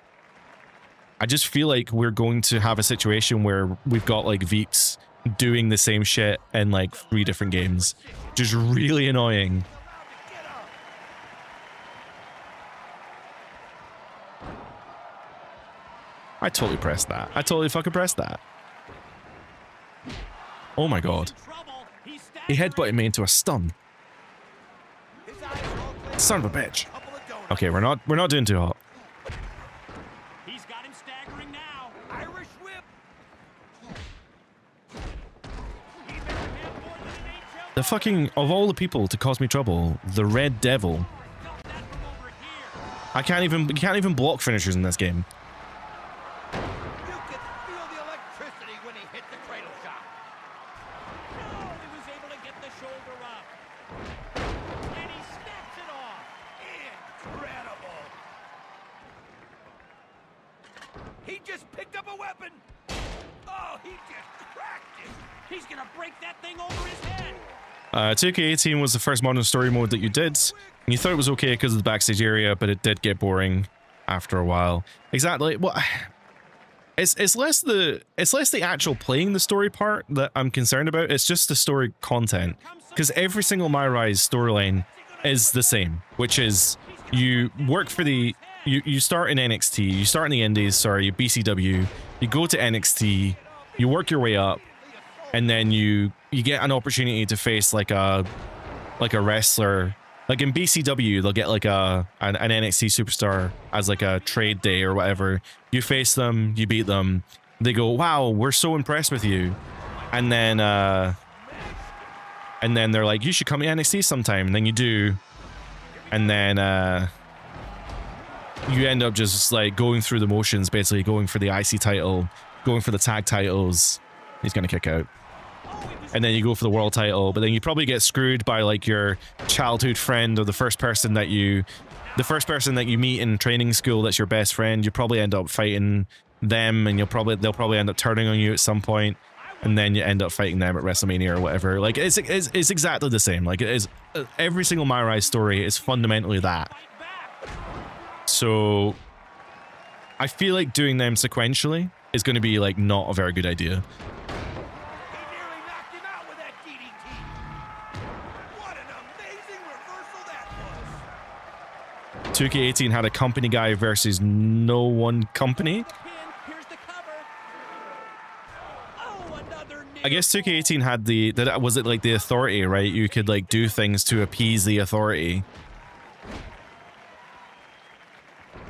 I just feel like we're going to have a situation where we've got like Veeps doing the same shit in like 3 different games. Just really annoying. I totally pressed that. I totally fucking pressed that. Oh my god. He headbutted me into a stun. Son of a bitch. Okay, we're not doing too hot. He's got him staggering now. Irish whip. The fucking, of all the people to cause me trouble, the Red Devil. You can't even block finishers in this game. He just picked up a weapon. Oh, he just cracked it. He's gonna break that thing over his head. 2K18 was the first modern story mode that you did. And you thought it was okay because of the backstage area, but it did get boring after a while. Exactly. Well, it's less the actual playing the story part that I'm concerned about. It's just the story content, because every single My Rise storyline is the same, which is you work for the you start in NXT, you start in the Indies, sorry, BCW, you go to NXT, you work your way up, and then you get an opportunity to face like a wrestler. Like in BCW, they'll get like an NXT superstar as like a trade day or whatever. You face them, you beat them. They go, wow, we're so impressed with you. And then they're like, you should come to NXT sometime. And then you do. And then you end up just like going through the motions, basically going for the IC title, going for the tag titles. He's going to kick out. And then you go for the world title, but then you probably get screwed by like your childhood friend or the first person that you meet in training school that's your best friend. You probably end up fighting them, and they'll probably end up turning on you at some point. and then you end up fighting them at WrestleMania or whatever. Like it's exactly the same. Like it is every single My Rai story is fundamentally that. So I feel like doing them sequentially is going to be like not a very good idea. He nearly knocked him out with that DDT. What an amazing reversal that was. 2K18 had a company guy versus no one company. Here's the cover. Oh, another knee. I guess 2K18 had that was it like the authority, right? You could like do things to appease the authority.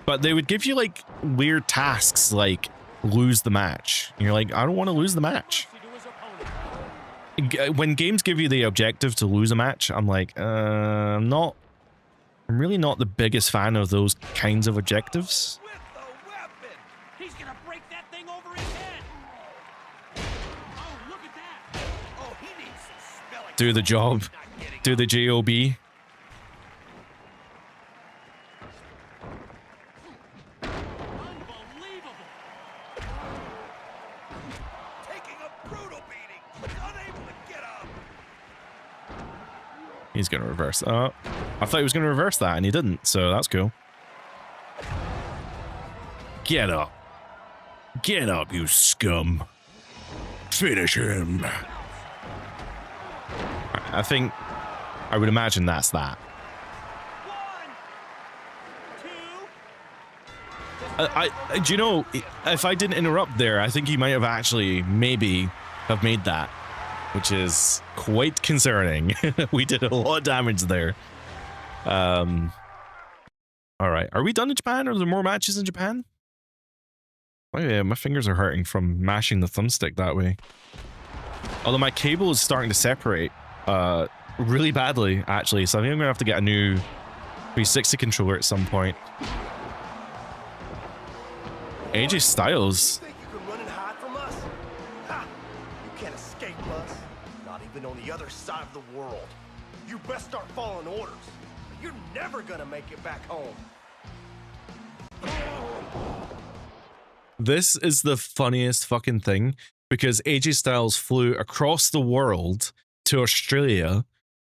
But they would give you like weird tasks like lose the match. And you're like, I don't want to lose the match. When games give you the objective to lose a match, I'm like, I'm really not the biggest fan of those kinds of objectives. With the weapon. He's gonna break that thing over his head. Oh, look at that. Oh, he needs some smelling. Do the job. Do the job. He's going to reverse. Oh, I thought he was going to reverse that, and he didn't, so that's cool. Get up. Get up, you scum. Finish him. I think, I would imagine that's that. 1, 2. Do you know, if I didn't interrupt there, I think he might have actually maybe have made that, which is quite concerning. We did a lot of damage there. All right, are we done in Japan? Or are there more matches in Japan? Oh yeah, my fingers are hurting from mashing the thumbstick that way. Although my cable is starting to separate really badly, actually, so I think I'm gonna have to get a new 360 controller at some point. AJ Styles. You think you can run and hide from us? Ha! You can't escape us. Not even on the other side of the world. You best start following orders. You're never gonna make it back home. This is the funniest fucking thing because AJ Styles flew across the world to Australia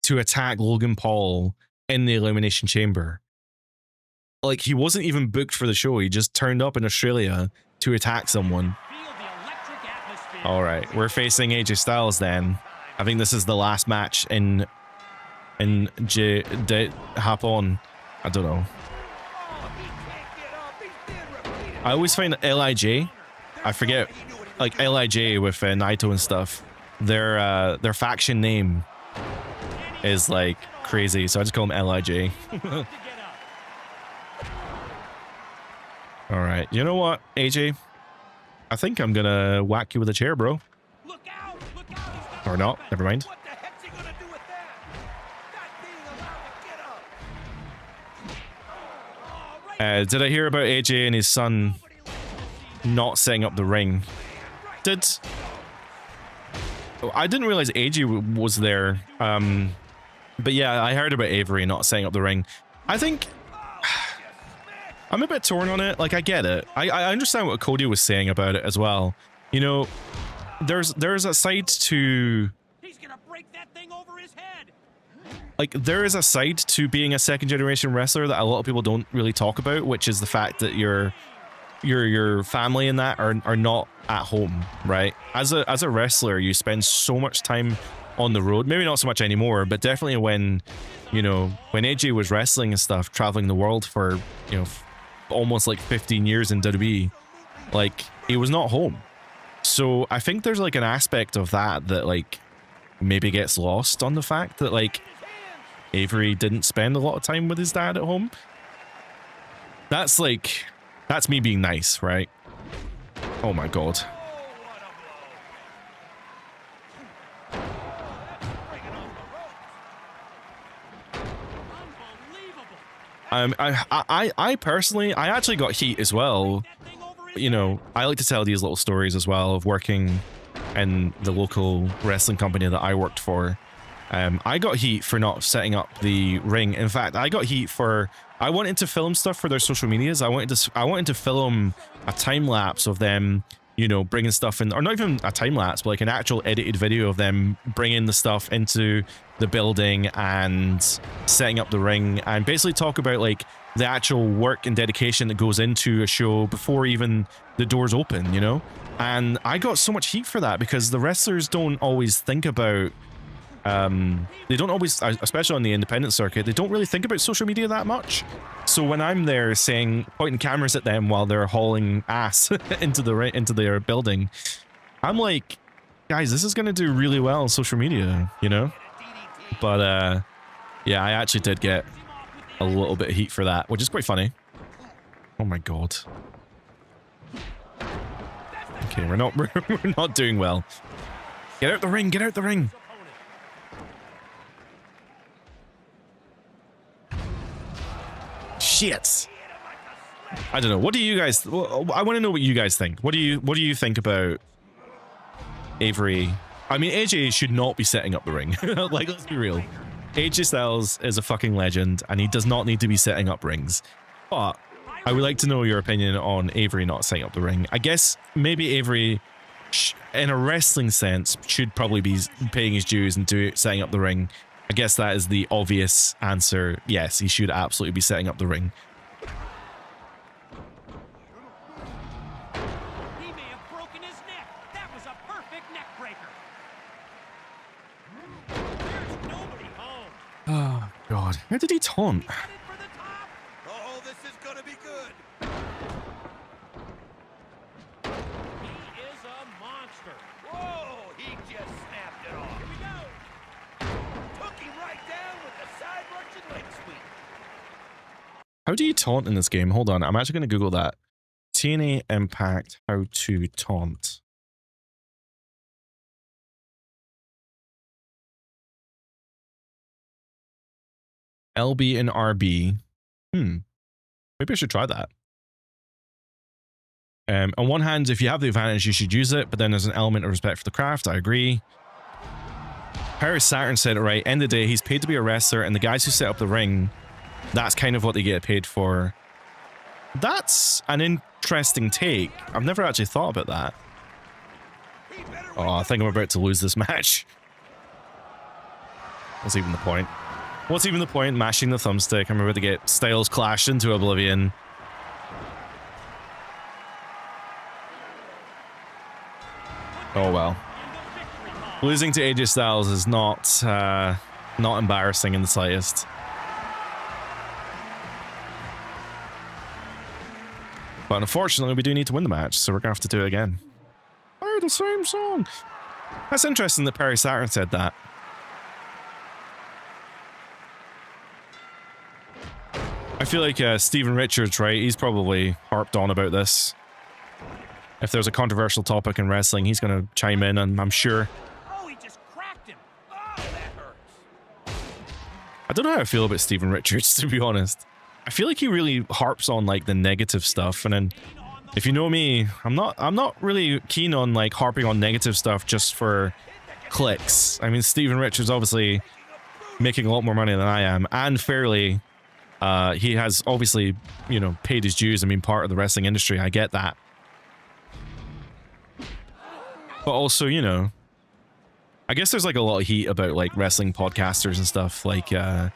to attack Logan Paul in the Elimination Chamber. Like, he wasn't even booked for the show. He just turned up in Australia to attack someone. All right, we're facing AJ Styles then. I think this is the last match in Japon. I don't know. I always find LIJ, I forget, like LIJ with Naito and stuff, their faction name is like crazy, so I just call them LIJ. All right, you know what, AJ? I think I'm gonna whack you with a chair, bro. Look out! Look out! Or not, never mind. What the heck's he gonna do with that? Not being allowed to get up. Did I hear about AJ and his son not setting up the ring? I didn't realize AJ was there. But yeah, I heard about Avery not setting up the ring. I think I'm a bit torn on it. Like, I get it. I understand what Cody was saying about it as well. You know, there's a side to... He's gonna break that thing over his head. Like, there is a side to being a second generation wrestler that a lot of people don't really talk about, which is the fact that your family and that are not at home, right? As a wrestler, you spend so much time on the road. Maybe not so much anymore, but definitely when, you know, when AJ was wrestling and stuff, traveling the world for, you know, almost like 15 years in WWE, like, he was not home. So I think there's like an aspect of that like maybe gets lost on the fact that like Avery didn't spend a lot of time with his dad at home. That's me being nice, right? Oh my god. I personally, I actually got heat as well. You know, I like to tell these little stories as well of working in the local wrestling company that I worked for. I got heat for not setting up the ring. In fact, I got heat for, I wanted to film stuff for their social medias. I wanted to film a time lapse of them, you know, bringing stuff in, or not even a time lapse, but like an actual edited video of them bringing the stuff into the building and setting up the ring, and basically talk about like the actual work and dedication that goes into a show before even the doors open, you know? And I got so much heat for that because the wrestlers don't always think about, they don't always, especially on the independent circuit, they don't really think about social media that much. So when I'm there saying, pointing cameras at them while they're hauling ass into their building, I'm like, guys, this is going to do really well on social media, you know? But yeah, I actually did get a little bit of heat for that, which is quite funny. Oh my god. Okay, we're not doing well. Get out the ring, get out the ring. Shit. I don't know. What do you guys, I want to know what you guys think. What do you think about Avery? I mean, AJ should not be setting up the ring. Like, let's be real. AJ Styles is a fucking legend, and he does not need to be setting up rings. But I would like to know your opinion on Avery not setting up the ring. I guess maybe Avery, in a wrestling sense, should probably be paying his dues and setting up the ring. I guess that is the obvious answer. Yes, he should absolutely be setting up the ring. He may have broken his neck. That was a perfect neck breaker. There's nobody home. Oh, God. How did he taunt? Oh, this is gonna be good. He is a monster. Whoa, he just snapped it off. Here we go. Took him right down with the side Russian leg sweep. How do you taunt in this game? Hold on, I'm actually going to Google that. TNA Impact, how to taunt. LB and RB. Maybe I should try that. On one hand, if you have the advantage, you should use it, but then there's an element of respect for the craft. I agree. Paris Saturn said it right. End of the day, he's paid to be a wrestler, and the guys who set up the ring, that's kind of what they get paid for. That's an interesting take. I've never actually thought about that. Oh, I think I'm about to lose this match. What's even the point? What's even the point mashing the thumbstick? I'm about to get Styles clashed into oblivion. Oh well. Losing to AJ Styles is not embarrassing in the slightest. But unfortunately, we do need to win the match, so we're gonna have to do it again. Oh, the same song. That's interesting that Perry Saturn said that. I feel like Steven Richards, right? He's probably harped on about this. If there's a controversial topic in wrestling, he's going to chime in, and I'm sure. Oh, he just cracked him. Oh, that hurts. I don't know how I feel about Steven Richards, to be honest. I feel like he really harps on like the negative stuff, and then if you know me, I'm not really keen on like harping on negative stuff just for clicks. I mean, Steven Richards obviously making a lot more money than I am, and fairly. He has obviously, you know, paid his dues and been part of the wrestling industry. I get that. But also, you know, I guess there's like a lot of heat about like wrestling podcasters and stuff. Like, there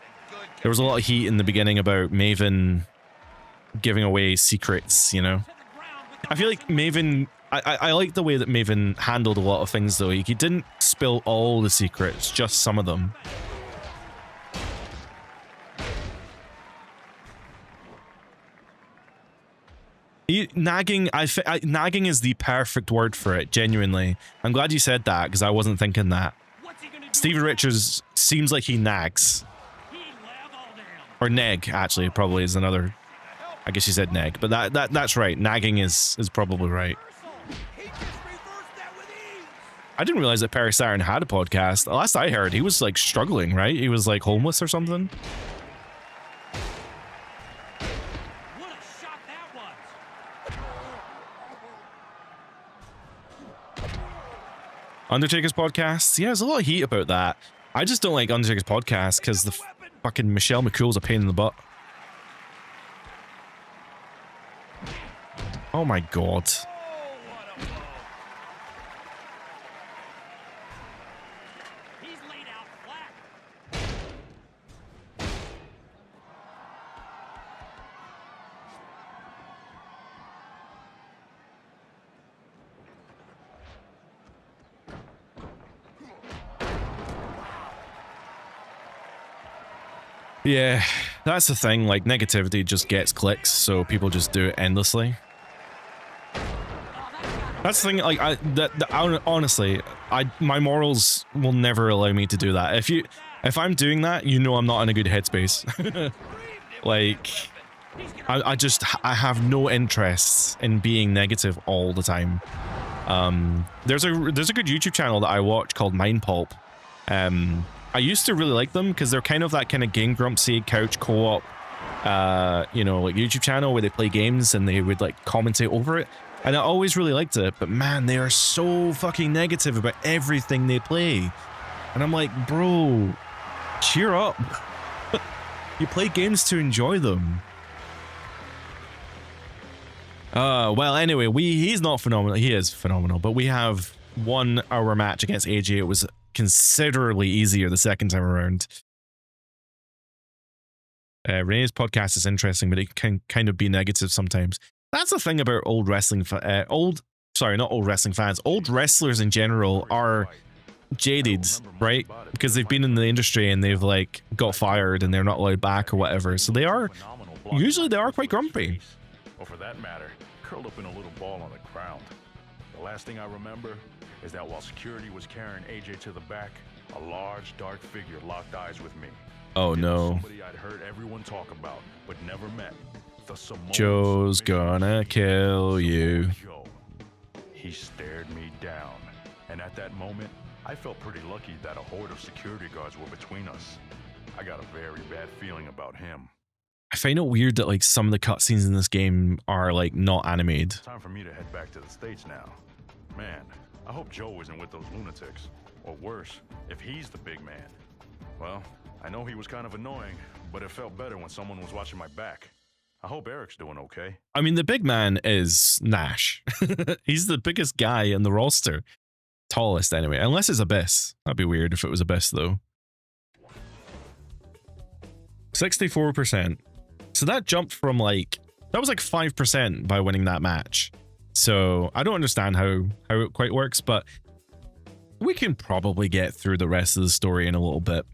was a lot of heat in the beginning about Maven giving away secrets, you know. I feel like Maven, I like the way that Maven handled a lot of things though. He didn't spill all the secrets, just some of them. Nagging, nagging is the perfect word for it, genuinely. I'm glad you said that, because I wasn't thinking that. Steven Richards seems like he nags. Or neg, actually, probably is another... I guess you said neg, but that's right. Nagging is probably right. I didn't realize that Perry Saturn had a podcast. Last I heard, he was, like, struggling, right? He was, like, homeless or something. Undertaker's podcast? Yeah, there's a lot of heat about that. I just don't like Undertaker's podcast because the fucking Michelle McCool's a pain in the butt. Oh my god. Yeah, that's the thing. Like, negativity just gets clicks, so people just do it endlessly. That's the thing. Like, honestly, my morals will never allow me to do that. If I'm doing that, you know I'm not in a good headspace. Like, I have no interest in being negative all the time. There's a good YouTube channel that I watch called Mind Pulp. I used to really like them because they're kind of that kind of Game Grumpy couch co-op, you know, like YouTube channel where they play games and they would like commentate over it. And I always really liked it, but man, they are so fucking negative about everything they play. And I'm like, bro, cheer up. You play games to enjoy them. Well, anyway, he's not phenomenal. He is phenomenal, but we have won our match against AJ. It was considerably easier the second time around. Renee's podcast is interesting, but it can kind of be negative sometimes. That's the thing about old wrestling, old wrestlers in general are jaded, right? Because they've been in the industry and they've like got fired and they're not allowed back or whatever. So they are, usually they are quite grumpy. Or for that matter, curled up in a little ball on the ground. The last thing I remember is that while security was carrying AJ to the back, a large, dark figure locked eyes with me. Oh no. Somebody I'd heard everyone talk about, but never met. The Samoan Joe's gonna kill you. Joe. He stared me down, and at that moment, I felt pretty lucky that a horde of security guards were between us. I got a very bad feeling about him. I find it weird that like some of the cutscenes in this game are like not animated. Time for me to head back to the States now. Man, I hope Joe isn't with those lunatics. Or worse, if he's the big man. Well, I know he was kind of annoying, but it felt better when someone was watching my back. I hope Eric's doing okay. I mean, the big man is Nash. He's the biggest guy in the roster. Tallest anyway, unless it's Abyss. That'd be weird if it was Abyss though. 64%. So that jumped from like, that was like 5% by winning that match. So I don't understand how it quite works, but we can probably get through the rest of the story in a little bit.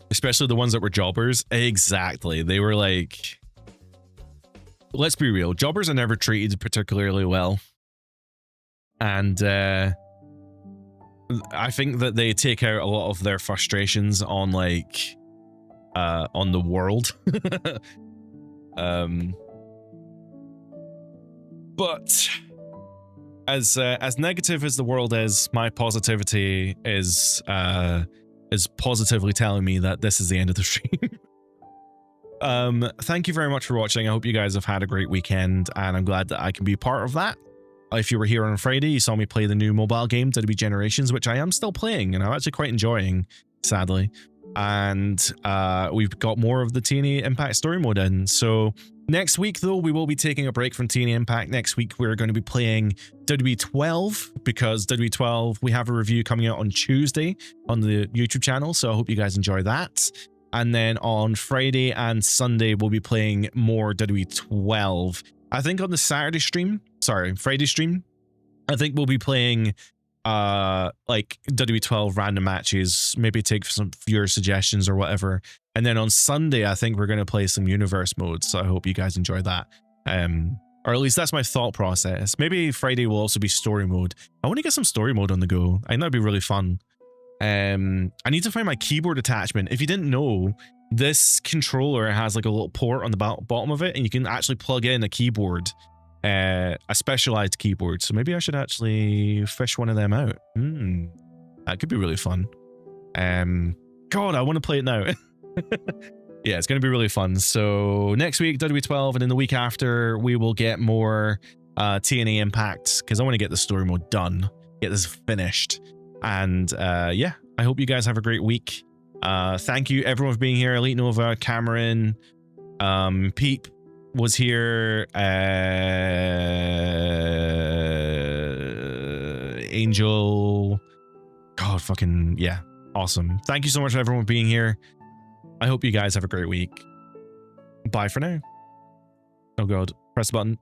Especially the ones that were jobbers. Exactly. They were like, let's be real, jobbers are never treated particularly well. And I think that they take out a lot of their frustrations on like on the world. But as negative as the world is, my positivity is positively telling me that this is the end of the stream. Thank you very much for watching. I hope you guys have had a great weekend, and I'm glad that I can be part of that. If you were here on Friday, you saw me play the new mobile game, WWE Generations, which I am still playing, and I'm actually quite enjoying, sadly. And we've got more of the TNA Impact story mode in. So next week, though, we will be taking a break from TNA Impact. Next week, we're going to be playing WWE 12, because WWE 12, we have a review coming out on Tuesday on the YouTube channel, so I hope you guys enjoy that. And then on Friday and Sunday, we'll be playing more WWE 12. I think on the Friday stream, I think we'll be playing like WWE 12 random matches, maybe take some viewer suggestions or whatever. And then on Sunday, I think we're going to play some universe modes, so I hope you guys enjoy that. Or at least that's my thought process. Maybe Friday will also be story mode. I want to get some story mode on the go. I think that'd be really fun. I need to find my keyboard attachment. If you didn't know, this controller has like a little port on the bottom of it, and you can actually plug in a keyboard, a specialized keyboard. So maybe I should actually fish one of them out. That could be really fun. God, I want to play it now. Yeah, it's going to be really fun. So next week, WWE 12, and then the week after, we will get more TNA Impact, because I want to get the story mode done, get this finished. And yeah, I hope you guys have a great week. Thank you everyone for being here. Elite Nova, Cameron, Peep was here, Angel, God, fucking yeah, awesome. Thank you so much for everyone being here. I hope you guys have a great week. Bye for now. Oh God, press the button.